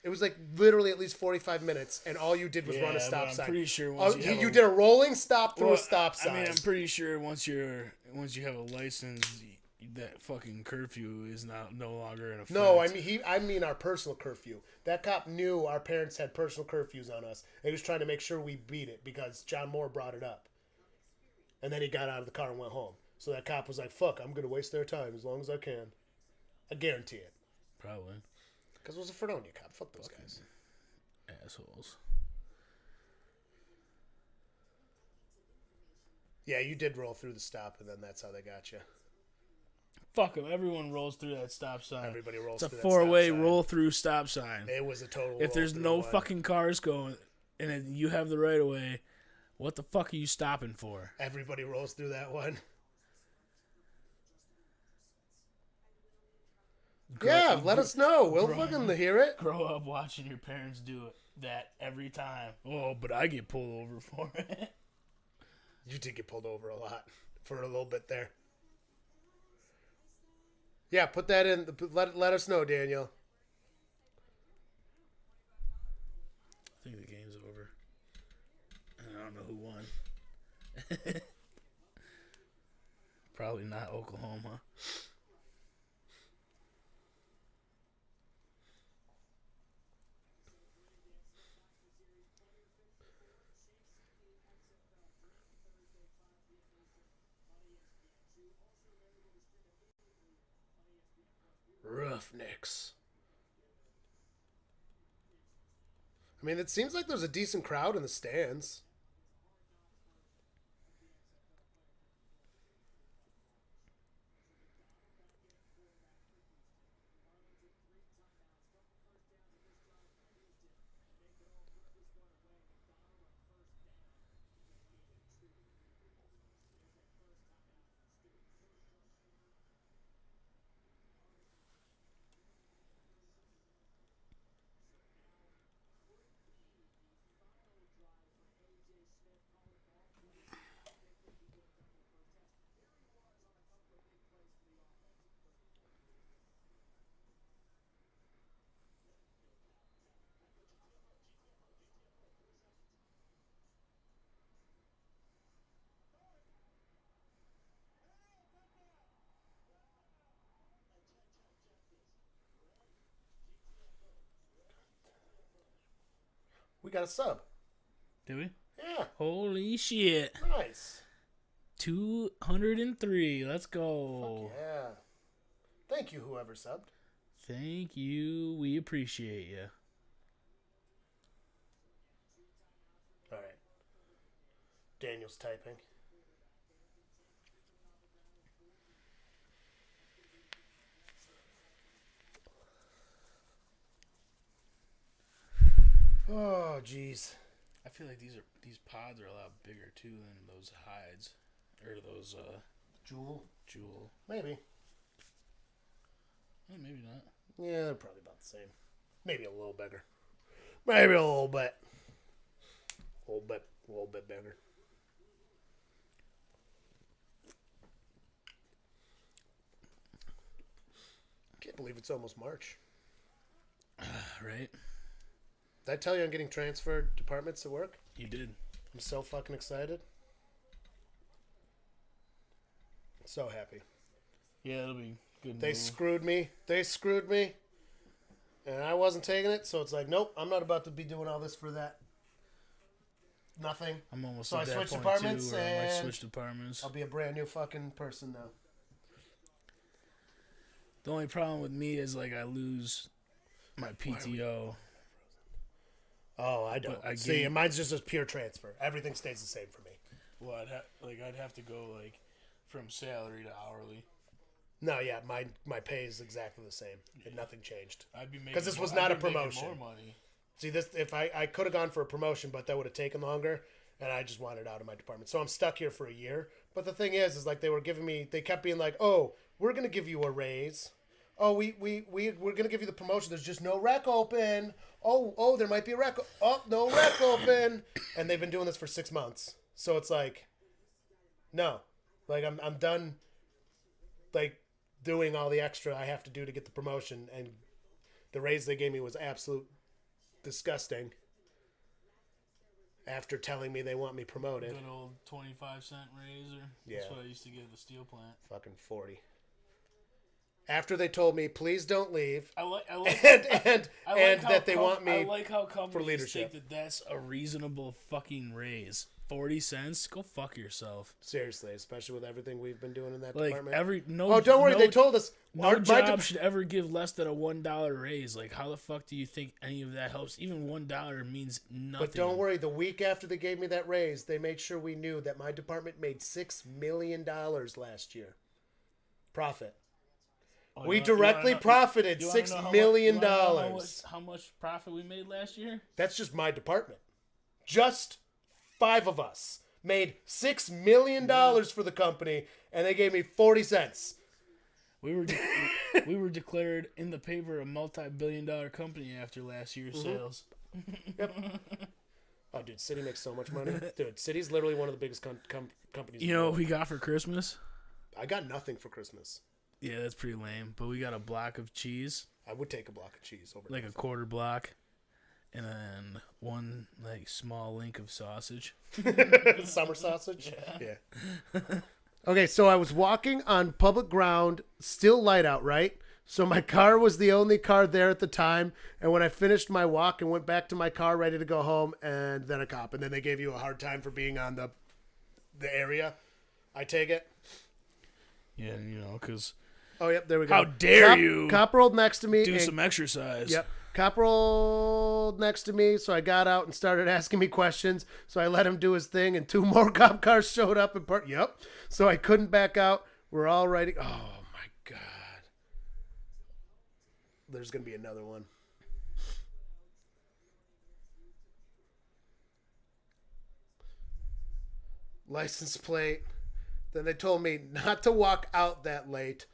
It was like literally at least 45 minutes, and all you did was run a stop sign. I'm pretty sure once you did a rolling stop through a stop sign. I mean, I'm pretty sure once you have a license, that fucking curfew is no longer in effect. No, I mean our personal curfew. That cop knew our parents had personal curfews on us. And he was trying to make sure we beat it because John Moore brought it up. And then he got out of the car and went home. So that cop was like, fuck, I'm going to waste their time as long as I can. I guarantee it. Probably. Because it was a Fredonia cop. Fuck those guys. Assholes. Yeah, you did roll through the stop, and then that's how they got you. Fuck them. Everyone rolls through that stop sign. Everybody rolls through through that stop sign. It's a 4-way roll-through stop sign. It was a total If there's no fucking cars going, and then you have the right of way, what the fuck are you stopping for? Everybody rolls through that one. Let us know. We'll fucking hear it. Grow up watching your parents do that every time. Oh, but I get pulled over for it. You did get pulled over a lot for a little bit there. Yeah, put that in. Let us know, Daniel. I think the game's over. I don't know who won. Probably not Oklahoma. Roughnecks. I mean, it seems like there's a decent crowd in the stands. We got a sub. Do we? Yeah. Holy shit. Nice. 203. Let's go. Fuck yeah. Thank you, whoever subbed. Thank you. We appreciate you. All right. Daniel's typing. Oh, jeez. I feel like these pods are a lot bigger too than those hides or those Jewel? Maybe Maybe. not. Yeah, they're probably about the same. Maybe a little bigger. Maybe a little bit. A little bit bigger. Can't believe it's almost March. Right? Did I tell you I'm getting transferred departments at work? You did. I'm so fucking excited. So happy. Yeah, it'll be good. They screwed me. And I wasn't taking it, so it's like, nope, I'm not about to be doing all this for that. Nothing. I'm almost So at I that switched point departments, too, where I might and switch departments. I'll be a brand new fucking person now. The only problem with me is like I lose my PTO. Oh, I don't. But I See, gain- mine's just a pure transfer. Everything stays the same for me. Well, I'd have to go like from salary to hourly. No, yeah, my pay is exactly the same. And nothing changed. I'd be making 'Cause this was I'd not be a making promotion. More money. See, this if I could have gone for a promotion, but that would have taken longer, and I just wanted out of my department. So I'm stuck here for a year. But the thing is like they kept being like, oh, we're gonna give you a raise. Oh, we're gonna give you the promotion. There's just no rec open. Oh, there might be a rec. Oh, no rec open. And they've been doing this for 6 months. So it's like, no, like I'm done. Like doing all the extra I have to do to get the promotion, and the raise they gave me was absolute disgusting. After telling me they want me promoted, Good old 25-cent raise, or Yeah. that's what I used to get at the steel plant. fucking 40. After they told me, please don't leave, I like and I like how that they com- want me I like how companies leadership. think that that's a reasonable fucking raise. 40 cents? Go fuck yourself. seriously, especially with everything we've been doing in that Like department. no. Oh, don't worry, no, they told us. no my job de- should ever give less than a $1 raise. Like, how the fuck do you think any of that helps? Even $1 means nothing. But don't worry, the week after they gave me that raise, they made sure we knew that my department made $6 million last year. Profit. Oh, We you wanna directly know- profited you wanna know $6 how much- million. you wanna know how much profit we made last year? That's just my department. Just 5 of us made $6 million for the company, and they gave me 40 cents. We were we were declared in the paper a multi-billion-dollar company after last year's sales. Oh, dude, City makes so much money. Dude, City's literally one of the biggest companies. You know what we got for Christmas? I got nothing for Christmas. Yeah, that's pretty lame. But we got a block of cheese, I would take a block of cheese over like a nothing. quarter block, and then one like small link of sausage. Summer sausage? Yeah. Okay, so I was walking on public ground, still light out, right? So my car was the only car there at the time. And when I finished my walk and went back to my car ready to go home, and then a cop. And then they gave you a hard time for being on the area, I take it. Yeah, you know, because Oh, yep, there we go. How dare you Cop rolled next to me. do and- some exercise. Yep. Cop rolled next to me, so I got out and started asking me questions. So I let him do his thing, and 2 more cop cars showed up and Yep. So I couldn't back out. We're all ready. Oh my god. There's gonna be another one. License plate. Then they told me not to walk out that late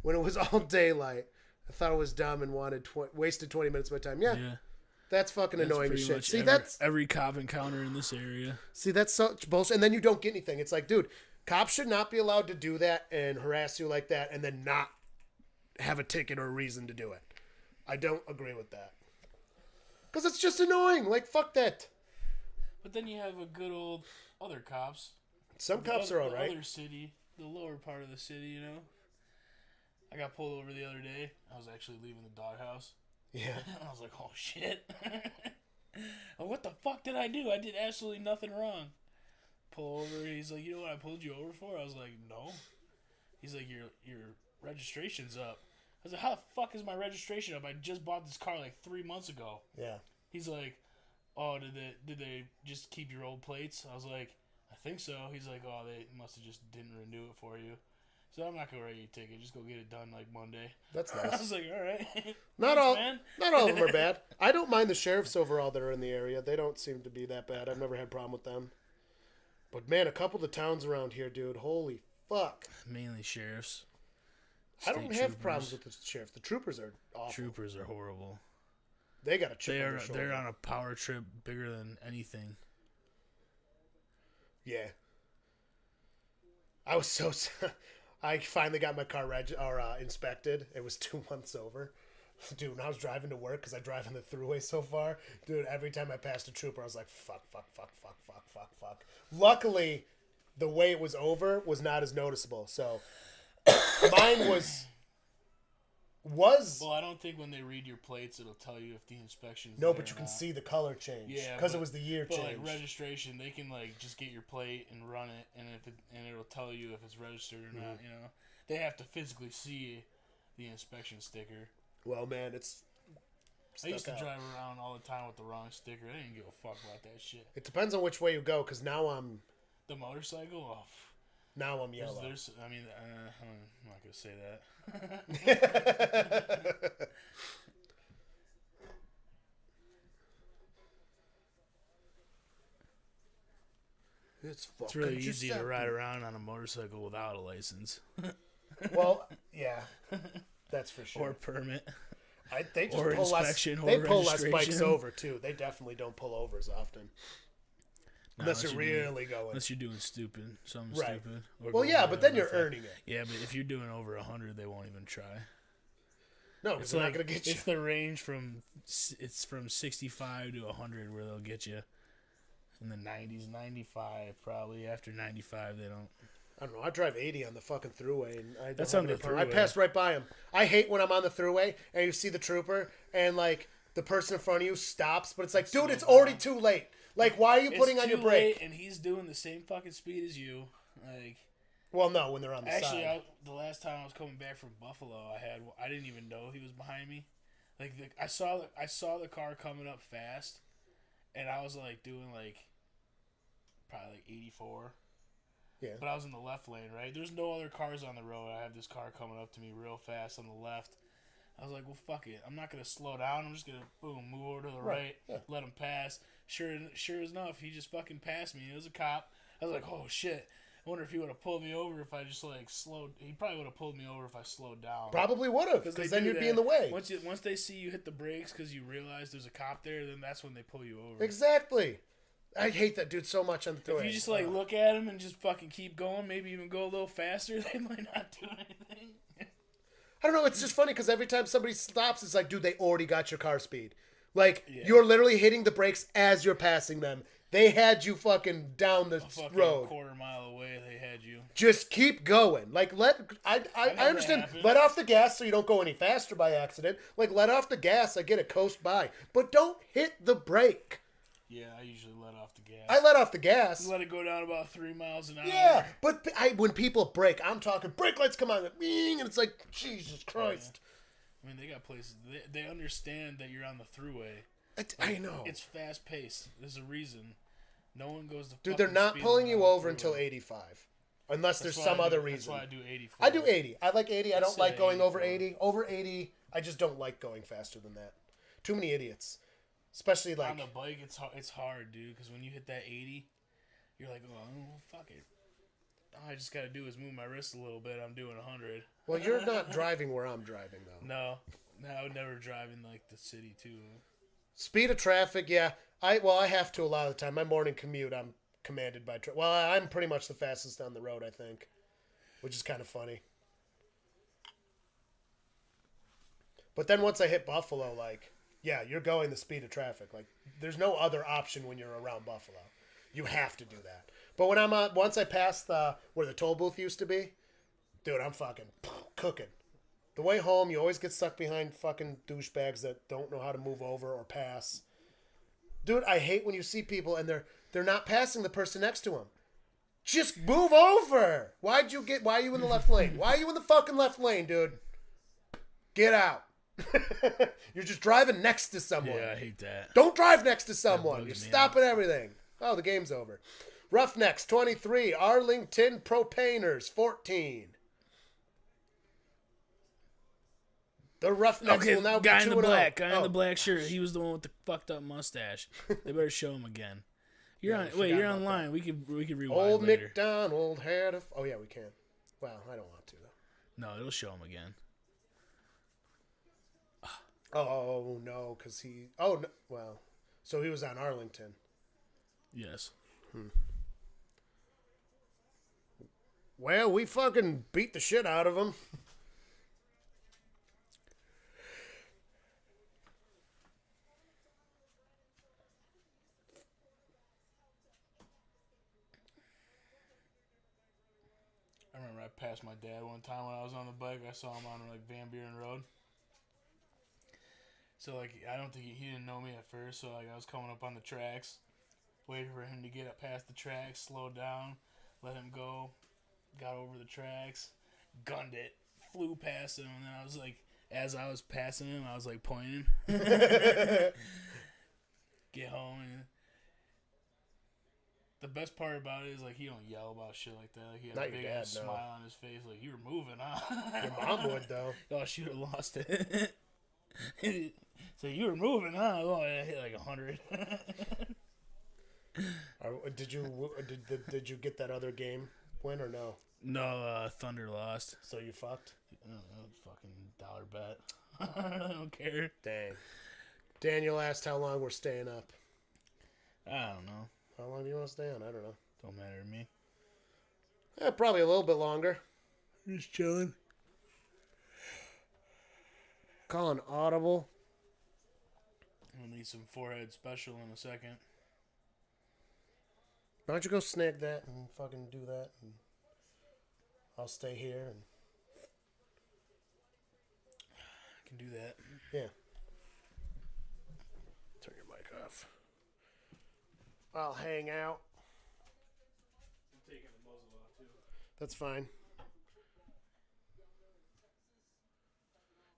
when it was all daylight. I thought it was dumb and wasted 20 minutes of my time. Yeah. That's fucking That's annoying as pretty shit. much See, every cop encounter in this area. that's such bullshit. And then you don't get anything. It's like, dude, cops should not be allowed to do that and harass you like that and then not have a ticket or a reason to do it. I don't agree with that. Because it's just annoying. Like, fuck that. But then you have a good old other cops. Some cops are all right. The other city, the lower part of the city, you know. I got pulled over the other day. I was actually leaving the doghouse. Yeah. I was like, oh shit. What the fuck did I do? I did absolutely nothing wrong. Pull over. He's like, you know what I pulled you over for? I was like, no. He's like, your registration's up. I was like, how the fuck is my registration up? I just bought this car like 3 months ago. Yeah. He's like, oh, did they just keep your old plates? I was like, I think so. He's like, oh, they must have just didn't renew it for you. So I'm not gonna write you a ticket. Just go get it done like Monday. That's I nice. was like, all right. Not Thanks, all. man. Not all of them are bad. I don't mind the sheriffs overall that are in the area. They don't seem to be that bad. I've never had a problem with them. But man, a couple of the towns around here, dude. Holy fuck. Mainly sheriffs. I don't State have problems troopers. with the sheriff. The troopers are awful. Troopers are horrible. They got a chip on their shoulder. They're on a power trip bigger than anything. Yeah. I was so. I finally got my car inspected. It was 2 months over. Dude, when I was driving to work, because I drive on the thruway so far, dude, every time I passed a trooper, I was like, fuck. Luckily, the way it was over was not as noticeable. So, mine was. Well, I don't think when they read your plates, it'll tell you if the inspection's No, there but you or can not. see the color change. Yeah, Because it but- was the year But change. like registration, they can like just get your plate and run it, and it'll tell you if it's registered or not. You know, they have to physically see the inspection sticker. Well, man, it's. I used to stuck out. drive around all the time with the wrong sticker. I didn't give a fuck about that shit. It depends on which way you go, because now I'm The motorcycle, yellow. there's I mean, I'm not gonna say that. It's really easy to ride around on a motorcycle without a license Well, yeah, that's for sure. or permit. They just or pull less. inspection They or pull less bikes registration. over too. They definitely don't pull over as often, unless you're really going. Unless you're doing something Right. stupid. Or Well, going yeah, but then over you're the- earning it. Yeah, but if you're doing over 100, they won't even try. No, because It's they're like not gonna get you. it's the range from 65 to 100 where they'll get you. In the 90s, 95 probably. After 95, they don't. I don't know. I drive 80 on the fucking throughway, and I That's don't on have the any problem. I throughway. pass right by him. I hate when I'm on the throughway and you see the trooper and like the person in front of you stops, but it's like, dude, it's already too late. Like, why are you putting on your brake? and he's doing the same fucking speed as you. Like, Well, no, when they're on the actually, side. the last time I was coming back from Buffalo, I didn't even know he was behind me. Like, I saw the car coming up fast, and I was like doing like probably like 84. Yeah. But I was in the left lane, right? There's no other cars on the road. I have this car coming up to me real fast on the left. I was like, well, fuck it. I'm not going to slow down. I'm just going to, boom, move over to the right, yeah. let him pass. Sure enough, he just fucking passed me. It was a cop. I was like, oh, shit. I wonder if he would have pulled me over if I just, like, slowed. He probably would have pulled me over if I slowed down. Probably would have, they because then do you'd be that. in the way. Once they see you hit the brakes because you realize there's a cop there, then that's when they pull you over. Exactly. I hate that dude so much on the throughway. If you just like look at him and just fucking keep going, maybe even go a little faster, they might not do anything. I don't know. It's just funny because every time somebody stops, it's like, dude, they already got your car speed. Like, Yeah. you're literally hitting the brakes as you're passing them. They had you fucking down the A fucking road. quarter mile away, they had you. Just keep going. Like, I that understand. happens. Let off the gas so you don't go any faster by accident. Like, let off the gas. I get it, coast by. But don't hit the brake. Yeah, I usually let off the gas. I let off the gas. You let it go down about 3 miles an hour. Yeah, but when people brake, I'm talking brake lights come on, and it's like, Jesus Christ. I mean, they got places. They understand that you're on the thruway. I know. It's fast paced. There's a reason. No one goes to. Dude, they're not speed pulling limit you on the over until thruway. 85. Unless there's That's why some I do- other That's reason. why I do 84. I do 80. I like 80. I don't say like going over 84. 80. Over 80, I just don't like going faster than that. Too many idiots. Especially like... On the bike, it's hard, dude. Because when you hit that 80, you're like, oh, fuck it. All I just gotta do is move my wrist a little bit. I'm doing 100. Well, you're not driving where I'm driving, though. No, I would never drive in like the city too. Speed of traffic, yeah. I have to a lot of the time. My morning commute, I'm commanded by... Well, I'm pretty much the fastest on the road, I think. Which is kind of funny. But then once I hit Buffalo, like... Yeah, you're going the speed of traffic. Like, there's no other option when you're around Buffalo. You have to do that. But when once I pass where the toll booth used to be, dude, I'm fucking cooking. The way home, you always get stuck behind fucking douchebags that don't know how to move over or pass. Dude, I hate when you see people and they're not passing the person next to them. Just move over. Why are you in the left lane? Why are you in the fucking left lane, dude? Get out. You're just driving next to someone. Yeah, I hate that. Don't drive next to someone. bugs You're me stopping everything. Oh, the game's over. Roughnecks 23, Arlington Propaners 14. The Roughnecks will now be 2-0. Guy in the black shirt. He was the one with the fucked up mustache. They better show him again. You're forgot about online. We could rewind Old later. MacDonald had a... Oh, yeah, we can. Well, I don't want to, though. No, it'll show him again. Oh, no, because he... Oh, no, well... So he was on Arlington. Yes. Well, we fucking beat the shit out of him. I remember I passed my dad one time when I was on the bike. I saw him on like Van Buren Road. So like I don't think he didn't know me at first. So like I was coming up on the tracks, waiting for him to get up past the tracks, slowed down, let him go, got over the tracks, gunned it, flew past him, and then I was like, as I was passing him, I was like pointing. Get home and. The best part about it is like he don't yell about shit like that. Like he had Not a your big dad, ass no. smile on his face, like you were moving, huh? Your mom would, though. Oh, she would have lost it. So you were moving, huh? Oh, I hit like 100. Did you get that other game win or no? No, Thunder lost. So you fucked? Fucking dollar bet. I don't care. Dang. Daniel asked how long we're staying up. I don't know. How long do you want to stay on? I don't know. Don't matter to me. Yeah, probably a little bit longer. Just chilling. Calling audible. I'm gonna need some forehead special in a second. Why don't you go snag that and fucking do that? And I'll stay here and I can do that. yeah. Turn your mic off. I'll hang out. I'm taking the muzzle off too. That's fine.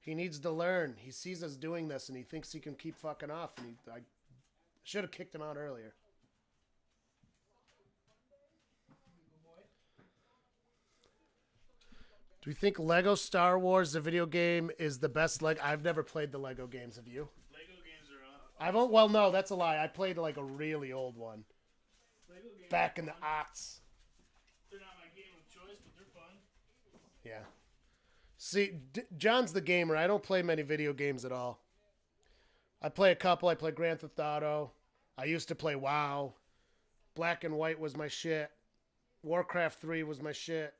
He needs to learn. He sees us doing this and he thinks he can keep fucking off. And I should have kicked him out earlier. Do you think Lego Star Wars, the video game, is the best? I've never played the Lego games. Have you? Lego games are Well, no, that's a lie. I played like a really old one Lego games back in the aughts. They're not my game of choice, but they're fun. Yeah. See, John's the gamer. I don't play many video games at all. I play a couple. I play Grand Theft Auto. I used to play WoW. Black and White was my shit. Warcraft 3 was my shit.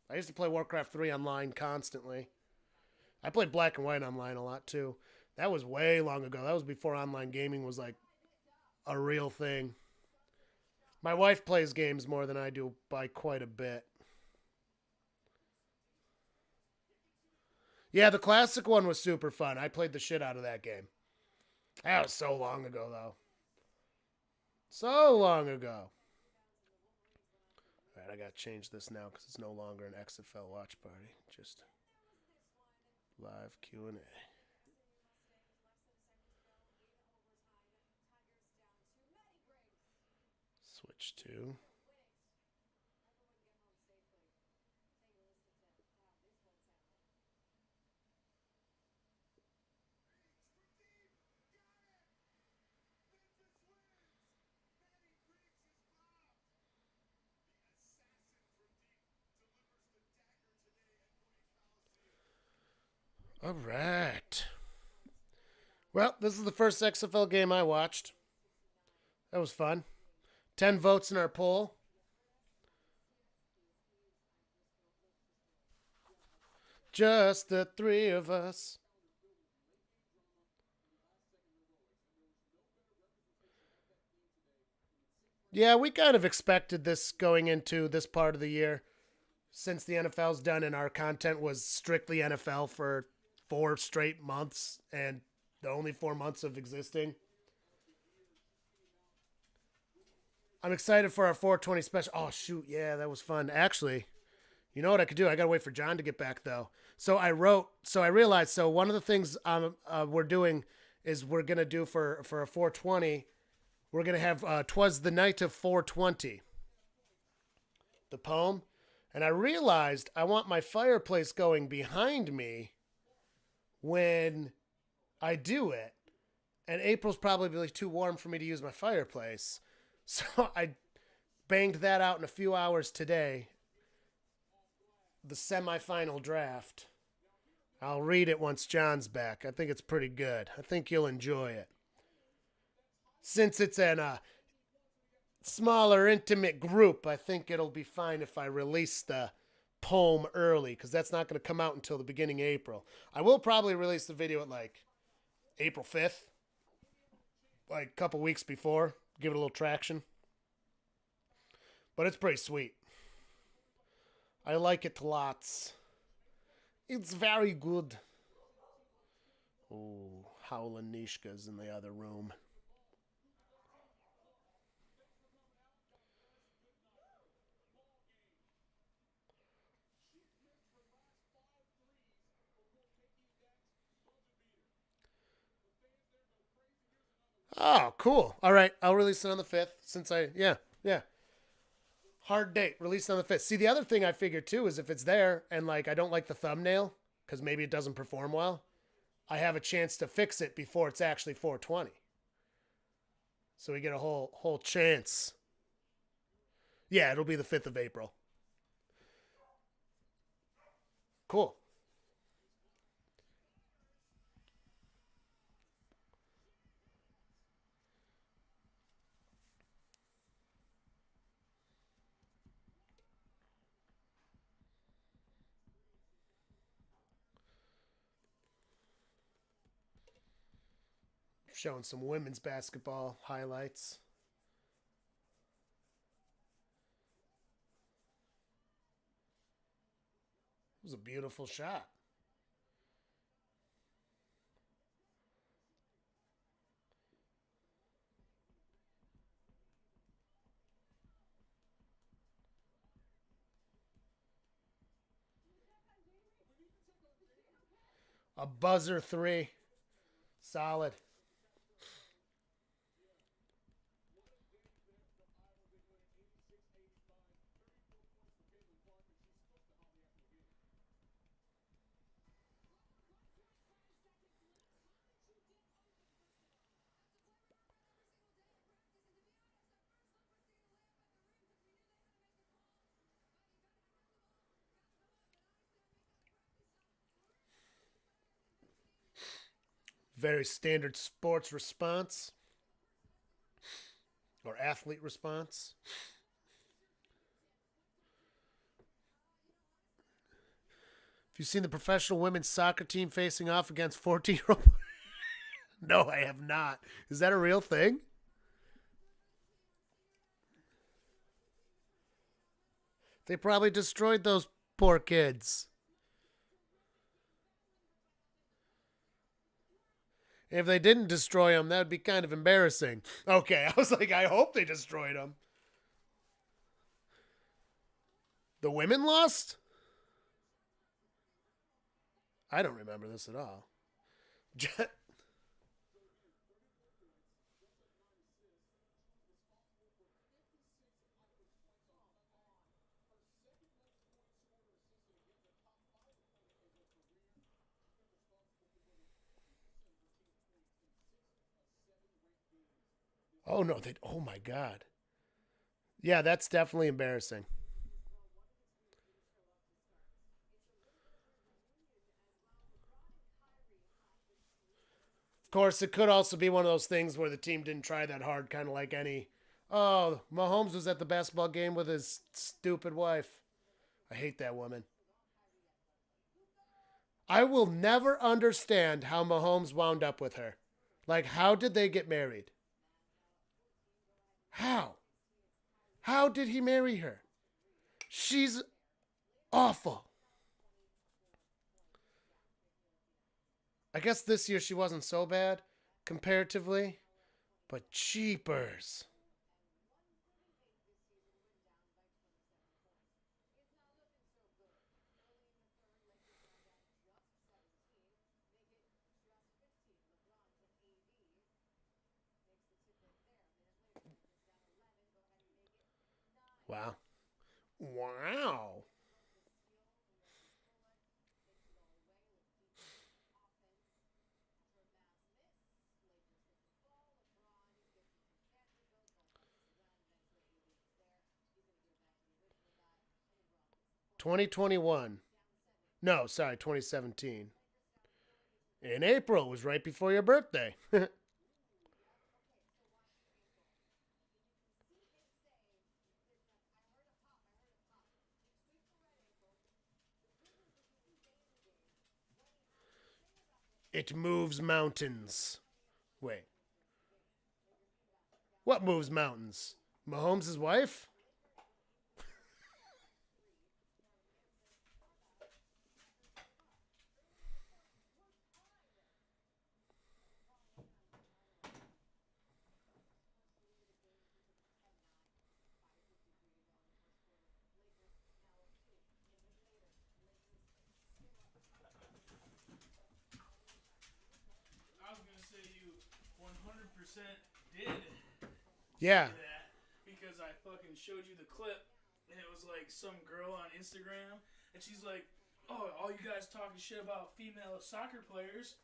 I used to play Warcraft 3 online constantly. I played Black and White online a lot too. That was way long ago. That was before online gaming was like a real thing. My wife plays games more than I do by quite a bit. Yeah, the classic one was super fun. I played the shit out of that game. That was so long ago, though. So long ago. All right, I got to change this now because it's no longer an XFL watch party. Just live Q&A. Switch to. All right. Well, this is the first XFL game I watched. That was fun. 10 votes in our poll. Just the three of us. Yeah, we kind of expected this going into this part of the year since the NFL's done and our content was strictly NFL for 4 straight months and the only 4 months of existing. I'm excited for our 420 special. Oh, shoot. Yeah, that was fun. Actually, you know what I could do? I got to wait for John to get back, though. So I realized, so one of the things we're doing is we're going to do for a 420, we're going to have 'Twas the Night of 420, the poem. And I realized I want my fireplace going behind me when I do it. And April's probably too warm for me to use my fireplace. So I banged that out in a few hours today. The semifinal draft. I'll read it once John's back. I think it's pretty good. I think you'll enjoy it. Since it's in a smaller, intimate group, I think it'll be fine if I release the poem early, because that's not going to come out until the beginning of April. I will probably release the video at like April 5th, like a couple weeks before. Give it a little traction. But it's pretty sweet. I like it lots. It's very good. Oh, Howlin' Nishka's in the other room. Oh, cool. All right, I'll release it on the 5th since yeah. Hard date, released on the 5th. See, the other thing I figured too is if it's there and like I don't like the thumbnail because maybe it doesn't perform well, I have a chance to fix it before it's actually 420. So we get a whole chance. Yeah, it'll be the 5th of April. Cool. Showing some women's basketball highlights. It was a beautiful shot. A buzzer 3. Solid. Very standard sports response or athlete response. Have you seen the professional women's soccer team facing off against 14-year-old? No, I have not. Is that a real thing? They probably destroyed those poor kids. If they didn't destroy them, that would be kind of embarrassing. Okay, I was like, I hope they destroyed them. The women lost? I don't remember this at all. Oh no, they oh my god. Yeah, that's definitely embarrassing. Of course, it could also be one of those things where the team didn't try that hard, kind of like any. Oh, Mahomes was at the basketball game with his stupid wife. I hate that woman. I will never understand how Mahomes wound up with her. Like, how did they get married? How? How did he marry her? She's awful. I guess this year she wasn't so bad, comparatively, but cheapers. Wow. Wow. 2021. No, sorry, 2017. In April, it was right before your birthday. It moves mountains. Wait, what moves mountains? Mahomes' wife? 100% did Yeah. say that because I fucking showed you the clip and it was like some girl on Instagram and she's like, "Oh, all you guys talking shit about female soccer players,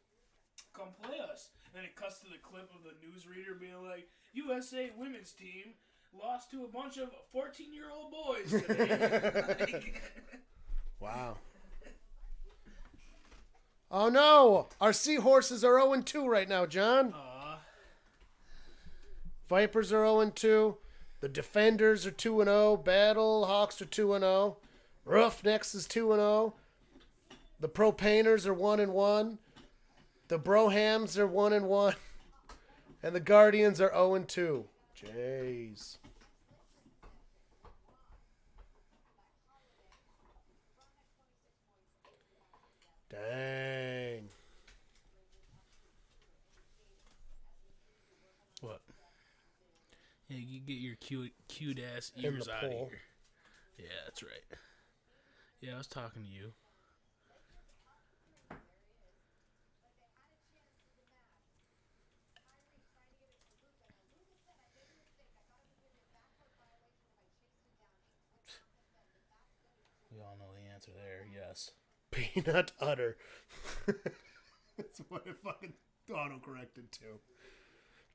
come play us." And then it cuts to the clip of the newsreader being like, "USA women's team lost to a bunch of 14-year-old boys today." Wow. Oh no! Our seahorses are 0-2 right now, John. Vipers are 0-2. The Defenders are 2-0. Battle Hawks are 2-0. Roughnecks is 2-0. The Propaners are 1-1. The Brohams are 1-1. And the Guardians are 0-2. Jeez. Dang. What? Yeah, you get your cute ass ears out of here. Yeah, that's right. Yeah, I was talking to you. We all know the answer there. Yes. Peanut utter. That's what it fucking auto-corrected to.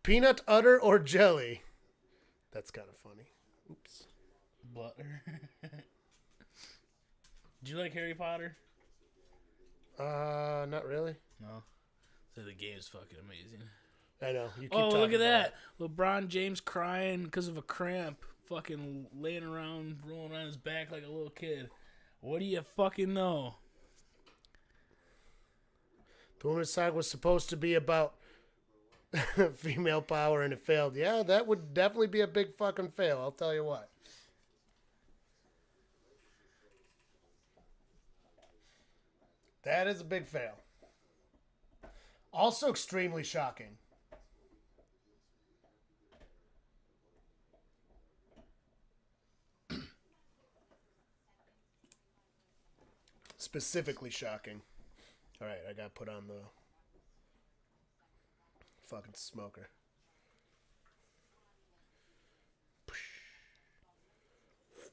Peanut utter or jelly? That's kind of funny. Oops. Butter. Do you like Harry Potter? Not really. No. So the game's fucking amazing. I know. You keep Oh, look talking at about that. LeBron James crying because of a cramp. Fucking laying around, rolling on his back like a little kid. What do you fucking know? The women's side was supposed to be about Female power and it failed. Yeah, that would definitely be a big fucking fail. I'll tell you what. That is a big fail. Also extremely shocking. Specifically shocking. Alright, I gotta put on the fucking smoker.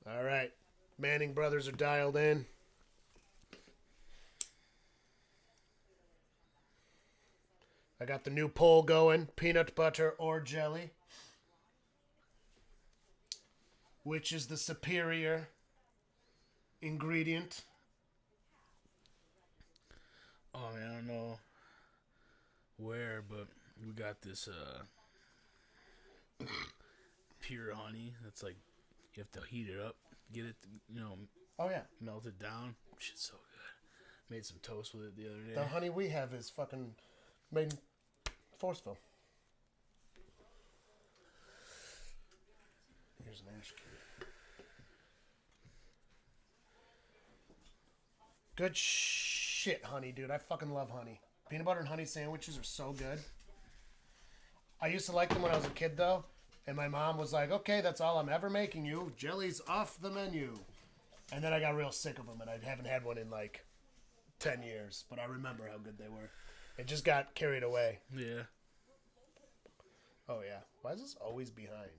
Alright. Manning brothers are dialed in. I got the new poll going. Peanut butter or jelly? Which is the superior ingredient? Oh man, I don't know where, but we got this pure honey. That's like you have to heat it up, get it, Oh yeah. melt it down. Shit's so good. Made some toast with it the other day. The honey we have is fucking made in Forceville. Here's an ash cube. Good shit, honey, dude. I fucking love honey. Peanut butter and honey sandwiches are so good. I used to like them when I was a kid, though. And my mom was like, okay, that's all I'm ever making you. Jelly's off the menu. And then I got real sick of them, and I haven't had one in like 10 years. But I remember how good they were. It just got carried away. Yeah. Oh, yeah. Why is this always behind?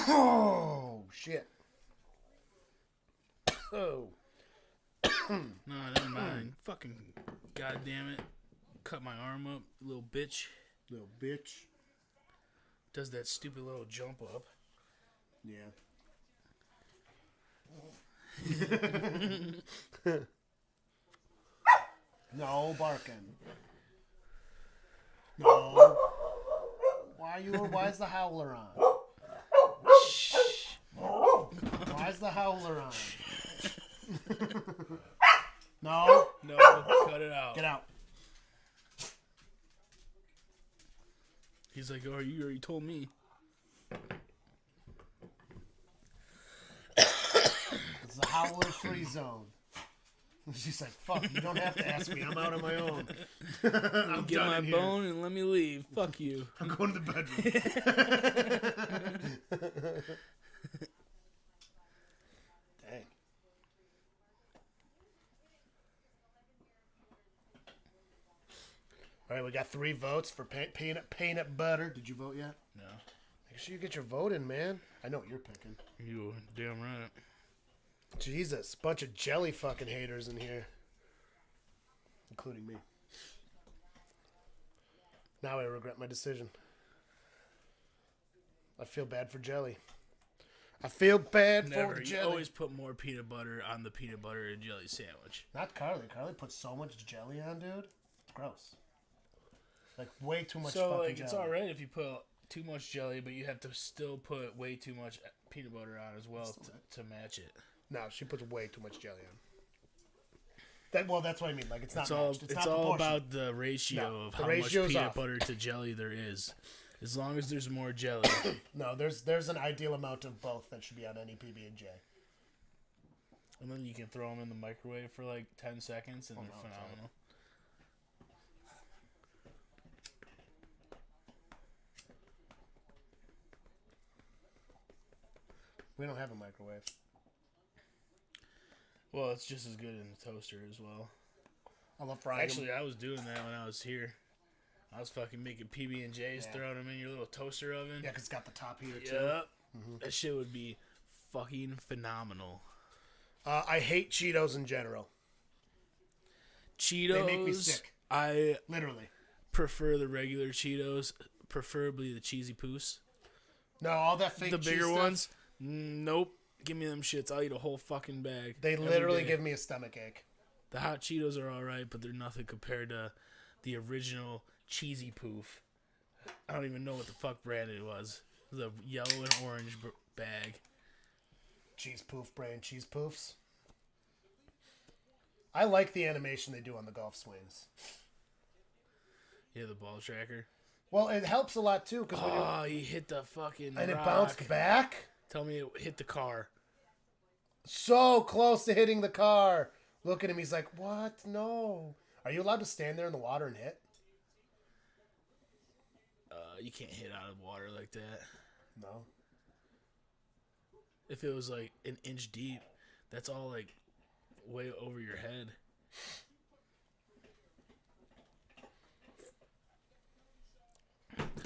Oh, shit. Oh. No, never mind. Fucking goddamn it. Cut my arm up, little bitch. Little bitch. Does that stupid little jump up. Yeah. No barking. No. Why's the howler on? Why's the howler on? No. No, cut it out. Get out. He's like, oh, you already told me. It's the howler free zone. She's like, fuck, you don't have to ask me. I'm out on my own. I'm Get done my in here. bone and let me leave. Fuck you. I'm going to the bedroom. Dang. All right, we got 3 votes for peanut butter. Did you vote yet? No. Make sure you get your vote in, man. I know what you're picking. You damn right. Jesus, bunch of jelly fucking haters in here. Including me. Now I regret my decision. I feel bad for jelly. I feel bad Never. for You jelly. always put more peanut butter on the peanut butter and jelly sandwich. Not Carly. Carly puts so much jelly on, dude. It's gross. Like, way too much So, fucking like, jelly. it's alright if you put too much jelly, but you have to still put way too much peanut butter on as well to match it. No, she puts way too much jelly on. That's what I mean. Like, it's not It's all matched. It's it's not all proportionate. about the ratio No, of the how much ratio's peanut off. butter to jelly there is. As long as there's more jelly. No, there's an ideal amount of both that should be on any PB&J. And then you can throw them in the microwave for like 10 seconds and they're no, phenomenal. We don't have a microwave. Well, it's just as good in the toaster as well. I love frying Actually, them. I was doing that when I was here. I was fucking making PB&Js, Yeah. throwing them in your little toaster oven. Yeah, because it's got the top heater, too. Yep. That shit would be fucking phenomenal. I hate Cheetos in general. Cheetos. They make me sick. I Literally. prefer the regular Cheetos, preferably the cheesy poos. No, all that fake The cheese bigger stuff, ones, nope. Give me them shits. I'll eat a whole fucking bag. they every literally day. give me a stomach ache. The hot Cheetos are alright, but they're nothing compared to the original cheesy poof. I don't even know what the fuck brand it was. The yellow and orange bag. Cheese poof brand cheese poofs. I like the animation they do on the golf swings. Yeah, the ball tracker. Well, it helps a lot too because when you Oh, he hit the fucking and it rock. bounced back. Tell me it hit the car. So close to hitting the car. Look at him. He's like, "What? No." Are you allowed to stand there in the water and hit? You can't hit out of water like that. No. If it was like an inch deep, that's all like way over your head.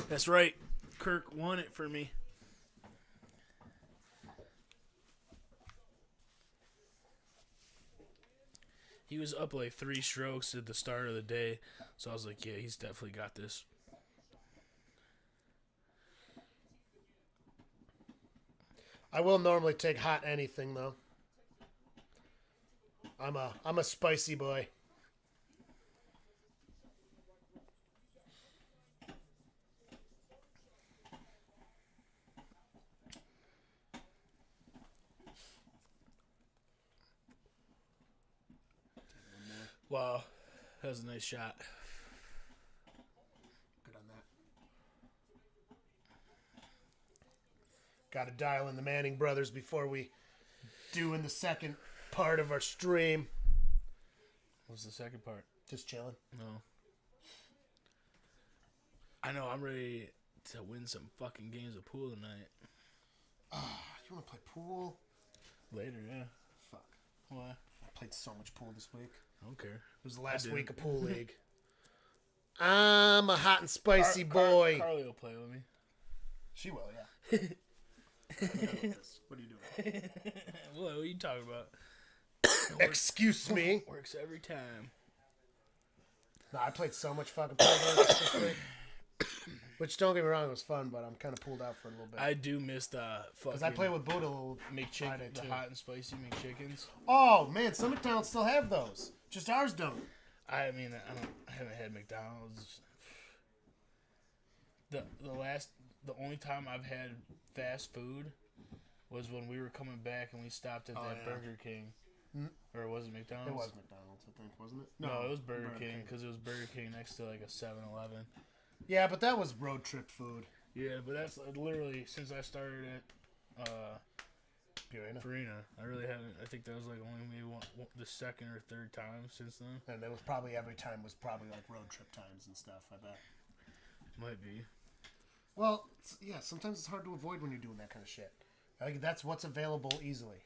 That's right. Kirk won it for me. He was up like 3 strokes at the start of the day, so I was like, yeah, he's definitely got this. I will normally take hot anything though. I'm a spicy boy. Wow, that was a nice shot. Good on that. Got to dial in the Manning brothers before we do in the second part of our stream. What's the second part? Just chilling. No. I know, I'm ready to win some fucking games of pool tonight. You want to play pool? Later, yeah. Fuck. Why? I played so much pool this week. I don't care. It was the last didn't. week of pool league. I'm a hot and spicy boy. Carly will play with me. She will, yeah. What are you doing? What are you talking about? Excuse me. Works every time. No, I played so much fucking pool this week. Which, don't get me wrong, it was fun, but I'm kind of pulled out for a little bit. I do miss the fucking... Because I play with Buddha Friday, McChicken, the too. hot and spicy McChickens. Oh, man, some McDonald's still have those. Just ours don't. I mean, I haven't had McDonald's. The only time I've had fast food was when we were coming back and we stopped at that Burger King. Or was it McDonald's? It was McDonald's, I think, wasn't it? No, it was Burger King because it was Burger King next to like a 7-Eleven. Yeah, but that was road trip food. Yeah, but that's literally since I started at Purina. I really haven't. I think that was like only maybe the second or third time since then. And it was probably every time was probably like road trip times and stuff, I bet. Might be. Well, yeah, sometimes it's hard to avoid when you're doing that kind of shit. Like, that's what's available easily.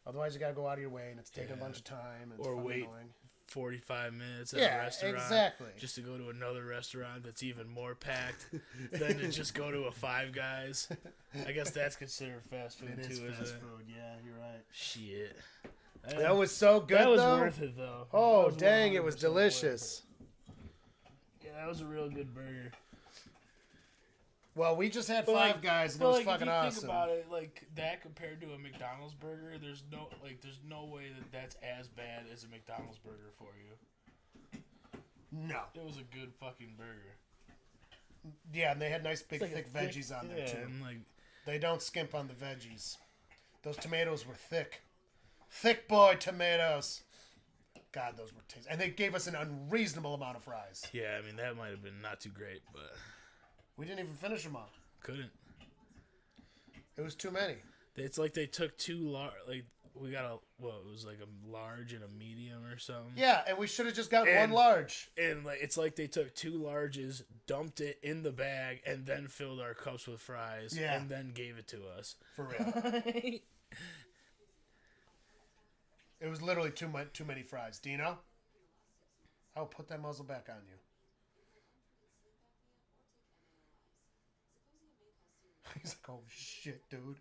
Otherwise, you gotta go out of your way, and it's taking a bunch of time. And Or it's wait annoying. 45 minutes at Yeah, a restaurant exactly. just to go to another restaurant that's even more packed than to just go to a Five Guys. I guess that's considered fast food It too, is isn't fast it? food, yeah, you're right. Shit. That was so good, That was though. worth it, though. Oh, That was dang, it was 100% delicious. worth it. Yeah, that was a real good burger. Well, we just had But, Five Guys, and it But was like, fucking if you awesome. think about it, like that compared to a McDonald's burger, there's no way that's as bad as a McDonald's burger for you. No. It was a good fucking burger. Yeah, and they had nice big It's like thick a veggies on there, yeah, too. and like They don't skimp on the veggies. Those tomatoes were thick. Thick boy tomatoes. God, those were tasty. And they gave us an unreasonable amount of fries. yeah, I mean that might have been not too great, but We didn't even finish them all. couldn't. It was too many. It's like they took two large. Like we got it was like a large and a medium or something. Yeah, and we should have just gotten And- one large. And like it's like they took two larges, dumped it in the bag, and then filled our cups with fries, Yeah. and then gave it to us. For real. It was literally too many fries. Dino? I'll put that muzzle back on you. He's like, oh shit, dude.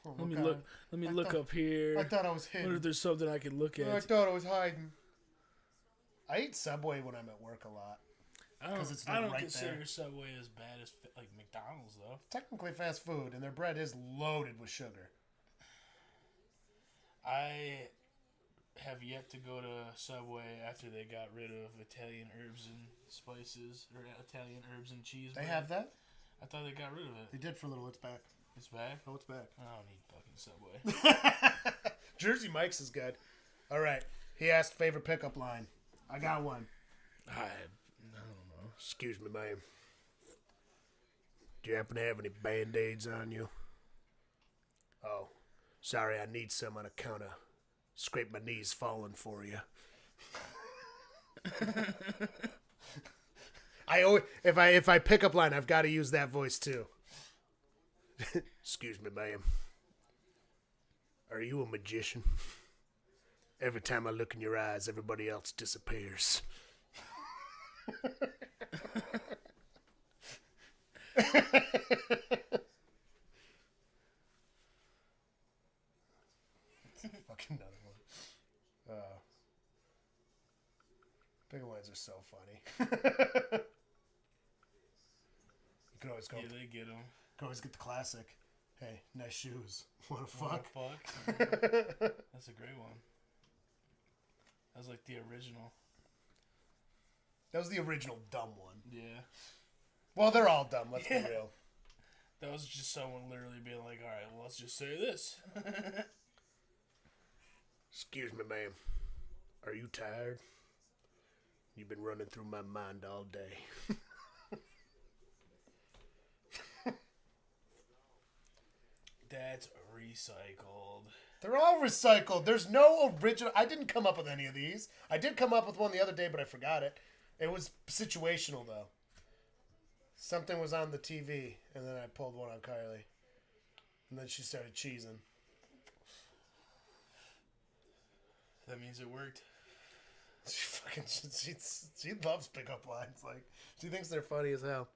Oh, Let me God. look. Let me look up here. I thought I was What hidden. if there's something I can look I at? thought I was hiding. I eat Subway when I'm at work a lot. I 'cause it's, I like, don't right consider there. Subway as bad as like McDonald's though. Technically fast food, and their bread is loaded with sugar. I have yet to go to Subway after they got rid of Italian herbs and spices or Italian herbs and cheese. They bread. have that? I thought they got rid of it. They did for a little. It's back. It's back? Oh, it's back. I don't need fucking Subway. Jersey Mike's is good. All right. He asked favorite pickup line. I got one. I don't know. Excuse me, ma'am. Do you happen to have any Band-Aids on you? Oh, sorry, I need some on account of scrape my knees falling for you. I always, if I pick up line, I've got to use that voice too. Excuse me, ma'am. Are you a magician? Every time I look in your eyes, everybody else disappears. Fucking another one. Bigger ones are so funny. You can always go. Yeah, they get them. Can always get the classic. Hey, nice shoes. What a fuck? Fuck. That's a great one. That was like the original. That was the original dumb one. Yeah. Well, they're all dumb. Let's Yeah. be real. That was just someone literally being like, all right, well, let's just say this. Excuse me, ma'am. Are you tired? You've been running through my mind all day. That's recycled. They're all recycled. There's no original. I didn't come up with any of these. I did come up with one the other day, but I forgot it. It was situational, though. Something was on the TV, and then I pulled one on Kylie. And then she started cheesing. That means it worked. She loves pickup lines. Like, she thinks they're funny as hell.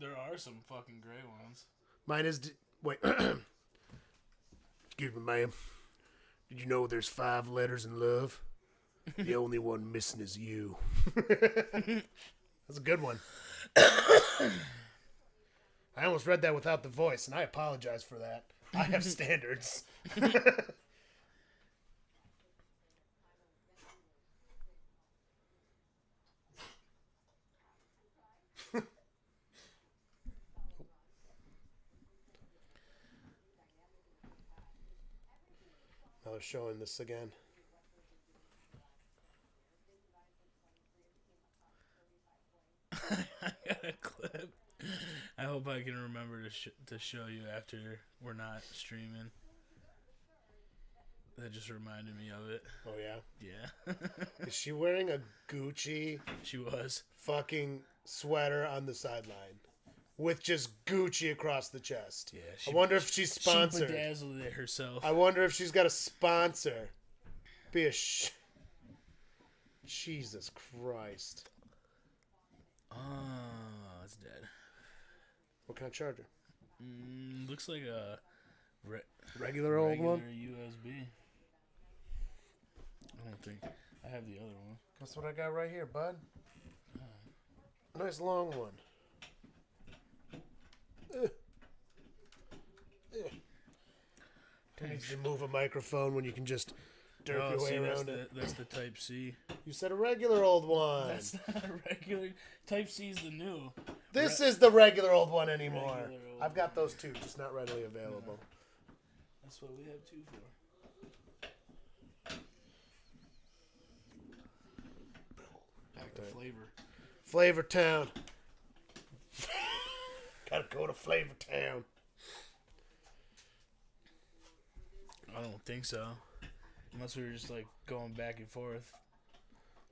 There are some fucking great ones. Mine is... Wait. Excuse me, ma'am. Did you know there's 5 letters in love? The only one missing is you. That's a good one. I almost read that without the voice, and I apologize for that. I have standards. I was showing this again. I got a clip. I hope I can remember to show you after we're not streaming. That just reminded me of it. Oh, yeah? Yeah. Is she wearing a Gucci She was. fucking sweater on the sideline? With just Gucci across the chest. Yeah. I wonder if she's sponsored. She bedazzled it herself. I wonder if she's got a sponsor. Be a Jesus Christ. Oh, it's dead. What kind of charger? Looks like a Regular old regular one? USB. I don't think I have the other one. That's what I got right here, bud. Nice long one. Who needs to move a microphone when you can just derp your way see, around it? that's the Type C. You said a regular old one. That's not a regular. Type C is the new. This is the regular old one anymore. Regular old I've got those too, just not readily available. That's what we have two for. Back to Flavor. Flavor Town. Gotta go to Flavor Town. I don't think so. Unless we were just like going back and forth.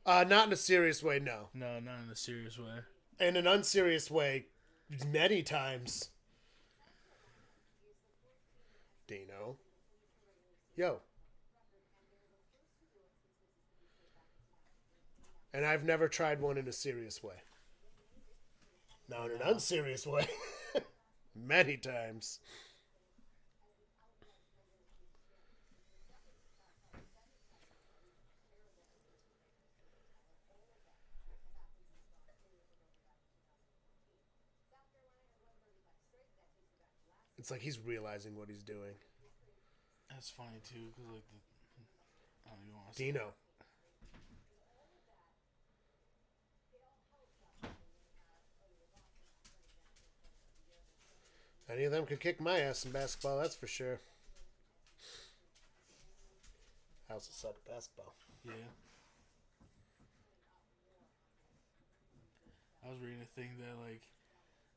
Not in a serious way, no. No, not in a serious way. In an unserious way, many times. Dino. Yo. And I've never tried one in a serious way. Now, in an unserious way, many times. It's like he's realizing what he's doing. That's funny too, because like I don't even want to. Dino. Any of them could kick my ass in basketball, that's for sure. I also suck at basketball. Yeah. I was reading a thing that like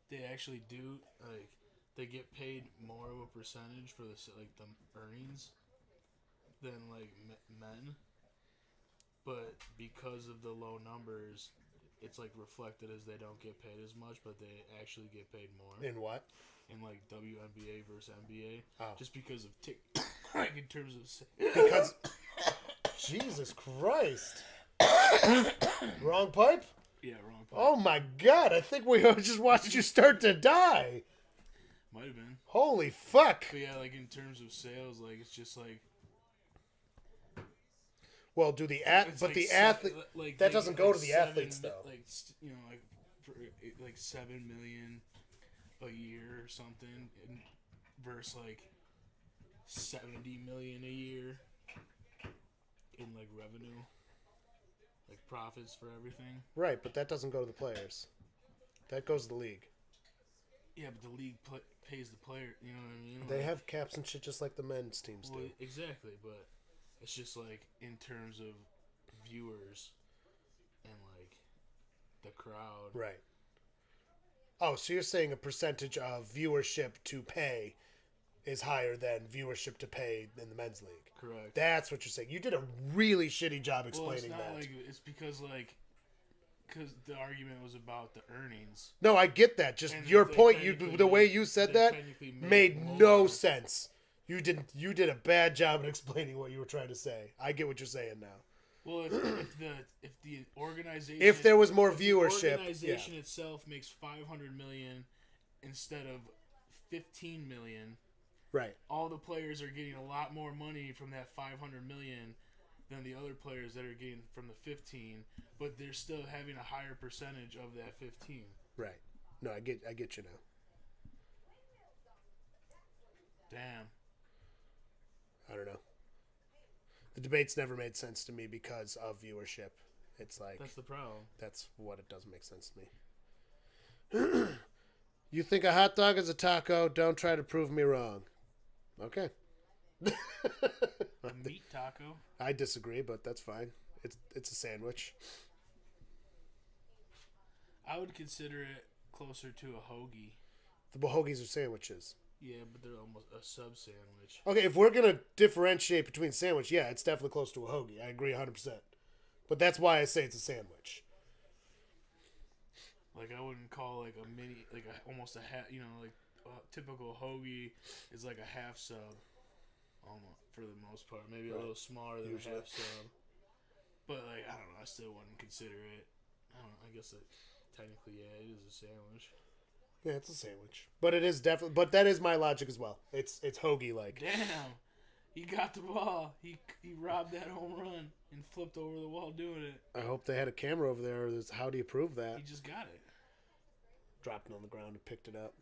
they actually do like they get paid more of a percentage for the earnings than like men, but because of the low numbers, it's like reflected as they don't get paid as much, but they actually get paid more In what? in like WNBA versus NBA, Oh. just because of like in terms of Because Jesus Christ. Wrong pipe? yeah, wrong. Part. Oh my God, I think we just watched you start to die. Might have been. Holy fuck. But yeah, like in terms of sales, like it's just like Well, do the it's but like the se- athlete like that they doesn't get, go like to the 7 athletes though. Like you know, like for like 7 million a year or something, versus like 70 million a year in like revenue, like profits for everything. Right, but that doesn't go to the players. That goes to the league. Yeah, but the league pays the player. You know what I mean? They Like, have caps and shit just like the men's teams well, do. exactly, but it's just like in terms of viewers and like the crowd. Right. Oh, so you're saying a percentage of viewership to pay is higher than viewership to pay in the men's league. Correct. That's what you're saying. You did a really shitty job Well, it's explaining not that. like it's because the argument was about the earnings. No, I get that. Just And your they point, technically the way make- you said they that technically make made more. no sense. You did a bad job at explaining what you were trying to say. I get what you're saying now. Well, if the organization If there was more if the viewership, organization itself makes 500 million instead of 15 million. Right. All the players are getting a lot more money from that 500 million than the other players that are getting from the 15, but they're still having a higher percentage of that 15. Right. No, I get you now. Damn. I don't know. The debates never made sense to me because of viewership. It's like That's the problem. that's what it doesn't make sense to me. You think a hot dog is a taco? Don't try to prove me wrong. Okay. A meat taco. I disagree, but that's fine. It's a sandwich. I would consider it closer to a hoagie. The hoagies are sandwiches. Yeah, but they're almost a sub sandwich. Okay, if we're gonna differentiate between sandwich, yeah, it's definitely close to a hoagie. I agree 100%. But that's why I say it's a sandwich. Like I wouldn't call like a mini, like almost a half. You know, like a typical hoagie is like a half sub, almost for the most part. Maybe a little smaller than Usually. a half sub. But like I don't know, I still wouldn't consider it. I don't know. I guess technically, yeah, it is a sandwich. Yeah, it's a sandwich. But it is definitely. But that is my logic as well. It's hoagie like. Damn, he got the ball. He robbed that home run and flipped over the wall doing it. I hope they had a camera over there. How do you prove that? He just got it. Dropped it on the ground and picked it up.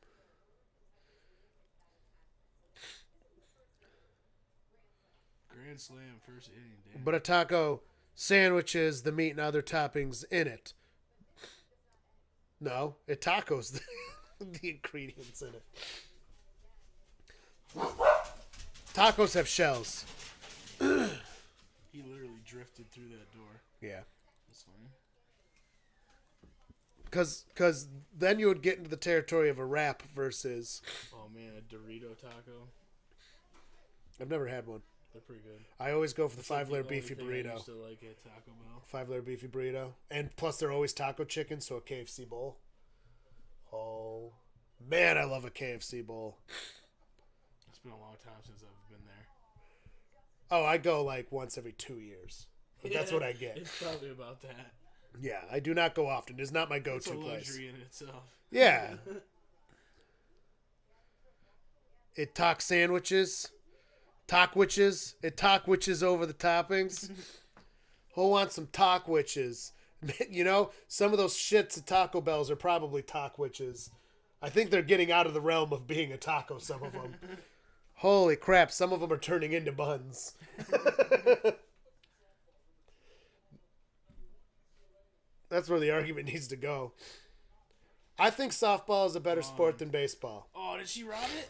Grand slam, first inning. Damn. But a taco sandwiches the meat and other toppings in it. No, it tacos the ingredients in it. Tacos have shells. He literally drifted through that door. Yeah. That's funny. Because then you would get into the territory of a wrap versus... Oh man, a Dorito taco. I've never had one. They're pretty good. I always go for the It's like 5-layer only beefy thing I burrito. used to like at Taco Bell. 5-layer beefy burrito. And plus they're always taco chicken, so a KFC bowl. Oh, man, I love a KFC bowl. It's been a long time since I've been there. Oh, I go like once every 2 years. But that's what I get. It's probably about that. Yeah, I do not go often. It's not my It's a go-to place. luxury in itself. Yeah. It talk sandwiches. Talkwitches. It talkwitches over the toppings. Who wants some talkwitches? You know, some of those shits at Taco Bells are probably talkwitches. I think they're getting out of the realm of being a taco, some of them. Holy crap, some of them are turning into buns. That's where the argument needs to go. I think softball is a better sport than baseball. Oh Oh, did she rob it?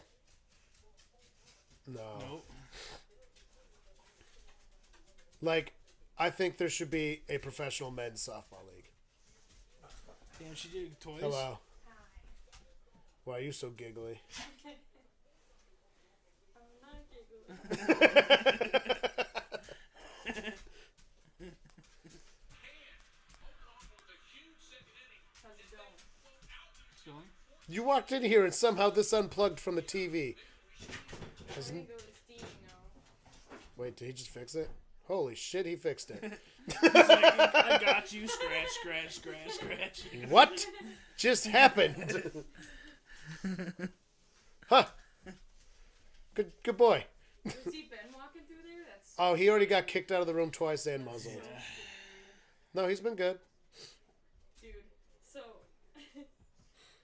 No. Nope. Like, I think there should be a professional men's softball league. Damn, she did it twice. Hello. Why are you so giggly? I'm not giggling. How's it going? It's going? You walked in here and somehow this unplugged from the TV. I'm gonna go to Steam now. Wait, did he just fix it? Holy shit, he fixed it. He's like, I got you. Scratch, scratch, scratch, scratch. What just happened? Huh. Good boy. Was he been walking through there? That's Oh, he already got kicked out of the room twice and muzzled. No, he's been good. dude. So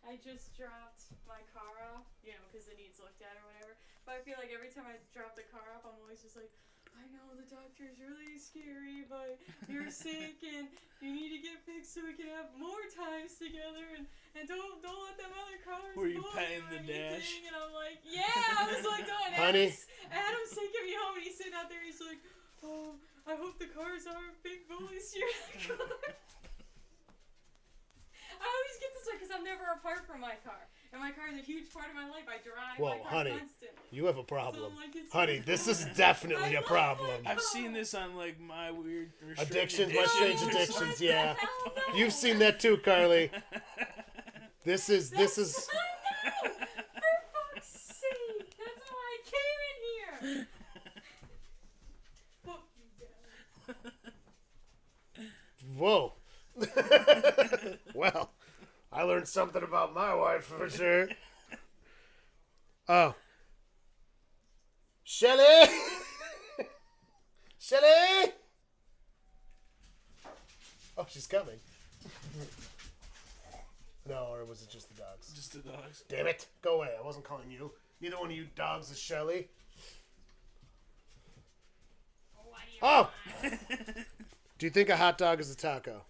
I just dropped my car off, you know, because it needs looked at or whatever. But I feel like every time I drop the car off, I'm always just like, I know the doctor's really scary, but you're sick and you need to get fixed so we can have more times together and don't let them other cars. Were you bully patting or the dash? anything." And I'm like, yeah, I was like, going. Honey. Adam's taking me home and he's sitting out there. He's like, oh, I hope the cars aren't big bullies here in the car. I always get this way because I'm never apart from my car. And my car is a huge part of my life. I drive Whoa, my car honey, constantly. you have a So problem. I'm like, it's Honey, this is definitely I a love problem. my I've seen this on like my weird Addictions, restricted my addictions. strange addictions, yeah. Hell no. You've seen that too, Carly. This is I know! For fuck's sake! That's why I came in here! Fuck you, Dad. whoa. Well, I learned something about my wife for sure. Oh. Shelly! Shelly! Oh, she's coming. No, or was it just the dogs? Just the dogs. Damn it. Go away. I wasn't calling you. Neither one of you dogs is Shelly. What do you Oh! want? Do you think a hot dog is a taco?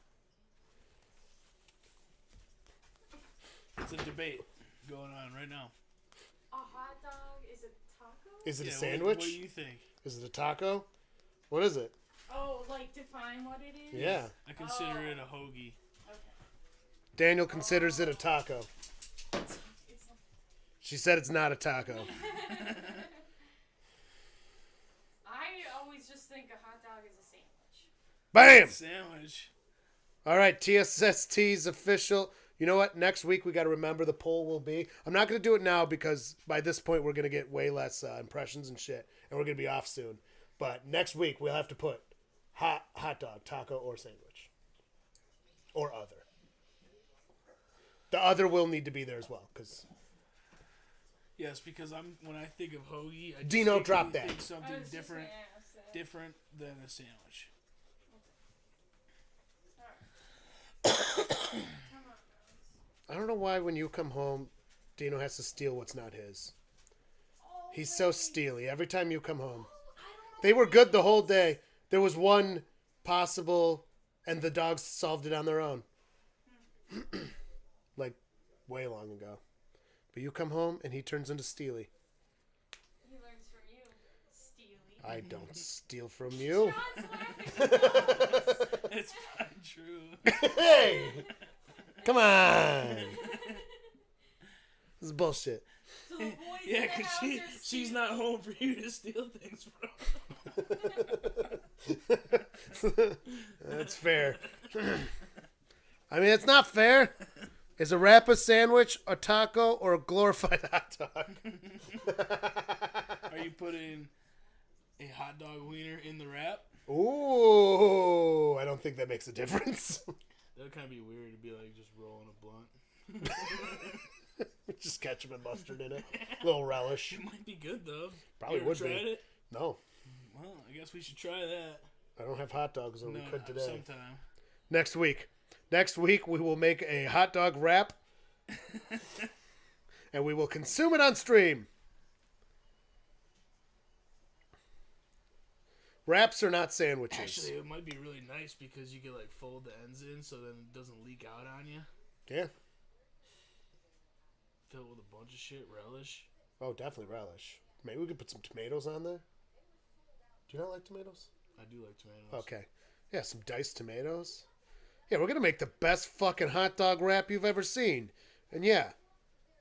It's a debate going on right now. A hot dog is a taco? Is it a Yeah, sandwich? What do you think? Is it a taco? What is it? Oh, like define what it is? Yeah. I consider it a hoagie. Okay. Daniel considers it a taco. It's She said it's not a taco. I always just think a hot dog is a sandwich. Bam! Sandwich. All right, TSST's official. You know what? Next week we got to remember the poll will be. I'm not going to do it now because by this point we're going to get way less impressions and shit, and we're going to be off soon. But next week we'll have to put hot dog, taco, or sandwich, or other. The other will need to be there as well because Yes, because when I think of hoagie, I just Dino, think, drop I that. think I something was just different, gonna ask that. different than a sandwich. Come on, guys. I don't know why when you come home, Dino has to steal what's not his. He's so steely every time you come home. They were good the whole day. There was one possible, and the dogs solved it on their own. Like, way long ago. But you come home, and he turns into Steely. He learns from you, Steely. I don't steal from you. John's laughing. It's fine, true. Hey! Come on! This is bullshit. So the boys Yeah, in the because house are she's stealing. not home for you to steal things from. That's fair. I mean, it's not fair. Is a wrap a sandwich, a taco, or a glorified hot dog? Are you putting a hot dog wiener in the wrap? Ooh, I don't think that makes a difference. That would kind of be weird to be like just rolling a blunt. Just ketchup and mustard in it. A little relish. It might be good though. Probably You ever would be. tried it? No, Well, I guess we should try that. I don't have hot dogs, so we could today. sometime. Next week. Next week, we will make a hot dog wrap. And we will consume it on stream. Wraps are not sandwiches. Actually, it might be really nice because you can like fold the ends in so then it doesn't leak out on you. Yeah. filled with a bunch of shit. Relish. Oh, definitely relish. Maybe we could put some tomatoes on there. Do you not like tomatoes? I do like tomatoes. Okay. Yeah, some diced tomatoes. Yeah, we're going to make the best fucking hot dog wrap you've ever seen. And yeah,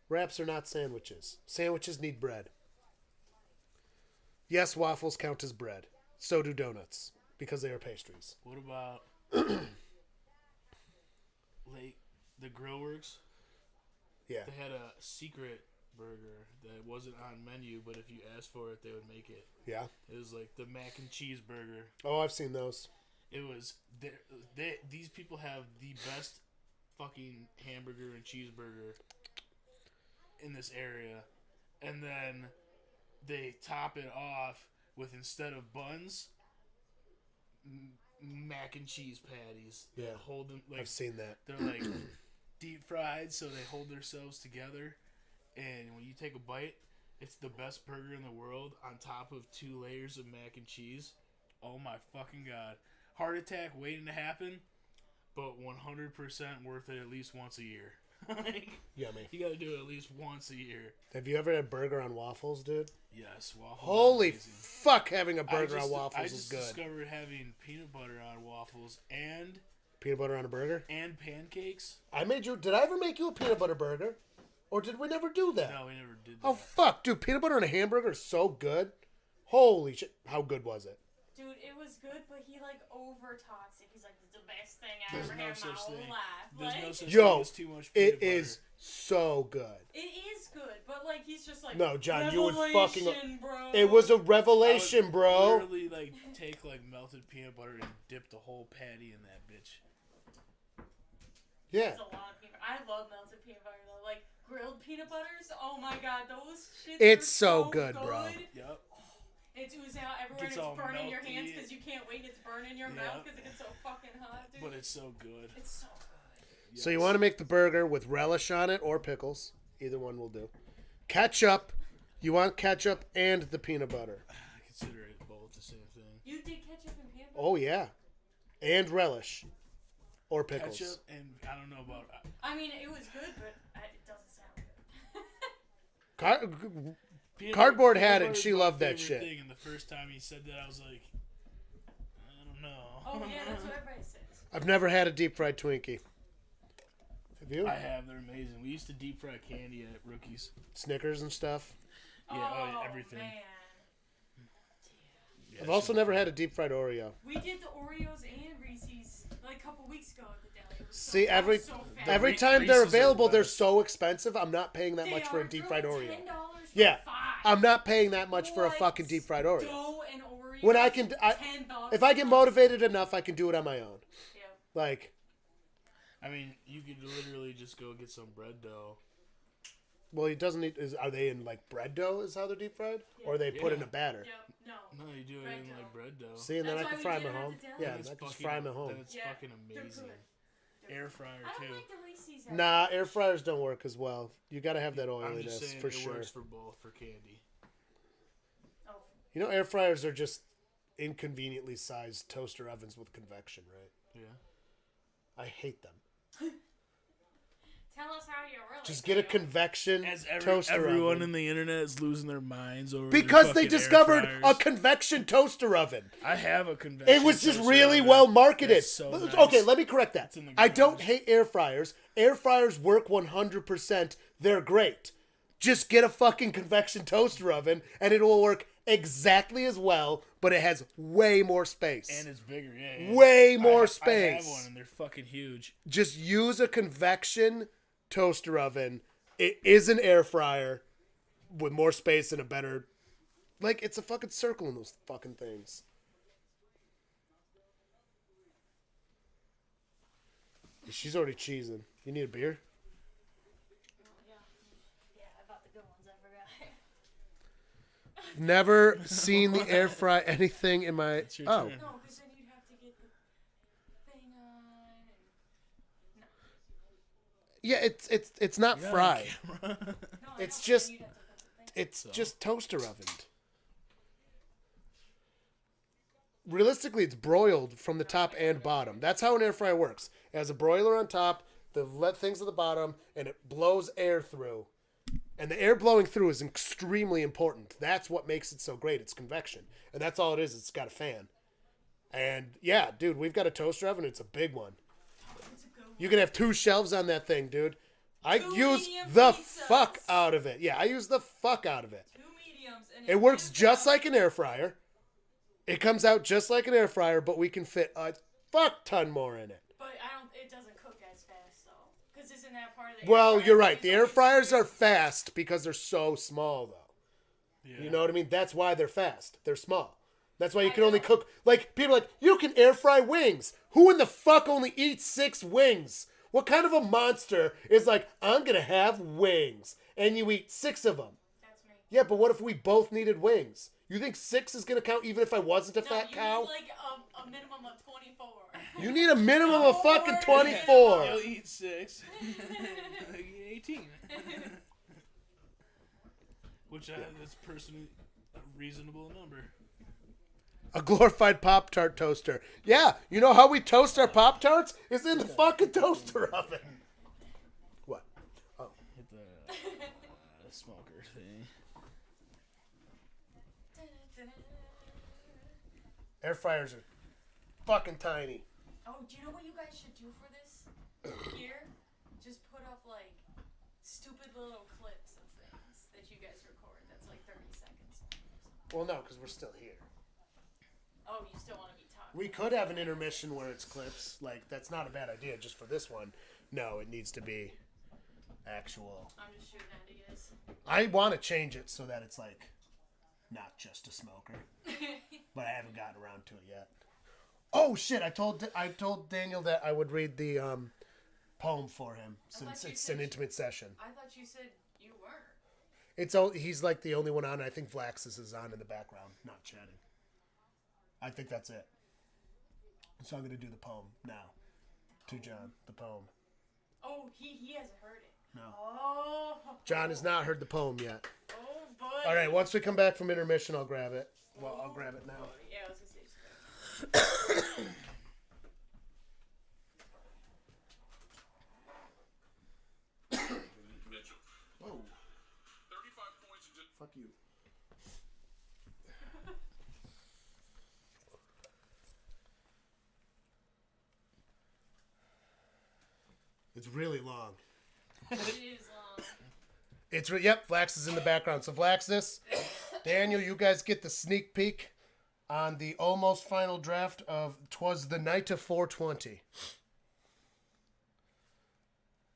wraps are not sandwiches. Sandwiches need bread. Yes, waffles count as bread. So do donuts, because they are pastries. What about like the Grillworks? Yeah. They had a secret burger that wasn't on menu, but if you asked for it, they would make it. Yeah. It was like the mac and cheese burger. Oh, I've seen those. It was these people have the best fucking hamburger and cheeseburger in this area, and then they top it off with, instead of buns, mac and cheese patties. Yeah. That hold them like I've seen that. they're like deep fried, so they hold themselves together. And when you take a bite, it's the best burger in the world on top of 2 layers of mac and cheese. Oh my fucking god. Heart attack waiting to happen, but 100% worth it at least once a year. Like, Yummy. you gotta do it at least once a year. Have you ever had burger on waffles, dude? Yes, waffles. are Holy amazing. fuck, having a I burger just- on waffles I is just good. discovered having peanut butter on waffles and Peanut butter on a burger? pancakes. Did I ever make you a peanut butter burger? Or did we never do that? No, we never did that. Oh, fuck, dude, peanut butter on a hamburger is so good. Holy shit. How good was it? Dude, it was good, but he like over talks it. He's like, "It's the best thing I There's ever no had in my such whole thing. life." There's Like, no such Yo, thing as too much peanut It butter. is so good. it is good, but like he's just like, No, John, you would fucking- "Revelation, bro." It was a I would revelation, bro. literally like take like melted peanut butter and dip the whole patty in that bitch. Yeah. It's a lot of peanut. I love melted peanut butter though. Like grilled peanut butters. Oh my god, those shits. It's are so good, bro. Yep. It's oozing out everywhere. Gets And all it's burning your melty. hands because you can't wait. And it's burning your Yeah. mouth because it gets so fucking hot, dude. But it's so good. It's so good. So you want to make the burger with relish on it or pickles. Either one will do. Ketchup. You want ketchup and the peanut butter. I consider it both the same thing. You did ketchup and peanut butter? Oh, yeah. And relish. Or pickles. Ketchup and I don't know about. I mean, it was good, but it doesn't sound good. Peanut Cardboard butter- had peanut it and butter's she my loved that favorite shit. Thing, and the first time he said that, I was like, I don't know. Oh yeah, that's what everybody says. I've never had a deep fried Twinkie. Have you? I have. They're amazing. We used to deep fry candy at Rookies. Snickers and stuff. Yeah, yeah, everything. Man. Yeah, I've also shit. never had a deep fried Oreo. We did the Oreos and Reese's like a couple weeks ago at the deli. It was See, that was so fast. every Re- time they're Reese's are the available, they're best. so expensive. I'm not paying that They much for are. a deep They're fried like Oreo. $10 for Yeah, 5. I'm not paying that much for a Like, fucking deep fried Oreo. Dough and Oreos, When I can, $10. if I get motivated enough, I can do it on my own. Yeah. Like, I mean, you could literally just go get some bread dough. well, it doesn't need. Are they in like bread dough? Is how they're deep fried, or are they put in Yeah. a batter? Yep. No. No, you do it Bread in dough. like bread dough. See, and then That's I why can we fry did them it at at home. the deli. Yeah, Then I it's can just fucking- fry them at home. Then it's Yeah, fucking they're amazing. good. Air fryer I too. don't like the Reese's. Nah, air fryers don't work as well. You got to have that I'm just oiliness saying for it sure. works for both for candy. Oh. You know, air fryers are just inconveniently sized toaster ovens with convection, right? Yeah. I hate them. Tell us how you really Just get a feel. convection As toaster everyone oven. in the internet is losing their minds over Because their they fucking air discovered a fryers. convection toaster oven. I have a convection. It was just toaster really oven. well marketed. It's so nice. Okay, let me correct that. It's in the I don't garage. hate air fryers. Air fryers work 100%. They're great. Just get a fucking convection toaster oven and it will work exactly as well, but it has way more space. And it's bigger, yeah. Way more I space. have one, and they're fucking huge. Just use a convection toaster oven. It is an air fryer with more space and a better... Like, it's a fucking circle in those fucking things. She's already cheesing. You need a beer? Yeah. Yeah, I bought the good ones. I forgot. Never seen the air fry anything in my... It's your Oh. turn. No, because then you'd have to get the thing on. And... Yeah, it's not You're on fried. camera. No, I It's know, just- you'd have to put the thing. It's just toaster ovened. Realistically, it's broiled from the top and bottom. That's how an air fryer works. It has a broiler on top, the things at the bottom, and it blows air through. And the air blowing through is extremely important. That's what makes it so great. It's convection. And that's all it is. It's got a fan. And yeah, dude, we've got a toaster oven. It's a big one. It's a good one. You can have 2 shelves on that thing, dude. I Two use medium the pizzas. fuck out of it. Yeah, I use the fuck out of it. 2 mediums. And It works gives just out- like an air fryer. It comes out just like an air fryer, but we can fit a fuck ton more in it. But it doesn't cook as fast though. Because isn't that part of the Well, air fryer you're right. thing? The air fryers are fast because they're so small, though. Yeah. You know what I mean? That's why they're fast. They're small. That's why you I can only know. cook. Like, people are like, you can air fry wings. Who in the fuck only eats 6 wings? What kind of a monster is like, I'm going to have wings, and you eat 6 of them? That's me. Yeah, but what if we both needed wings? You think 6 is going to count even if I wasn't a No, fat you cow? need like a minimum of 24. You need a minimum of fucking Or- 24. You'll eat 6. You eat 18. Which that's personally a reasonable number. A glorified Pop-Tart toaster. Yeah, you know how we toast our Pop-Tarts? It's in the fucking toaster oven. What? Hit the smoker thing. Air fryers are fucking tiny. Oh, do you know what you guys should do for this? Here, just put up like stupid little clips of things that you guys record. That's like 30 seconds. Well, no, because we're still here. Oh, you still want to be talking? We could have an intermission where it's clips. Like, that's not a bad idea just for this one. No, it needs to be actual. I'm just shooting ideas. I want to change it so that it's like not just a smoker, but I haven't gotten around to it yet. Oh shit! I told Daniel that I would read the poem for him since thought you it's said an intimate session. I thought you said you weren't. He's like the only one on. I think Vlaxis is on in the background, not chatting. I think that's it. So I'm gonna do the poem now to John. The poem. Oh, he hasn't heard it. No. Oh. John has not heard the poem yet. Oh, buddy. All right, once we come back from intermission, I'll grab it. Well, I'll grab it now. Yeah, I was gonna say. Mitchell. Whoa, 35 points and just fuck you. It's really long. It is long. Yep, Vlax is in the background. So Vlaxis, Daniel, you guys get the sneak peek on the almost final draft of "'Twas the Night of 420."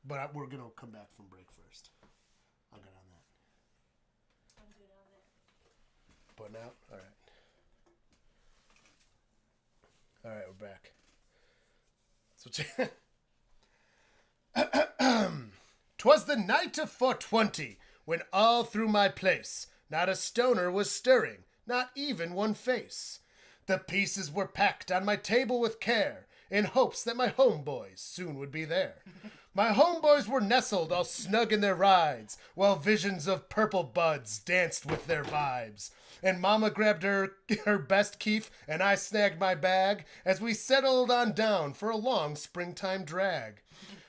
But we're gonna come back from break first. I'll get on that. I'm good on it. But now, all right. All right, we're back. So, 'twas the night of 420, when all through my place not a stoner was stirring, not even one face. The pieces were packed on my table with care, in hopes that my homeboys soon would be there. My homeboys were nestled all snug in their rides, while visions of purple buds danced with their vibes. And Mama grabbed her best keef, and I snagged my bag, as we settled on down for a long springtime drag.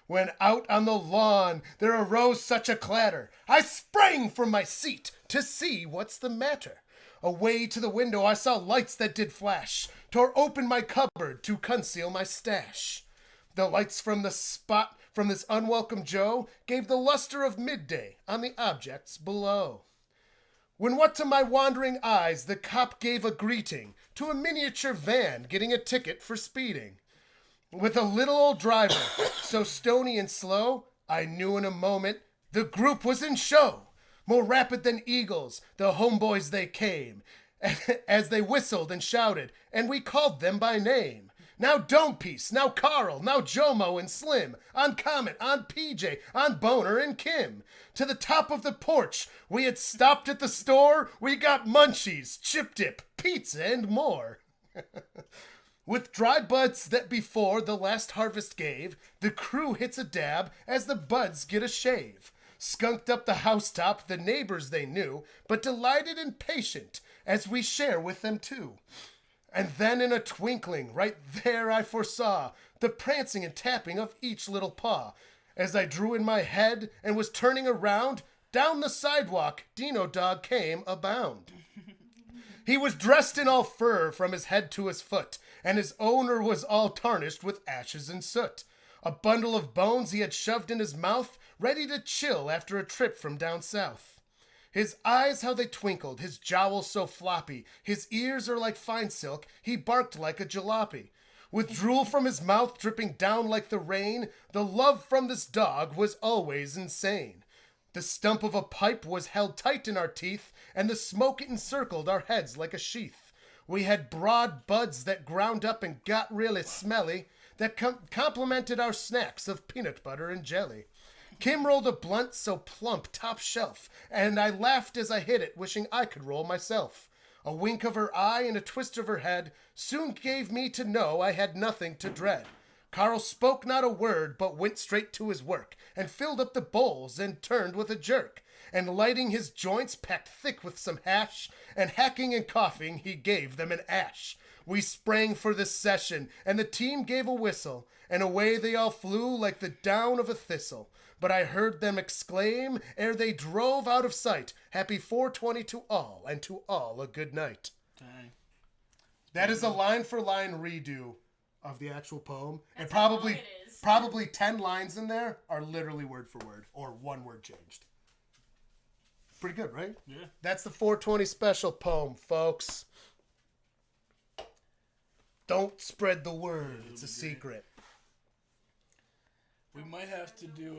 When out on the lawn there arose such a clatter, I sprang from my seat to see what's the matter. Away to the window I saw lights that did flash, tore open my cupboard to conceal my stash. The lights from the spot from this unwelcome Joe gave the luster of midday on the objects below. When what to my wandering eyes the cop gave a greeting to a miniature van getting a ticket for speeding. With a little old driver, so stony and slow, I knew in a moment the group was in show. More rapid than eagles, the homeboys they came, as they whistled and shouted, and we called them by name. Now Dome Piece, now Carl, now Jomo and Slim, on Comet, on PJ, on Boner and Kim. To the top of the porch, we had stopped at the store, we got munchies, chip dip, pizza, and more. With dry buds that before the last harvest gave, the crew hits a dab as the buds get a shave. Skunked up the housetop, the neighbors they knew, but delighted and patient as we share with them too. And then in a twinkling, right there I foresaw the prancing and tapping of each little paw. As I drew in my head and was turning around, down the sidewalk Dino Dog came abound. He was dressed in all fur from his head to his foot, and his owner was all tarnished with ashes and soot. A bundle of bones he had shoved in his mouth, ready to chill after a trip from down south. His eyes, how they twinkled, his jowls so floppy, his ears are like fine silk, he barked like a jalopy. With drool from his mouth dripping down like the rain, the love from this dog was always insane. The stump of a pipe was held tight in our teeth, and the smoke encircled our heads like a sheath. We had broad buds that ground up and got really smelly, that complemented our snacks of peanut butter and jelly. Kim rolled a blunt so plump, top shelf, and I laughed as I hit it, wishing I could roll myself. A wink of her eye and a twist of her head soon gave me to know I had nothing to dread. Carl spoke not a word, but went straight to his work, and filled up the bowls and turned with a jerk. And lighting his joints packed thick with some hash, and hacking and coughing, he gave them an ash. We sprang for this session, and the team gave a whistle, and away they all flew like the down of a thistle. But I heard them exclaim, ere they drove out of sight, Happy 420 to all, and to all a good night. Dang. That is a line-for-line redo of the actual poem. And That's how long probably it is. probably 10 lines in there are literally word for word, or one word changed. Pretty good, right? Yeah. That's the 420 special poem, folks. Don't spread the word. It's a secret. We might have to do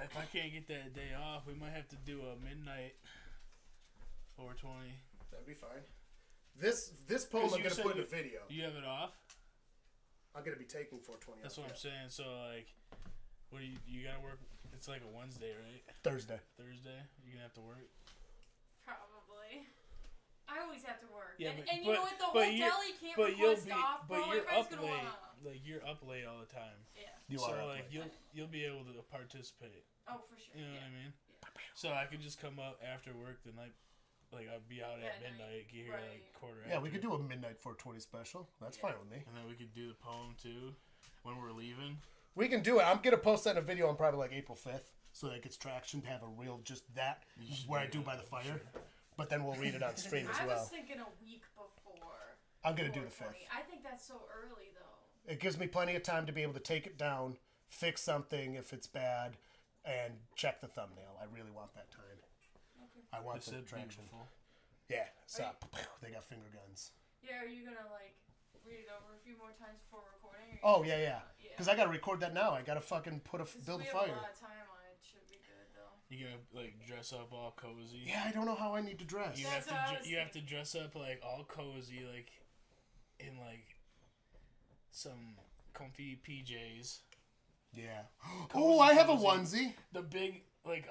if I can't get that day off, we might have to do a midnight 420. That'd be fine. This poem 'Cause I'm you gonna said put in you- a video. You have it off? I'm gonna be taking 420. That's off, what I'm saying. So like, what do you gotta work? It's like a Wednesday, right? Thursday. Thursday, you're gonna have to work. Probably. I always have to work. Yeah, and, but- and you know what? The whole but you're- deli can't But you'll request be, off, bro. but you're Everybody's up gonna late. wanna. Like you're up late all the time. Yeah. You So are up like late. you'll be able to participate. Oh, for sure. You know yeah. what I mean? Yeah. So I could just come up after work the night, like I'd be out at Yeah, midnight, get here right. like quarter. Yeah, we after. could do a midnight 420 special. That's fine with me. And then we could do the poem too when we're leaving. We can do it. I'm gonna post that in a video on probably like April 5th, so that it gets traction to have a real just that where I do by the fire. But then we'll read it on stream as I well. was thinking a week before. I'm gonna do the 420. 5th. I think that's so early though. It gives me plenty of time to be able to take it down, fix something if it's bad, and check the thumbnail. I really want that time. I want It's the so traction. beautiful. Yeah, so they got finger guns. Yeah, are you gonna like read it over a few more times before recording? Oh yeah. Because I gotta record that now. I gotta fucking build a we fire. have a lot of time on it. Should be good though. You gonna like dress up all cozy? Yeah, I don't know how I need to dress. You That's have what I to was you have to dress up like all cozy, like in like some comfy PJs. Yeah. Oh, I have a cozy. onesie. The big like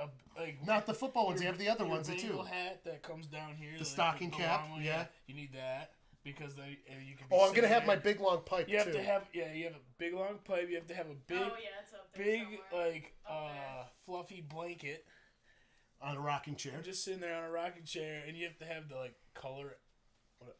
Not the football onesie. I have the other your onesie too. bagel hat that comes down here. The stocking cap, long one, yeah. You need that because then you can. Be Oh, I'm gonna sitting have my there. big long pipe You have too. to have you have a big long pipe. You have to have a big Oh yeah, it's up there big somewhere. like Up there. fluffy blanket. On a rocking chair. You're just sitting there on a rocking chair, and you have to have the like color,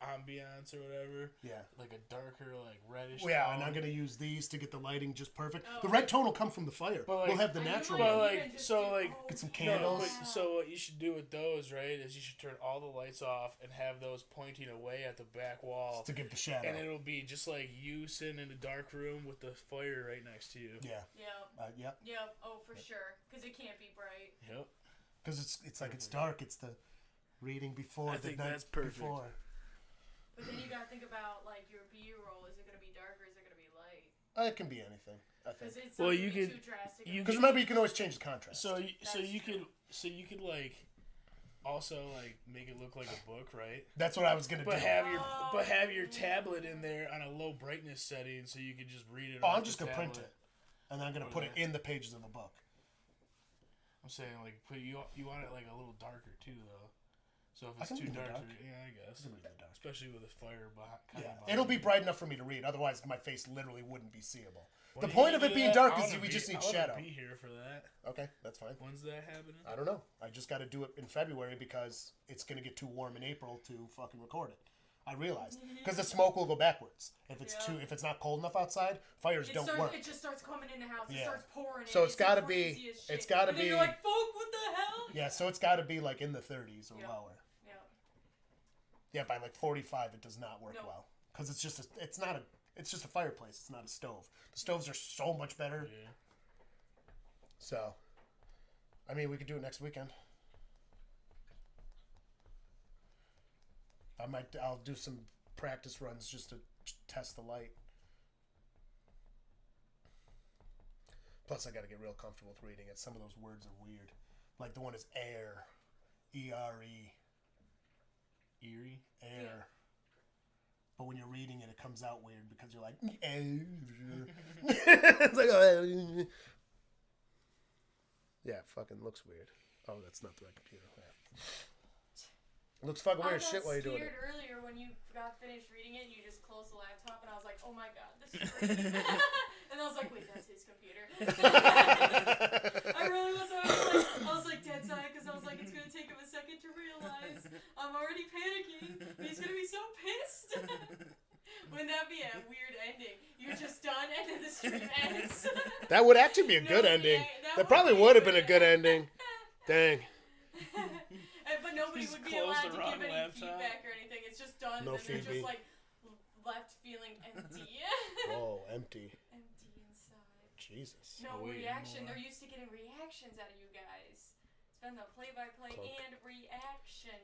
ambiance or whatever. Yeah. Like a darker, like reddish. Well, yeah, and tone. I'm gonna use these to get the lighting just perfect. Oh. The red tone will come from the fire. But, like- we'll have the I natural might But, one. like, even just so, do- like, oh, Get some yeah. No, candles. but, so what you should do with those, right, is you should turn all the lights off and have those pointing away at the back wall, To give the shadow. and it'll be just like you sitting in a dark room with the fire right next to you. Yeah. Yep. Yep. Yep. Oh, for sure. Because it can't be bright. Yep. Because it's like it's dark. It's the reading before I the think night that's perfect. before. But then you gotta think about like your B-roll. Is it gonna be dark or is it gonna be light? It can be anything. I Because think. it's Well, not you gonna be could- too drastic. you Because remember, you can always change the contrast. So you That's true. could like also like make it look like a book, right? That's what I was gonna But do. have your tablet in there on a low brightness setting so you could just read it. Oh, off I'm just the gonna print tablet. it, and then I'm gonna put it in the pages of a book. I'm saying like put you want it like a little darker too though. So if I it's can too read in the dark, dark. yeah, I guess. It's gonna be in the dark. Especially with a fire behind. Yeah, it'll be bright enough for me to read. Otherwise, my face literally wouldn't be seeable. When The you point of do it being that, dark I is wanna we just need I wanna shadow. Be here for that. Okay, that's fine. When's that happening? I don't know. I just got to do it in February because it's gonna get too warm in April to fucking record it. I realized because the smoke will go backwards if it's Yeah. if it's not cold enough outside. Fires don't work. It just starts coming in the house. It Yeah. starts pouring. So in. it's gotta crazy be- as shit. it's gotta and then be- You're like, fuck, what the hell? Yeah, so it's got to be like in the 30s or Yeah. lower. Yeah. Yeah, by like 45, it does not work No. well because it's just it's just a fireplace. It's not a stove. The stoves are so much better. Yeah. So, I mean, we could do it next weekend. I'll do some practice runs just to test the light. Plus, I got to get real comfortable with reading it. Some of those words are weird. Like the one is air. E-R-E. Eerie. Air. Yeah. But when you're reading it, it comes out weird because you're like, it's like, oh, yeah, it fucking looks weird. Oh, that's not the right computer. Yeah. It looks fucking weird as shit while you're doing it. I got scared earlier when you got finished reading it and you just closed the laptop and I was like, oh my god, this is crazy. And I was like, wait, that's his computer. I really was. I was like dead silent because I was like, it's going to take him a second to realize I'm already panicking. He's going to be so pissed. Wouldn't that be a weird ending? You're just done and then the stream ends. That would actually be a good No, ending. yeah, That probably would have been a good ending. Dang. But nobody Just would be close allowed the to wrong give any laptop. feedback or anything. It's just done No and then they're feedback. just like left feeling empty. Oh, empty. Empty inside. Jesus. No Oh, wait, reaction. more. They're used to getting reactions out of you guys. It's been the play-by-play Clunk. and reaction.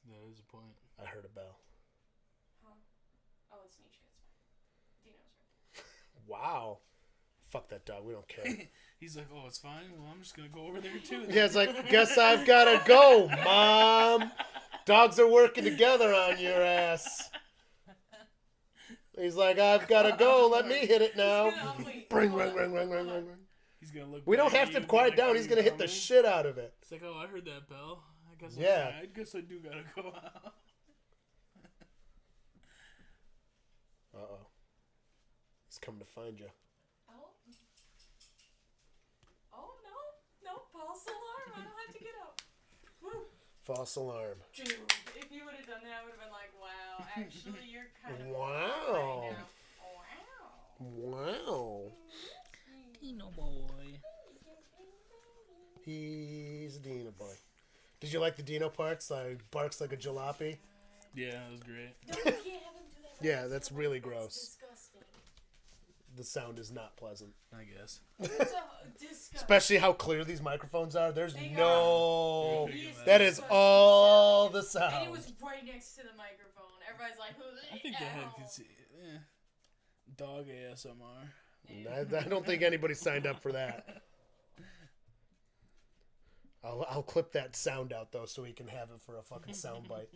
That is a point. I heard a bell. Huh? Oh, it's Nishka. It's fine. Dino's right. Wow. Fuck that dog. We don't care. He's like, oh, it's fine. Well, I'm just gonna go over there too. Yeah, it's like, guess I've got to go, Mom. Dogs are working together on your ass. He's like, I've got to go. Let me hit it now. Wait, Ring, hold ring, on. ring, ring, ring, ring, ring. He's gonna look. We don't back have at to you, quiet be down. like, He's "Are going to you hit the coming?" shit out of it. It's like, oh, I heard that bell. I guess Yeah. I guess I do gotta go out. Uh-oh. He's coming to find you. Oh. Oh, no. No, false alarm. I don't have to get up. Woo. False alarm. Dude, if you would have done that, I would have been like, wow, actually, you're kind of Wow. right now. Wow. Wow. Dino boy. He's a Dino boy. Did you like the Dino parts? Like, barks like a jalopy? Yeah, that was great. No, you can't have him do that. Yeah, that's really gross. Disgusting. The sound is not pleasant. I guess. It's a disgusting. Especially how clear these microphones are. There's They no... are. He is That is disgusting. all the And sound. it was right next to the microphone. Everybody's like, I think the head "Ow." could see. Dog ASMR. I don't think anybody signed up for that. I'll clip that sound out, though, so we can have it for a fucking soundbite.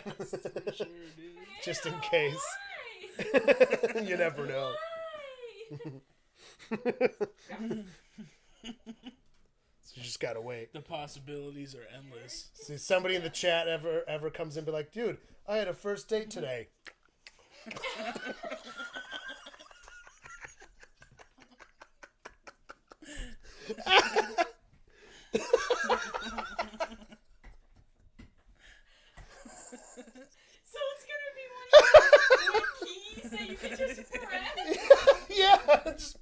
Yes, for sure, dude. Just in Ew, case. why? You never know. Why? So you just gotta wait. The possibilities are endless. See, somebody in the chat ever comes in and be like, dude, I had a first date today. So it's gonna be one of those keys that you can just press. Yeah, just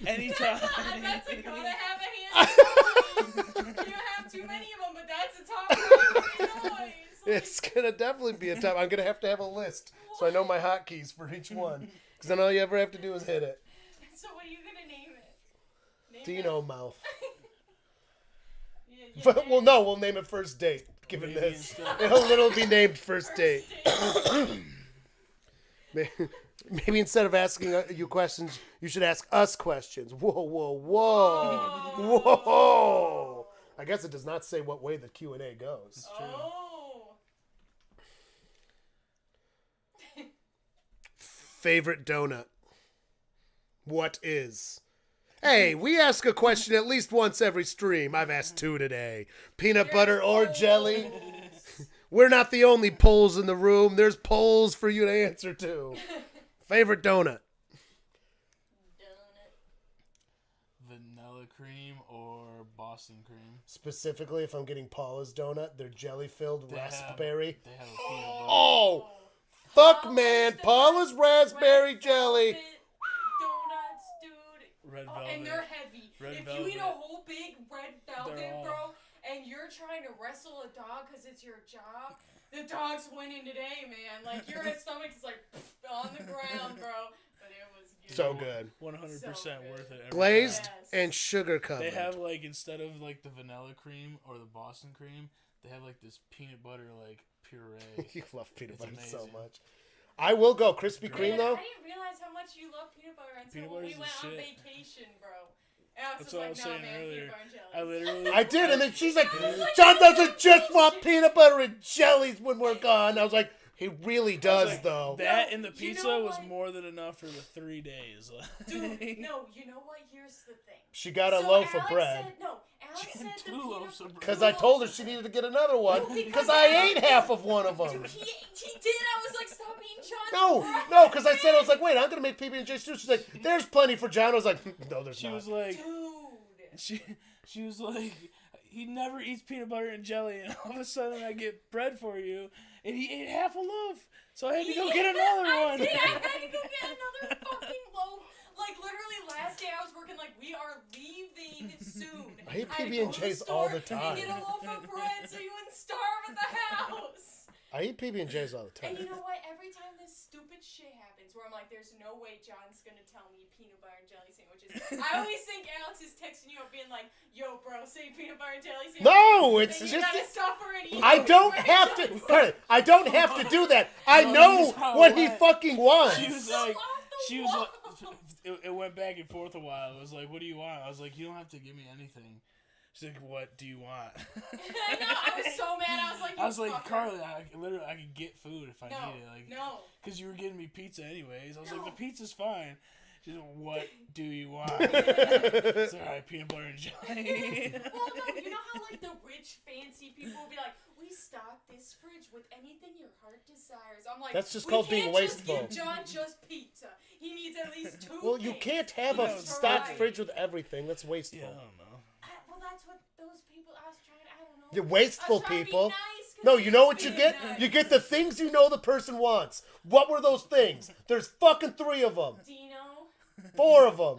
Anytime. That's a gotta have a hand noise. You don't have too many of them, but that's a top priority noise. it's gonna definitely be a time. I'm gonna have to have a list so I know my hotkeys for each one. Because then all you ever have to do is hit it. So what are you gonna name it? Name Dino it? mouth. Yeah, But, well, no, we'll name it first date. Given Maybe this, instead- it'll be named first date. date. Maybe instead of asking you questions, you should ask us questions. Whoa, whoa, whoa, whoa! I guess it does not say what way the Q&A goes. Oh. Favorite donut? What is? Hey, we ask a question at least once every stream. I've asked 2 today. Peanut butter or jelly? We're not the only polls in the room. There's polls for you to answer to. Favorite donut? Donut. Vanilla cream or Boston cream. Specifically, if I'm getting Paula's donut, they're jelly-filled They have- raspberry. They have a peanut butter. Oh, fuck, Paula's man. donut, Paula's raspberry red jelly. velvet Donuts, dude. Red Oh, velvet. and they're heavy. Red if velvet. you eat a whole big red velvet, They're all- bro, and you're trying to wrestle a dog because it's your job, the dog's winning today, man. Like, your stomach is like on the ground, bro. But it was good. So good. 100% So good. worth it. every Glazed time. Yes. and sugar covered. They have like, instead of like the vanilla cream or the Boston cream, they have like this peanut butter like puree. You love peanut It's butter so amazing. much. I will go Krispy Great. Kreme, Man, though. I didn't realize how much you love peanut butter until Peanut when we butter's went the on shit. vacation, bro. Alex That's was what I like, was no, saying man, earlier. peanut butter and jelly. I literally. I did, and then she's like, I was like, John doesn't "Oh, just want shit." peanut butter and jellies when we're gone. I was like, he really does, Like, though. That No, and the you pizza know was what? more than enough for the 3 days. Dude, no, you know what? Here's the thing. She got a So loaf of Alex bread. Said, no, Alex She said had the 2 peanut loaves of bread. Because I told her she needed to get another one. No, Because I ate half of one of them. Dude, he did. I was like, stop eating John's No, bread. no, because I said, I was like, wait, I'm going to make PB&J's too. She's like, there's plenty for John. I was like, no, there's She not. was like, Dude. she was like, he never eats peanut butter and jelly, and all of a sudden I get bread for you, and he ate half a loaf, so I had to go get another I one. did. I had to go get another fucking loaf. Like, literally, last day I was working, like, we are leaving soon. I eat had to go to PB&J's the all store the time. And get a loaf of bread so you wouldn't starve at the house. I eat PB&J's all the time. And you know what? Every time this stupid shit happens, where I'm like, there's no way John's gonna tell me peanut butter and jelly sandwiches. I always think Alex is texting you up being like, yo, bro, say peanut butter and jelly sandwiches. No, it's Then just... you gotta suffer and eat I peanut don't butter and have jelly to... Carly, I don't have to do that. I No, know this is how what it he went. fucking wants. She was So like, off the she was like, wall. it went back and forth a while. It was like, what do you want? I was like, you don't have to give me anything. She's like, what do you want? I know. I was so mad. I was like, I was like, fucker. Carly, I could get food if I No, need it. Like, no. because you were getting me pizza anyways. I was No. like, the pizza's fine. She's like, what do you want? It's alright, peanut butter and jelly. Well, no, you know how like the rich, fancy people will be like, we stock this fridge with anything your heart desires. I'm like, That's just we called can't being just wasteful. give John just pizza. He needs at least 2 Well, you things. can't have You a know, stocked right. fridge with everything. That's wasteful. Yeah, I don't know. Well, that's what those people. I was trying. I don't know. You're I wasteful was trying to be people. nice 'cause No, he you know was what you being get? nice. You get the things you know the person wants. What were those things? There's fucking 3 of them. Dino. 4 of them.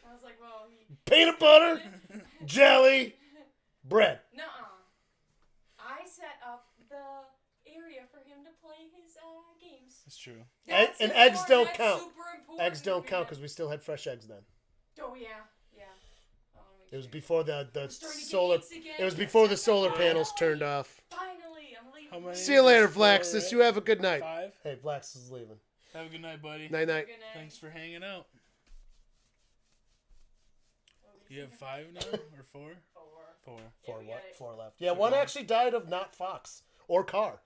I was like, well, he. Peanut butter, jelly, bread. Nuh-uh. I set up the area for him to play his games. It's true. That's and eggs important. don't That's count. super important, Eggs don't count man. because we still had fresh eggs then. Oh yeah, yeah. Oh, It was before the We're starting to get solar. eggs again. It was before the Yes, solar finally. panels turned off. Finally, I'm leaving. How many? See you later, Just Vlaxis. four, You have a good night. 5? Hey, Vlaxis is leaving. Have a good night, buddy. Night night. Good night. Thanks for hanging out. What were You have 5 now or 4? 4. 4. Four we what? got it. 4 left. Yeah, one actually died of not fox or car.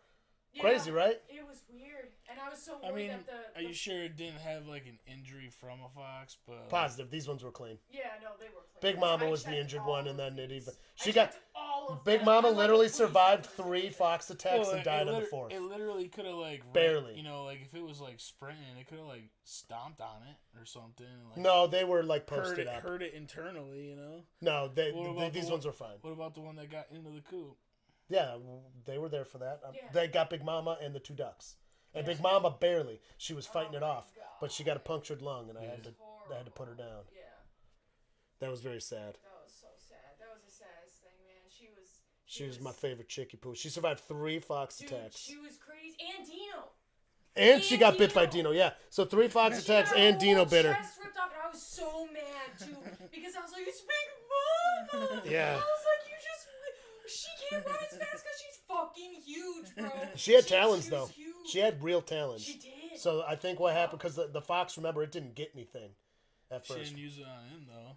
Crazy, right? It was weird, and I was so I worried mean, that the are you sure it didn't have like an injury from a fox? But Positive. These ones were clean. Yeah, no, they were clean. Big Mama I was the checked injured all one, of and then it these. even I she got checked all of Big them. Mama I'm like, literally please survived don't 3 say fox attacks and died on the It 4th. literally could have like Barely. You know, like if it was like sprinting, it could have like stomped on it or something. Like, No, they were like hurt posted it, up. hurt it internally. You know. No, What about these the ones one- were fine. What about the one that got into the coop? Yeah, they were there for that. Yeah. They got Big Mama and the 2 ducks. And Yeah. Big Mama barely. She was fighting Oh it my off, God. but she got a punctured lung, and I had It's to put her down. Yeah, That was very sad. that was so sad. That was the saddest thing, man. She was my favorite chickie poo. She survived 3 fox Dude, attacks, she was crazy. And Dino. and she and got bit by Dino. Dino. Yeah, so 3 fox She attacks got her and Dino whole bit her. chest ripped off, and I was so mad too because I was like, "It's Big Mama." Yeah. I was like, "You just." She can't run as fast because she's fucking huge, bro. She had talons was though. huge. She had real talons. She did. So I think what happened because the fox, remember, it didn't get anything at She first. didn't use it on him though.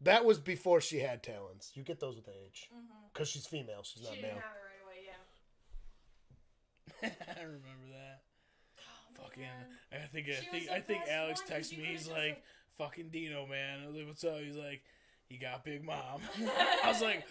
That was before she had talons. You get those with age because she's female. She's Mm-hmm. not She male. didn't have it right away. Yeah. I remember that. Oh, Fucking, man. I think She was the I think best Alex one 'cause texted you me. could've He's just, like, like- "Fucking Dino, man." I was like, "What's up?" He's like, "You got Big Mom." I was like,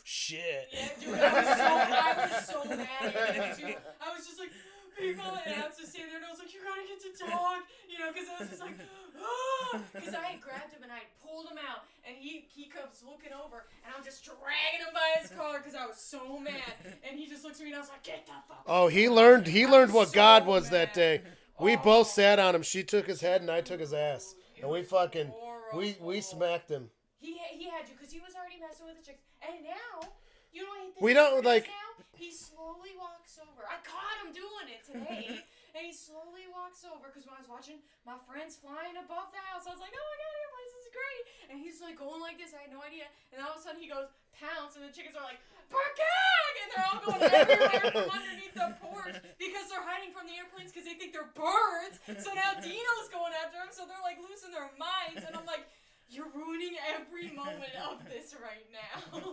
"Shit." Yeah, dude, I was so mad at him too. I was just like, people, and I was just standing there, and I was like, you gotta get to talk, you know, because I was just like, ah, because I had grabbed him and I had pulled him out, and he comes looking over, and I'm just dragging him by his collar because I was so mad, and he just looks at me and I was like, get the fuck. Oh, he learned what so God was that mad. day. We both sat on him. She took his head and I took his ass. It And we was fucking, we horrible. smacked him. He had you because he was already messing with the chicks, and now you know what We don't, like- Now he slowly walks over. I caught him doing it today, and he slowly walks over because when I was watching my friends flying above the house, I was like, oh my god, your place is great, and he's like going like this. I had no idea, and all of a sudden he goes pounce, and the chickens are like Barkag! And they're all going everywhere from underneath the porch because they're hiding from the airplanes because they think they're birds. So now Dino's going after them, so they're like losing their minds, and I'm like, you're ruining every moment of this right now. Like,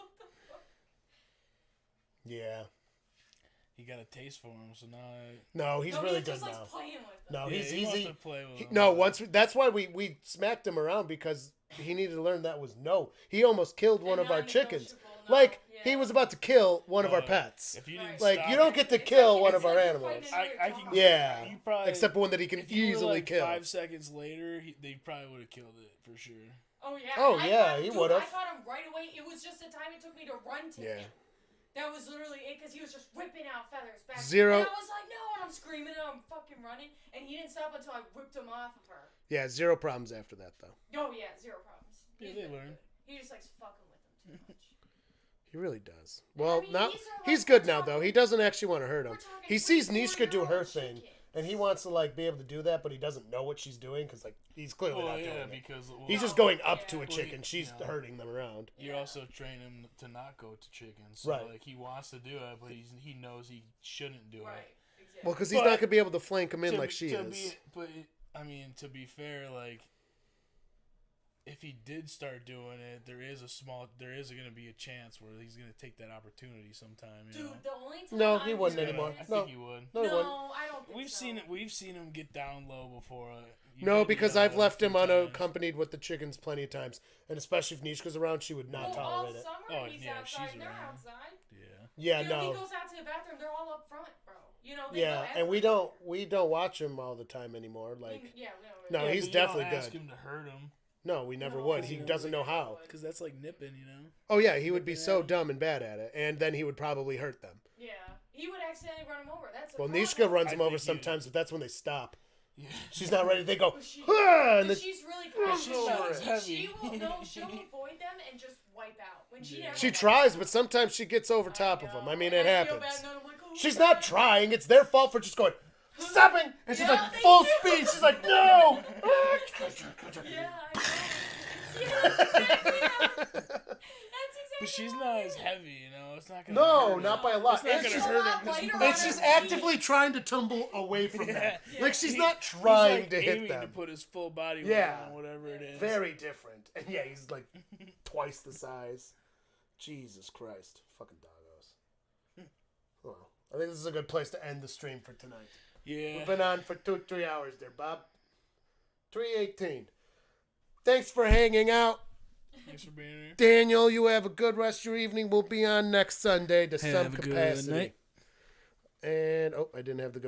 what the fuck? Yeah. He got a taste for him, so now. No, he's No, really he just good likes now. playing with them. No, Yeah, he's he wants easy. to play with him. No, that's why we smacked him around because he needed to learn that was no. He almost killed one And of our chickens. non-negotiable, no, Like yeah. he was about to kill one of our But pets. If you didn't Like stop you don't him- get to It's kill like- one it's of our like you're animals. fighting I your can. dog. Yeah. You probably, Except one that he can if you were, easily like, kill. 5 seconds later, they probably would have killed it for sure. Oh yeah. Oh, I yeah, caught him, he dude, would've. I caught him right away. It was just the time it took me to run to Yeah. him. That was literally it because he was just whipping out feathers back. Zero- And I was like, no, and I'm screaming and I'm fucking running, and he didn't stop until I whipped him off of her. Yeah, 0 problems after that though. Oh yeah, 0 problems. Yeah, He's they been learn. good. He just likes fucking with them too much. He really does. And Well, I mean, now these are, like, he's good we're now though. talking- He doesn't actually want to hurt him. we're talking He sees 3-4 Nishka do her year-old thing, chickens. and he wants to like be able to do that, but he doesn't know what she's doing because like he's clearly Well, not yeah, doing it. because He's just No, going up yeah. to a Well, chicken. She's yeah. hurting them around. you're Yeah. also training him to not go to chickens. So, Right. like he wants to do it, but he knows he shouldn't do Right. it. Exactly. Well, because he's But- not gonna be able to flank him in To like be- she to is. But I mean, to be fair, like if he did start doing it, there is going to be a chance where he's going to take that opportunity sometime. You Dude, know? the only time No, I'm he wouldn't doing anymore. I this- No. think he would. No, he No, wouldn't. I don't think We've so. seen it. We've seen him get down low before. No, because I've left him on unaccompanied with the chickens plenty of times, and especially if Nishka's around, she would not Well, all tolerate it. summer Oh, he's yeah, outside. she's They're around. outside. Yeah. Yeah, Dude, he no, goes out to the bathroom. They're all up front, bro. You know. They yeah, go and we everywhere. don't watch him all the time anymore. I mean, Like, yeah, we don't. No, really. he's but you don't definitely ask good. him to hurt him no, we never No, would. He we doesn't know how. would. because that's like nipping, you know. Oh yeah, he would be Yeah. so dumb and bad at it, and then he would probably hurt them. Yeah, he would accidentally run him over. That's the Well, problem. Nishka runs I him over think he- sometimes, but that's when they stop. Yeah. She's not ready. They go, But she- "Ah," and But then she's really But good. she's not as heavy. She will no. She'll avoid them and just wipe out. When she Yeah. never she does tries, that. but sometimes she gets over top of them. I mean, it And I feel happens. bad, and then I'm like, oh, She's my not God. trying. It's their fault for just going, stopping, and she's Yeah, like they full do. speed. She's like, no. Yeah, I know. Yeah, exactly. That's exactly. But she's how not it as is. heavy, you know. It's not gonna. No, hurt him. not by a lot. It's not And gonna she's, hurt a lot him. 'cause- lighter and on she's her actively feet. trying to tumble away from them. Yeah. Like she's He- not he's, trying like, to hit aiming them. to put his full body weight Yeah. on whatever it is. Very different. And yeah, he's like twice the size. Jesus Christ. Fucking doggos. Well, I think this is a good place to end the stream for tonight. Yeah. We've been on for 2-3 hours there, Bob. 3:18. Thanks for hanging out. Thanks for being here. Daniel, you have a good rest of your evening. We'll be on next Sunday to Have some a good capacity. night. And, oh, I didn't have the good